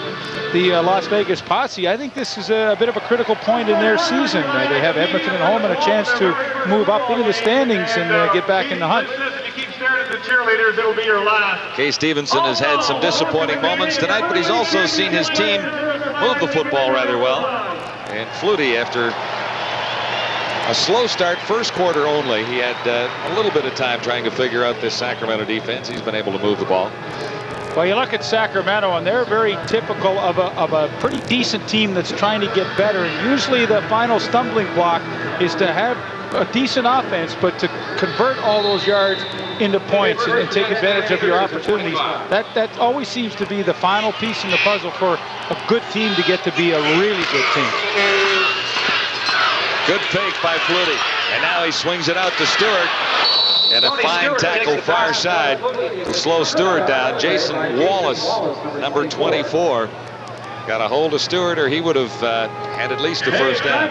the Las Vegas Posse. I think this is a bit of a critical point in their season. They have Edmonton at home and a chance to move up into the standings and get back in the hunt. Kay Stevenson has had some disappointing moments tonight, but he's also seen his team move the football rather well. And Flutie, after a slow start, first quarter only, he had a little bit of time trying to figure out this Sacramento defense. He's been able to move the ball. Well, you look at Sacramento, and they're very typical of a pretty decent team that's trying to get better. And usually the final stumbling block is to have a decent offense, but to convert all those yards into points and take advantage of your opportunities. That always seems to be the final piece in the puzzle for a good team to get to be a really good team. Good fake by Flutie, and now he swings it out to Stewart. And a fine tackle far side to slow Stewart down. Jason Wallace, number 24, got a hold of Stewart, or he would have had at least a first down.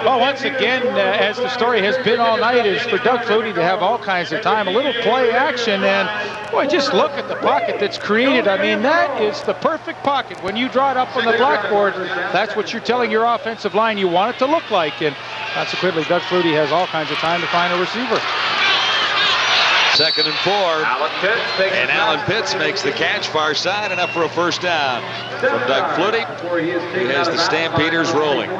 Well, once again, as the story has been all night, is for Doug Flutie to have all kinds of time, a little play action, and boy, just look at the pocket that's created. I mean, that is the perfect pocket. When you draw it up on the blackboard, that's what you're telling your offensive line you want it to look like, and consequently, Doug Flutie has all kinds of time to find a receiver. 2nd and 4, and Alan Pitts makes the catch far side and up for a first down from Doug Flutie, who has the Stampeders rolling.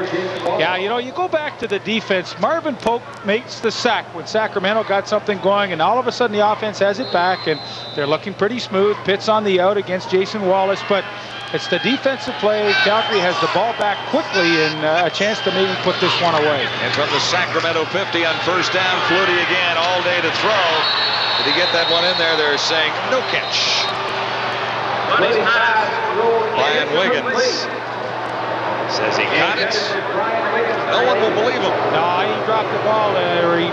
Yeah, you know, you go back to the defense. Marvin Pope makes the sack when Sacramento got something going, and all of a sudden the offense has it back, and they're looking pretty smooth. Pitts on the out against Jason Wallace, but it's the defensive play. Calgary has the ball back quickly and a chance to maybe put this one away. And from the Sacramento 50 on first down, Flutie again all day to throw. Did he get that one in there? They're saying no catch. Brian Wiggins says he caught it. No one will believe him. No, he dropped the ball, or he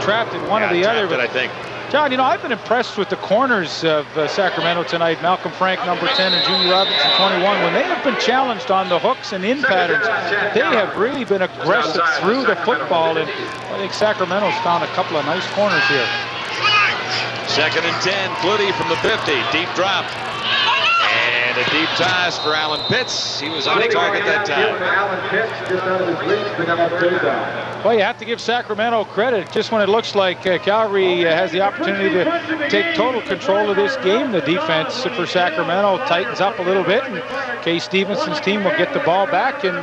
trapped it, one or the other. But I think. John, you know, I've been impressed with the corners of Sacramento tonight. Malcolm Frank, number 10, and Junior Robinson, 21. When they have been challenged on the hooks and in patterns, they have really been aggressive through the football, and I think Sacramento's found a couple of nice corners here. 2nd and 10, Flutie from the 50, deep drop. And a deep toss for Alan Pitts. He was on target that time. Well, you have to give Sacramento credit. Just when it looks like Calgary has the opportunity to take total control of this game, the defense for Sacramento tightens up a little bit, and Kay Stevenson's team will get the ball back. And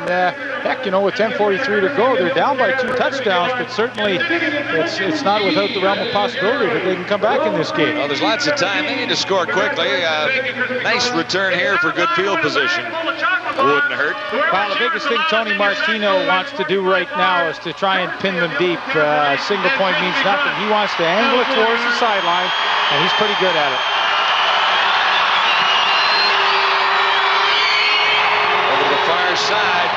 heck, you know, with 10:43 to go, they're down by 2 touchdowns, but certainly it's not without the realm of possibility that they can come back in this game. Well, there's lots of time. They need to score quickly. Nice return here for good field position. Wouldn't hurt. Well, the biggest thing Tony Martino wants to do right now is to try and pin them deep. Single point means nothing. He wants to angle it towards the sideline, and he's pretty good at it. Over to the far side.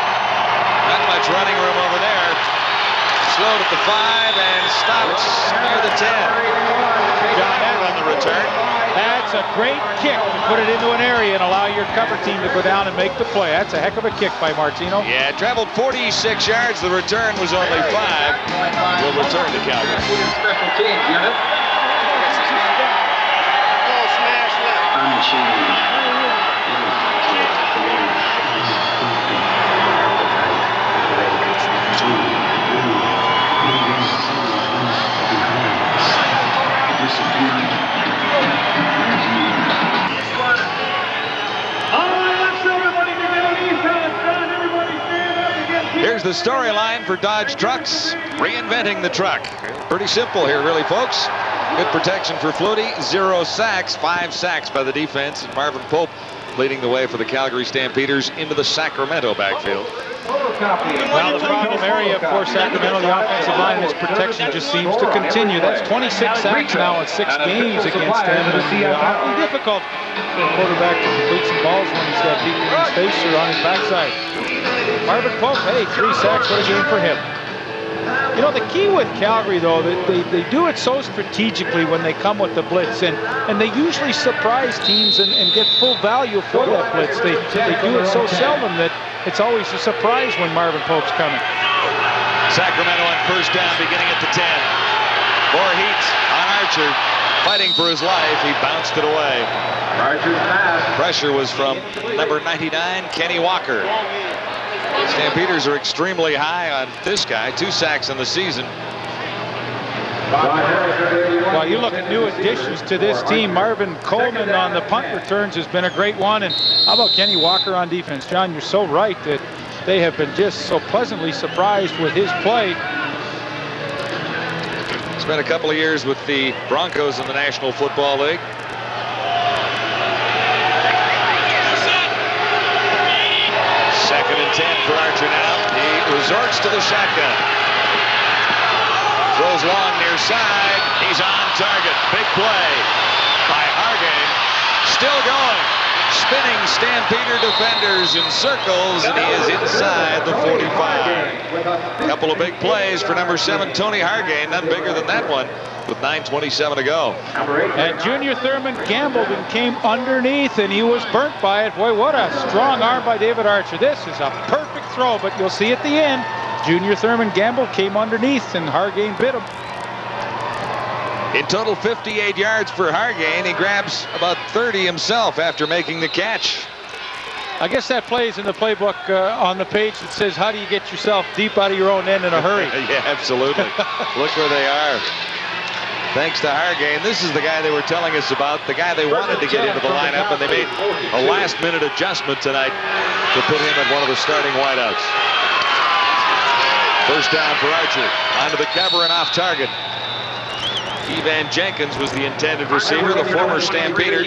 Not much running room over there. Slowed at the 5 and stops near the 10. John Ed on the return. That's a great kick to put it into an area and allow your cover team to go down and make the play. That's a heck of a kick by Martino. Yeah, it traveled 46 yards. The return was only 5. Will return to Calgary. Special teams unit. Here's the storyline for Dodge Trucks, reinventing the truck. Pretty simple here, really, folks. Good protection for Flutie, 0 sacks, 5 sacks by the defense, and Marvin Pope leading the way for the Calgary Stampeders into the Sacramento backfield. Well, the problem area for Sacramento, the offensive line, this protection just seems to continue. That's 26 sacks now in 6 games against them. It's awfully difficult for a quarterback to complete some balls when he's got people in his face or on his backside. Marvin Pope, hey, 3 sacks, what a game for him. You know, the key with Calgary, though, they do it so strategically when they come with the blitz, and they usually surprise teams and get full value for that blitz. They do it so seldom that it's always a surprise when Marvin Pope's coming. Sacramento on first down, beginning at the 10. More heat on Archer, fighting for his life. He bounced it away. Archer's pass. Pressure was from number 99, Kenny Walker. Stampeders are extremely high on this guy. 2 sacks in the season. Well, you look at new additions to this team. Marvin Coleman on the punt returns has been a great one. And how about Kenny Walker on defense? John, you're so right that they have been just so pleasantly surprised with his play. Spent a couple of years with the Broncos in the National Football League. Second and 10 for Archer now. He resorts to the shotgun. Throws long near side. He's on target. Big play by Hargane. Still going. Spinning Stampeder defenders in circles, and he is inside the 45. A couple of big plays for number 7, Tony Hargane. None bigger than that one with 9:27 to go. And Junior Thurman gambled and came underneath, and he was burnt by it. Boy, what a strong arm by David Archer. This is a perfect throw, but you'll see at the end, Junior Thurman gambled, came underneath, and Hargane bit him. In total, 58 yards for Hargane. He grabs about 30 himself after making the catch. I guess that plays in the playbook on the page that says, how do you get yourself deep out of your own end in a hurry? Yeah, absolutely. Look where they are. Thanks to Hargane. This is the guy they were telling us about, the guy they wanted to get into the lineup, and they made a last-minute adjustment tonight to put him at one of the starting wideouts. First down for Archer. Onto the cover and off target. Keevan Jenkins was the intended receiver, the former Stampeder,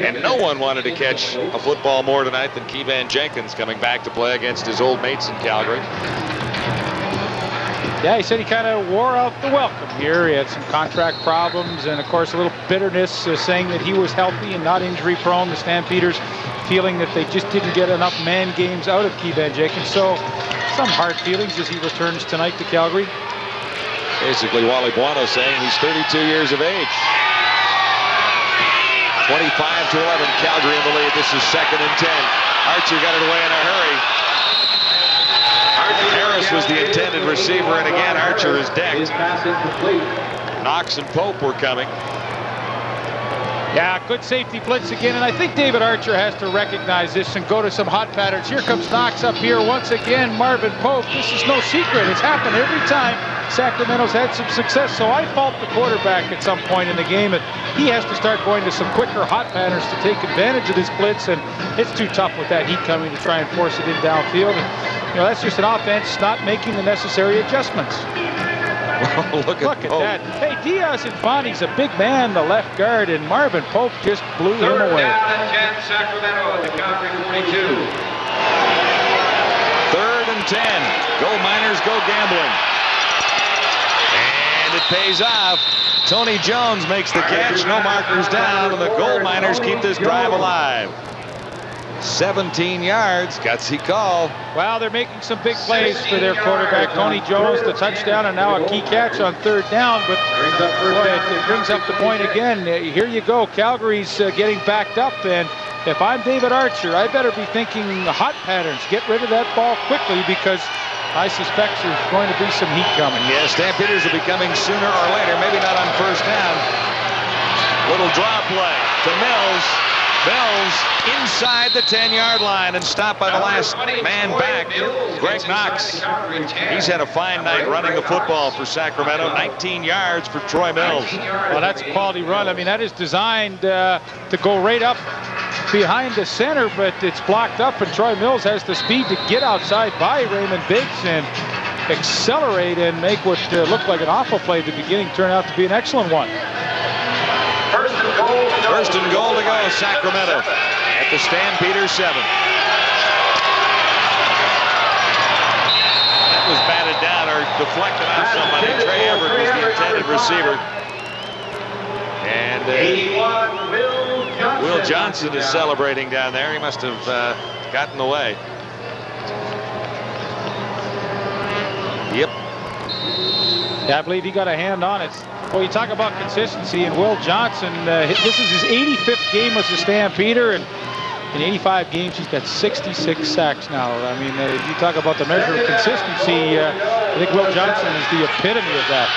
and no one wanted to catch a football more tonight than Keevan Jenkins, coming back to play against his old mates in Calgary. Yeah, he said he kind of wore out the welcome here. He had some contract problems and, of course, a little bitterness, saying that he was healthy and not injury prone. The Stampeders feeling that they just didn't get enough man games out of Keevan Jenkins. So some hard feelings as he returns tonight to Calgary. Basically, Wally Buono saying he's 32 years of age. 25-11, Calgary in the lead. This is second and 10. Archer got it away in a hurry. Harris was the intended receiver, and again, Archer is decked. Knox and Pope were coming. Yeah, good safety blitz again, and I think David Archer has to recognize this and go to some hot patterns. Here comes Knox up here once again. Marvin Pope, this is no secret. It's happened every time Sacramento's had some success, so I fault the quarterback at some point in the game, and he has to start going to some quicker hot patterns to take advantage of this blitz, and it's too tough with that heat coming to try and force it in downfield. And, you know, that's just an offense not making the necessary adjustments. Look at that. Hey, Diaz-Infani's a big man, the left guard, and Marvin Pope just blew him away. Third down and 10, Sacramento at the Calgary 42. Third and 10. Go Miners, go gambling. And it pays off. Tony Jones makes the catch. No markers down, and the Gold Miners keep this drive alive. 17 yards, gutsy call. Well, they're making some big plays for their quarterback, Tony Jones, the touchdown, and now a key catch on third down. But boy, it brings up the point again. Here you go, Calgary's getting backed up, and if I'm David Archer, I better be thinking hot patterns. Get rid of that ball quickly, because I suspect there's going to be some heat coming. Yeah, Stampeders will be coming sooner or later, maybe not on first down. Little draw play to Mills. Mills inside the 10-yard line and stopped by the last man back, Greg Knox. He's had a fine night running the football for Sacramento. 19 yards for Troy Mills. Well, that's a quality run. I mean, that is designed to go right up behind the center, but it's blocked up, and Troy Mills has the speed to get outside by Raymond Biggs and accelerate and make what looked like an awful play at the beginning turn out to be an excellent one. First and goal to go, Sacramento at the Stampeders 7. That was batted down or deflected off somebody. Trey Everett was the intended receiver. And Will Johnson is celebrating down there. He must have gotten away. Yep. Yeah, I believe he got a hand on it. Well, you talk about consistency, and Will Johnson, this is his 85th game as a Stampeder, and in 85 games, he's got 66 sacks now. I mean, you talk about the measure of consistency, I think Will Johnson is the epitome of that.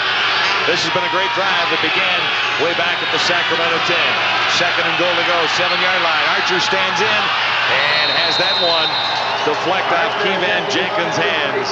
This has been a great drive that began way back at the Sacramento 10. Second and goal to go, 7-yard line. Archer stands in and has that one deflect off Keyman Jenkins' hands.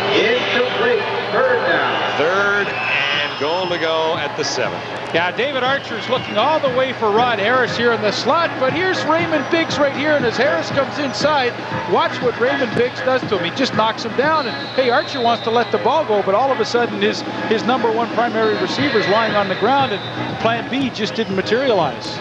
Incomplete. Third down. Third and goal to go at the 7. Yeah, David Archer's looking all the way for Rod Harris here in the slot, but here's Raymond Biggs right here, and as Harris comes inside, watch what Raymond Biggs does to him. He just knocks him down, and hey, Archer wants to let the ball go, but all of a sudden his number one primary receiver is lying on the ground, and plan B just didn't materialize.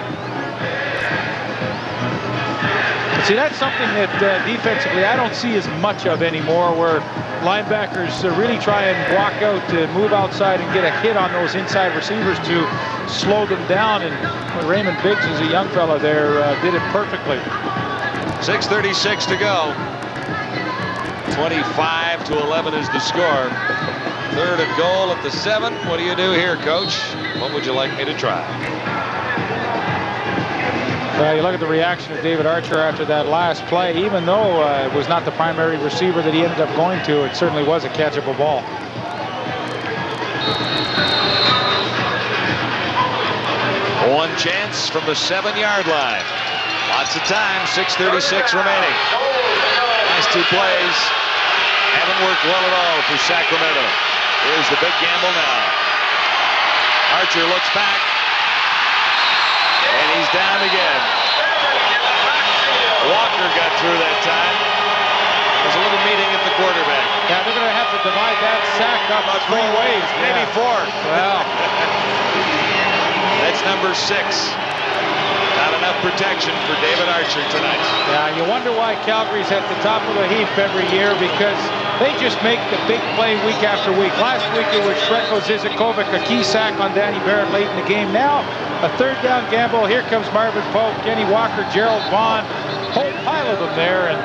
But see, that's something that defensively I don't see as much of anymore, where linebackers really try and block out to move outside and get a hit on those inside receivers to slow them down. And Raymond Biggs is a young fella there, did it perfectly. 6:36 to go. 25-11 is the score. Third and goal at the 7. What do you do here, Coach? What would you like me to try? You look at the reaction of David Archer after that last play. Even though it was not the primary receiver that he ended up going to, it certainly was a catchable ball. One chance from the 7-yard line. Lots of time, 6:36 remaining. Last two plays haven't worked well at all for Sacramento. Here's the big gamble now. Archer looks back. And he's down again. Walker got through that time. There's a little meeting at the quarterback. Yeah, they're going to have to divide that sack up 3 ways. Maybe 4. Well, that's number 6. Not enough protection for David Archer tonight. Yeah, you wonder why Calgary's at the top of the heap every year, because they just make the big play week after week. Last week it was Shreko Zizikovic, a key sack on Danny Barrett late in the game. Now a third down gamble. Here comes Marvin Pope, Kenny Walker, Gerald Vaughn, whole pile of them there. And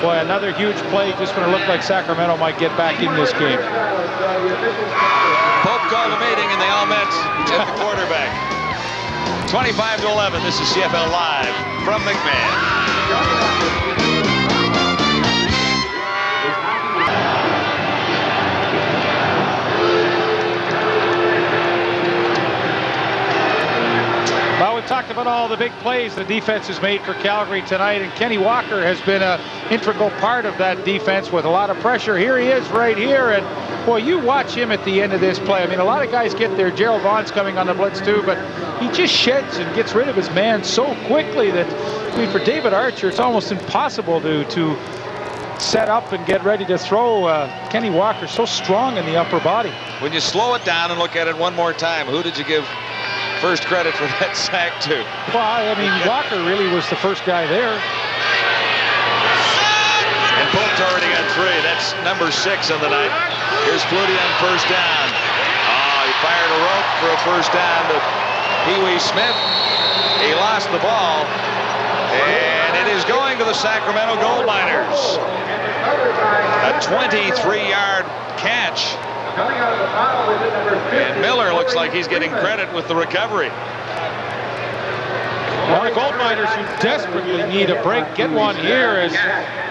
boy, another huge play just when it looked like Sacramento might get back in this game. Pope called a meeting and they all met at the quarterback. 25-11, this is CFL Live from McMahon. Well, we've talked about all the big plays the defense has made for Calgary tonight, and Kenny Walker has been an integral part of that defense with a lot of pressure. Here he is right here, and boy, you watch him at the end of this play. I mean, a lot of guys get there. Gerald Vaughn's coming on the blitz too, but he just sheds and gets rid of his man so quickly that, I mean, for David Archer, it's almost impossible to set up and get ready to throw. Kenny Walker so strong in the upper body. When you slow it down and look at it one more time, who did you give first credit for that sack to? Well, I mean, Walker really was the first guy there. And Pope's already got 3. That's number 6 on the night. Here's Flutie on first down. Oh, he fired a rope for a first down to Pee Wee Smith. He lost the ball. And it is going to the Sacramento Gold Miners. A 23-yard catch. And Miller looks like he's getting credit with the recovery. Well, the Gold Miners, who desperately need a break, get one here as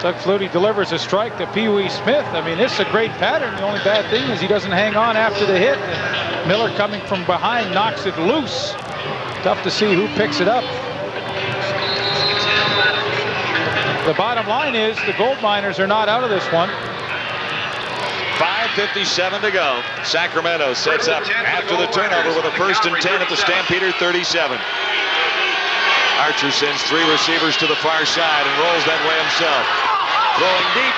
Doug Flutie delivers a strike to Pee Wee Smith. I mean, this is a great pattern. The only bad thing is he doesn't hang on after the hit. And Miller coming from behind knocks it loose. Tough to see who picks it up. The bottom line is the Gold Miners are not out of this one. 5:57 to go. Sacramento sets up after the turnover with a 1st and 10 at the Stampeder 37. Archer sends 3 receivers to the far side and rolls that way himself. Throwing deep.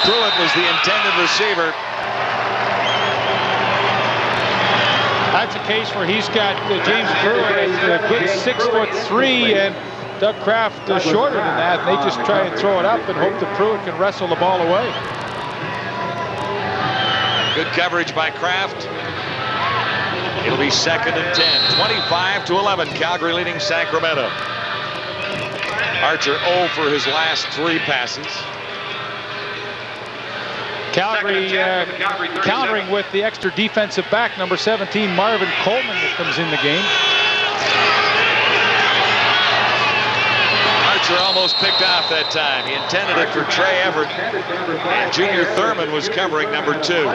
Pruitt was the intended receiver. That's a case where he's got James Pruitt, a good 6'3", and Doug Kraft shorter than that. They just try and throw it up and hope that Pruitt can wrestle the ball away. Good coverage by Kraft. It'll be 2nd and 10. 25-11. Calgary leading Sacramento. Archer 0 for his last 3 passes. Calgary countering with the extra defensive back, number 17, Marvin Coleman, that comes in the game. Archer almost picked off that time. He intended it for Trey Everett, and Junior Thurman was covering number 2.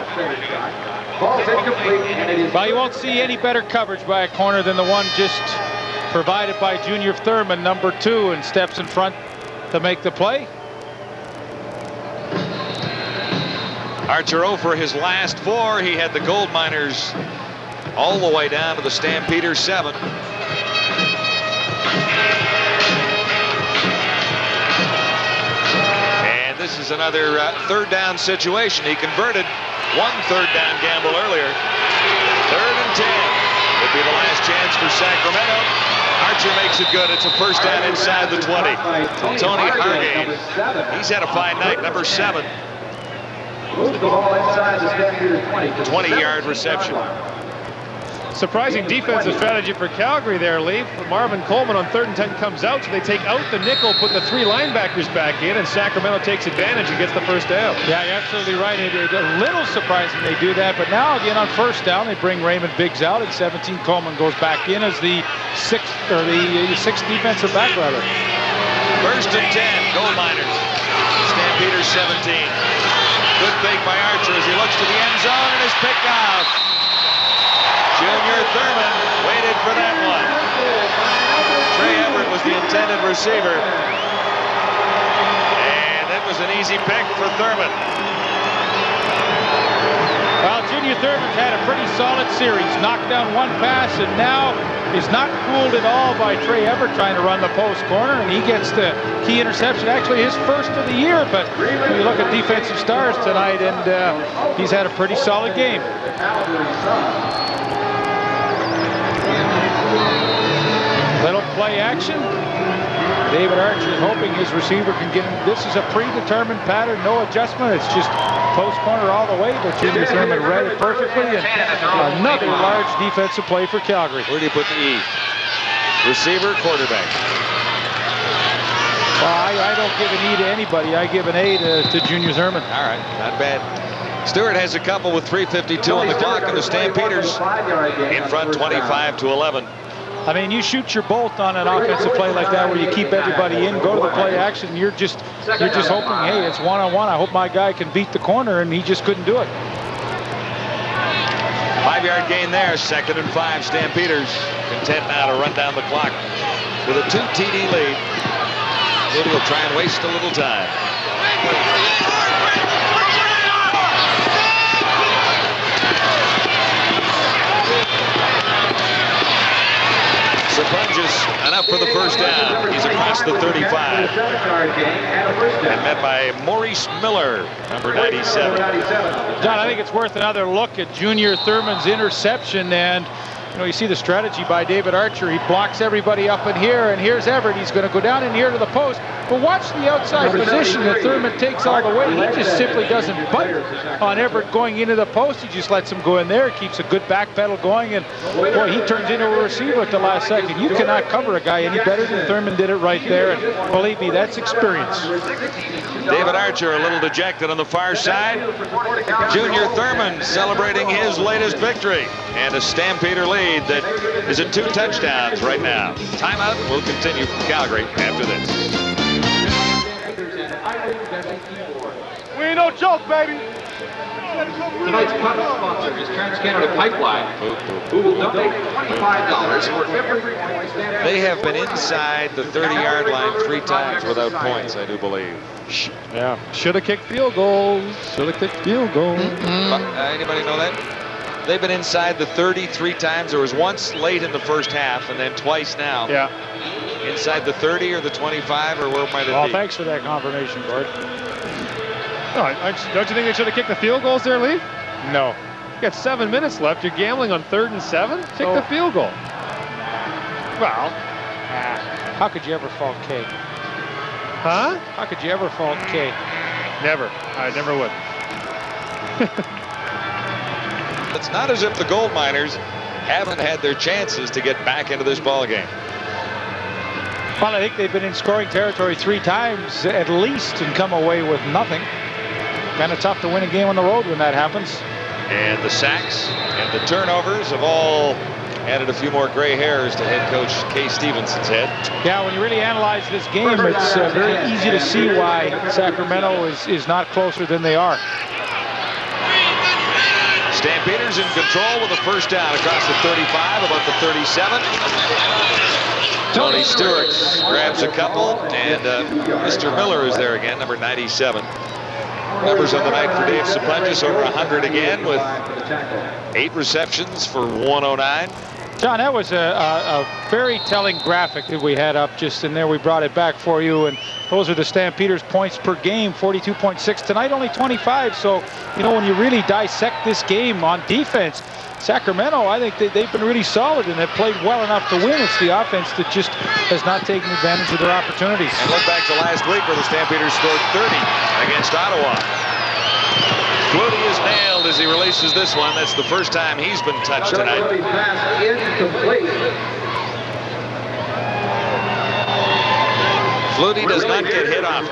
Well, you won't see any better coverage by a corner than the one just provided by Junior Thurman, number 2, and steps in front to make the play. Archer 0 for his last 4. He had the Gold Miners all the way down to the Stampeders 7. And this is another third down situation. He converted one third down gamble earlier. 3rd and 10 would be the last chance for Sacramento. Archer makes it good. It's a first down inside the 20. Tony Hargane. He's had a fine night, number 7. 20-yard reception. Surprising defensive strategy for Calgary there, Lee. Marvin Coleman on 3rd and 10 comes out, so they take out the nickel, put the 3 linebackers back in, and Sacramento takes advantage and gets the first down. Yeah, you're absolutely right. It's a little surprising they do that, but now again on first down, they bring Raymond Biggs out, and 17 Coleman goes back in as the sixth defensive back, rather. 1st and 10, Gold Miners. Stampeders 17. Good fake by Archer as he looks to the end zone and is picked off. Junior Thurman waited for that one. Trey Everett was the intended receiver. And that was an easy pick for Thurman. Well, Junior Thurman's had a pretty solid series. Knocked down one pass and now is not fooled at all by Trey Everett trying to run the post corner, and he gets the key interception, actually his first of the year. But when you look at defensive stars tonight, and he's had a pretty solid game. Little play action. David Archer is hoping his receiver can get him. This is a predetermined pattern, no adjustment. It's just post corner all the way, but Junior Thurman read it perfectly, and another large defensive play for Calgary. Where do you put the E? Receiver, quarterback. Well, I don't give an E to anybody. I give an A to Junior Thurman. All right, not bad. Stewart has a couple with 3:52 on the clock, and the Stampeders in front 25-11. I mean, you shoot your bolt on an offensive play like that where you keep everybody in, go to the play action, you're just hoping, hey, it's one-on-one. I hope my guy can beat the corner, and he just couldn't do it. 5-yard gain there, 2nd and 5. Stampeders content now to run down the clock with a 2 TD lead. Maybe he'll try and waste a little time. Sapunjas enough for the first down. He's across the 35. And met by Maurice Miller, number 97. John, I think it's worth another look at Junior Thurman's interception. And you see the strategy by David Archer. He blocks everybody up in here, and here's Everett. He's going to go down in here to the post. But watch the outside position that Thurman takes all the way. He just simply doesn't bite on Everett going into the post. He just lets him go in there, keeps a good back pedal going, and boy, he turns into a receiver at the last second. You cannot cover a guy any better than Thurman did it right there, and believe me, that's experience. David Archer a little dejected on the far side. Junior Thurman celebrating his latest victory, and a Stampeder lead that is at 2 touchdowns right now. Timeout. We'll continue from Calgary after this. We ain't no joke, baby. Tonight's sponsor is TransCanada Pipeline, who will donate $25 for every point. They have been inside the 30-yard line 3 times without points, I do believe. Yeah, should have kicked field goals. Should have kicked field goals. Anybody know that? They've been inside the 30 3 times. There was once late in the first half, and then twice now. Yeah. Inside the 30 or the 25, or where might it be? Well, thanks for that confirmation, Gord. No, don't you think they should have kicked the field goals there, Lee? No. You got 7 minutes left. You're gambling on 3rd and 7. Kick the field goal. Well, how could you ever fault K? Huh? How could you ever fault K? Never. I never would. It's not as if the Gold Miners haven't had their chances to get back into this ball game. Well, I think they've been in scoring territory 3 times at least and come away with nothing. kind of tough to win a game on the road when that happens. And the sacks and the turnovers have all added a few more gray hairs to head coach Kay Stevenson's head. Yeah, when you really analyze this game, it's very easy to see why Sacramento is not closer than they are. Stampeders in control with a first down across the 35, about the 37. Tony Stewart grabs a couple, and Mr. Miller is there again, number 97. Numbers on the night for Dave Sapuntis, over 100 again with 8 receptions for 109. John, that was a very telling graphic that we had up just in there. We brought it back for you, and those are the Stampeders points per game, 42.6. Tonight only 25, so, you know, when you really dissect this game on defense, Sacramento, I think they've been really solid and have played well enough to win. It's the offense that just has not taken advantage of their opportunities. And look back to last week where the Stampeders scored 30 against Ottawa. Flutie is nailed as he releases this one. That's the first time he's been touched tonight. Flutie does not get hit off.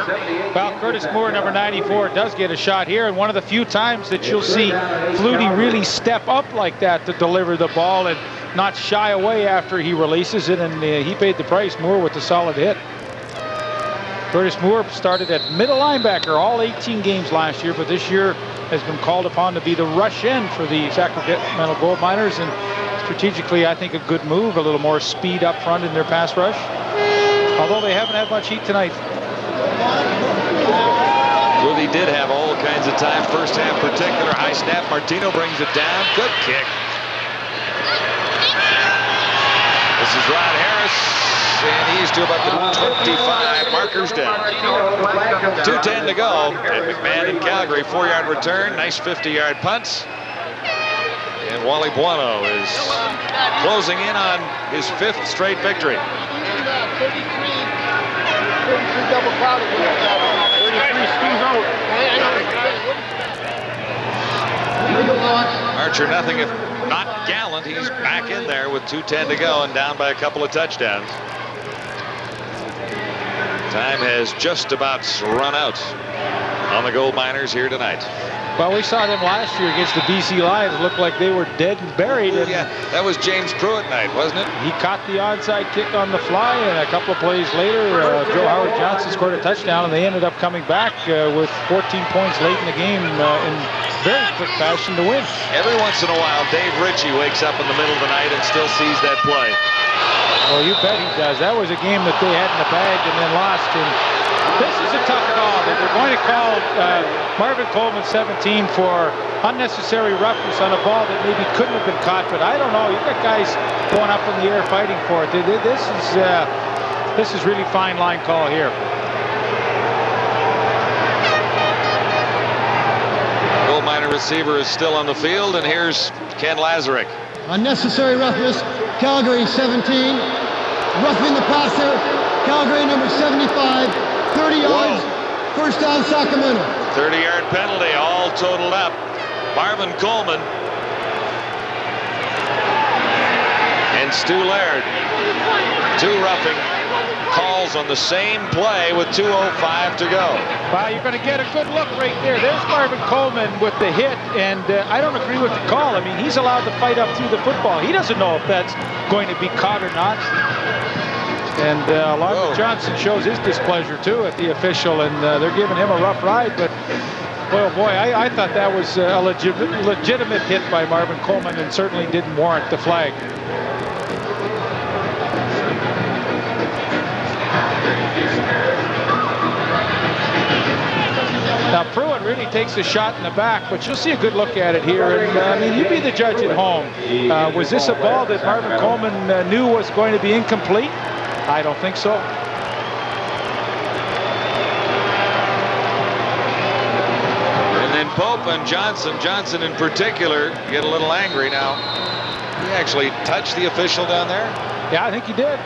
Well, Curtis Moore, number 94, does get a shot here, and one of the few times that you'll see Flutie really step up like that to deliver the ball and not shy away after he releases it, and he paid the price, Moore, with a solid hit. Curtis Moore started at middle linebacker all 18 games last year, but this year has been called upon to be the rush end for the Sacramento Gold Miners, and strategically, I think a good move, a little more speed up front in their pass rush. Although they haven't had much heat tonight. Flutie did have all kinds of time, first half particular. High snap, Martino brings it down. Good kick. This is Rod Harris, and he's to about the 25. Markers down. 2:10 to go. And McMahon in Calgary, 4-yard return. Nice 50-yard punts. And Wally Buono is closing in on his 5th straight victory. 33 double crowded. 33 skis out. Archer nothing if not gallant. He's back in there with 2:10 to go and down by a couple of touchdowns. Time has just about run out on the Gold Miners here tonight. Well, we saw them last year against the BC Lions. It looked like they were dead and buried. And yeah, that was James Pruitt night, wasn't it? He caught the onside kick on the fly, and a couple of plays later, Joe Howard Johnson scored a touchdown, and they ended up coming back with 14 points late in the game in very quick fashion to win. Every once in a while, Dave Ritchie wakes up in the middle of the night and still sees that play. Well, you bet he does. That was a game that they had in the bag and then lost. And this is a tough call. They were going to call Marvin Coleman 17 for unnecessary roughness on a ball that maybe couldn't have been caught, but I don't know. You've got guys going up in the air fighting for it. This is really fine line call here. Gold Miner receiver is still on the field, and here's Ken Lazarick. Unnecessary roughness, Calgary 17. Roughing the passer, Calgary number 75. 30 yards, first down Sacramento. 30-yard penalty, all totaled up. Marvin Coleman and Stu Laird. 2 roughing calls on the same play with 2:05 to go. Wow, you're going to get a good look right there. There's Marvin Coleman with the hit, and I don't agree with the call. I mean, he's allowed to fight up through the football. He doesn't know if that's going to be caught or not. And Alonzo Johnson shows his displeasure, too, at the official, and they're giving him a rough ride. But, boy, I thought that was a legitimate hit by Marvin Coleman and certainly didn't warrant the flag. Now, Pruitt really takes a shot in the back, but you'll see a good look at it here. And, I mean, you be the judge at home. Was this a ball that Marvin Coleman knew was going to be incomplete? I don't think so. And then Pope and Johnson in particular, get a little angry now. He actually touched the official down there? Yeah, I think he did.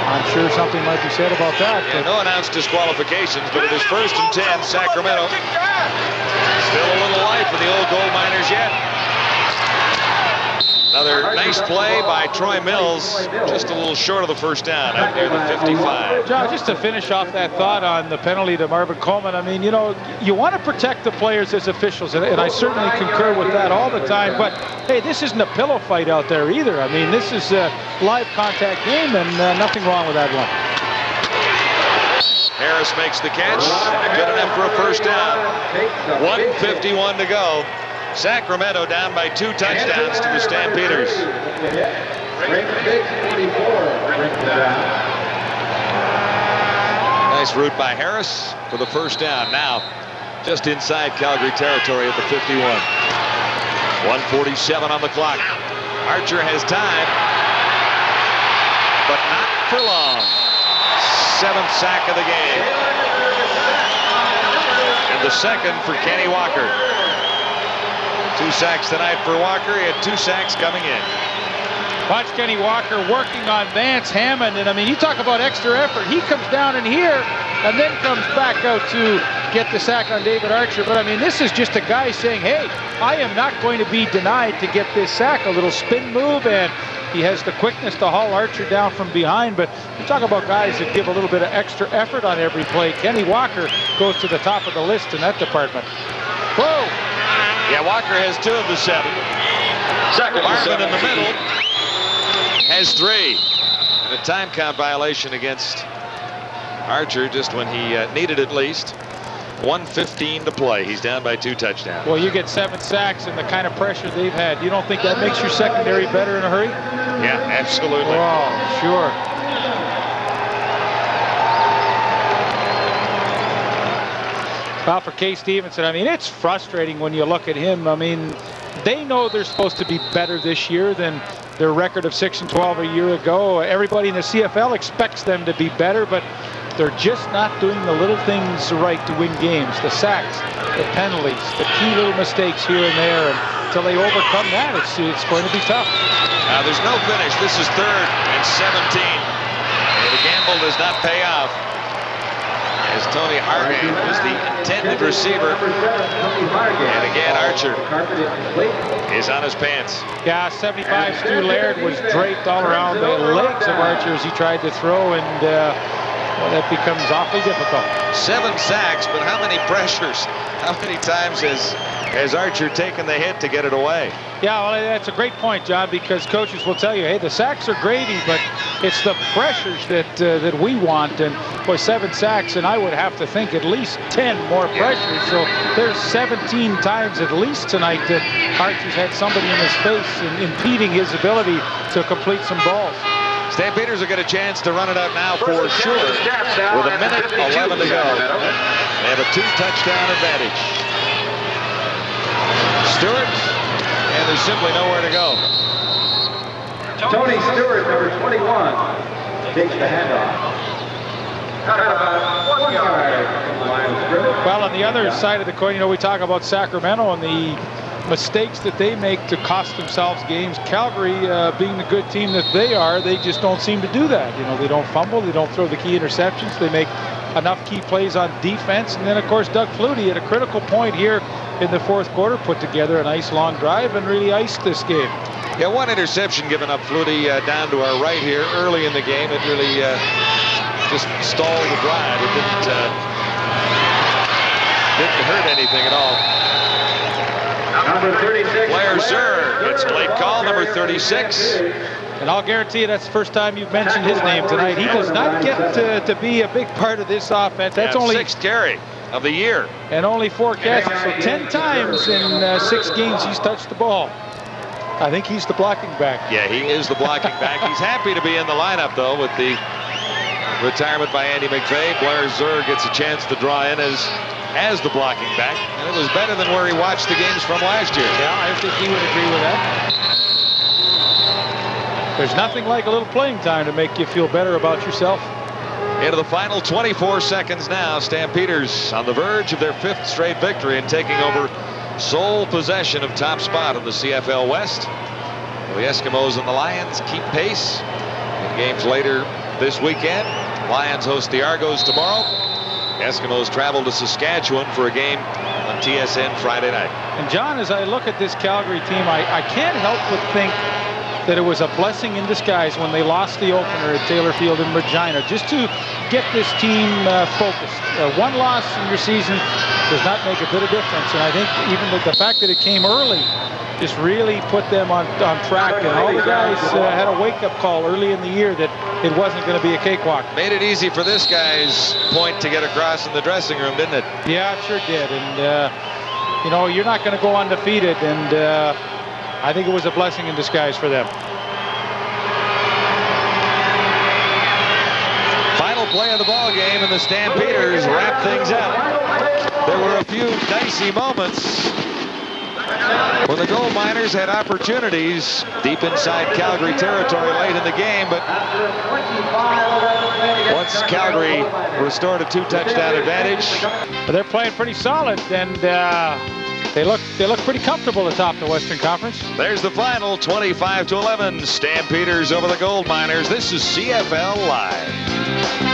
I'm sure something might be said about that. Yeah, no announced disqualifications, but it is 1st and 10, Sacramento. Still a little life for the old Gold Miners yet. Another nice play by Troy Mills, just a little short of the first down out near the 55. John, just to finish off that thought on the penalty to Marvin Coleman, I mean, you know, you want to protect the players as officials, and I certainly concur with that all the time, but hey, this isn't a pillow fight out there either. I mean, this is a live contact game, and nothing wrong with that one. Harris makes the catch, good enough for a first down. 1:51 to go. Sacramento down by 2 touchdowns to the Stampeders. Nice route by Harris for the first down. Now just inside Calgary territory at the 51. 1:47 on the clock. Archer has time, but not for long. 7th sack of the game. And the second for Kenny Walker. 2 sacks tonight for Walker. He had 2 sacks coming in. Watch Kenny Walker working on Vance Hammond, and I mean, you talk about extra effort. He comes down in here and then comes back out to get the sack on David Archer. But I mean, this is just a guy saying, hey, I am not going to be denied to get this sack. A little spin move, and he has the quickness to haul Archer down from behind. But you talk about guys that give a little bit of extra effort on every play. Kenny Walker goes to the top of the list in that department. Whoa! Yeah, Walker has 2 of the 7. Marvin in the middle has 3. And a time count violation against Archer just when he needed at least. 1:15 to play. He's down by 2 touchdowns. Well, you get 7 sacks and the kind of pressure they've had. You don't think that makes your secondary better in a hurry? Yeah, absolutely. Oh, sure. Well, for Kay Stevenson, I mean, it's frustrating when you look at him. I mean, they know they're supposed to be better this year than their record of 6-12 a year ago. Everybody in the CFL expects them to be better, but they're just not doing the little things right to win games. The sacks, the penalties, the key little mistakes here and there. And until they overcome that, it's going to be tough. There's no finish. This is 3rd and 17. And the gamble does not pay off, as Tony Hargay was the intended receiver. And again, Archer is on his pants. Yeah, 75 Stu Laird was draped all around the legs of Archer as he tried to throw, and well, that becomes awfully difficult. 7 sacks, but how many pressures? How many times has Archer taken the hit to get it away? Yeah, well, that's a great point, John, because coaches will tell you, hey, the sacks are gravy, but it's the pressures that we want. And boy, 7 sacks, and I would have to think at least 10 more pressures. So there's 17 times at least tonight that Archer's had somebody in his face and impeding his ability to complete some balls. Stampeders will get a chance to run it out now for sure with 1:11 to go. They have a 2-touchdown advantage. Stewart, and there's simply nowhere to go. Tony Stewart, number 21, takes the handoff. About 1 yard from the line of scrimmage. Well, on the other side of the coin, you know, we talk about Sacramento and the mistakes that they make to cost themselves games. Calgary, being the good team that they are, they just don't seem to do that. You know, they don't fumble, they don't throw the key interceptions, they make enough key plays on defense. And then, of course, Doug Flutie at a critical point here in the 4th quarter put together a nice long drive and really iced this game. Yeah, 1 interception given up Flutie down to our right here early in the game. It really just stalled the drive. It didn't hurt anything at all. Number 36. Blair Zerr gets a late call, number 36. And I'll guarantee you that's the first time you've mentioned his name tonight. He does not get to be a big part of this offense. That's only 6th carry of the year. And only 4 catches. So 10 times in 6 games he's touched the ball. I think he's the blocking back. Yeah, he is the blocking back. He's happy to be in the lineup, though, with the retirement by Andy McVeigh. Blair Zerr gets a chance to draw in as the blocking back, and it was better than where he watched the games from last year. Yeah, I think he would agree with that. There's nothing like a little playing time to make you feel better about yourself. Into the final 24 seconds now. Stampeders on the verge of their 5th straight victory and taking over sole possession of top spot in the CFL West. The Eskimos and the Lions keep pace in games later this weekend. Lions host the Argos tomorrow. Eskimos travel to Saskatchewan for a game on TSN Friday night. And John, as I look at this Calgary team, I can't help but think that it was a blessing in disguise when they lost the opener at Taylor Field in Regina, just to get this team focused. One loss in your season does not make a bit of difference, and I think even the fact that it came early just really put them on track, and all the guys had a wake-up call early in the year that it wasn't going to be a cakewalk. Made it easy for this guy's point to get across in the dressing room, didn't it? Yeah, it sure did, and you know, you're not going to go undefeated, and I think it was a blessing in disguise for them. Final play of the ball game, and the Stampeders wrap things up. There were a few dicey moments when the gold miners had opportunities deep inside Calgary territory late in the game, but once Calgary restored a 2-touchdown advantage. But they're playing pretty solid, and they look pretty comfortable atop the Western Conference. There's the final, 25-11, Stampeders over the gold miners. This is CFL Live.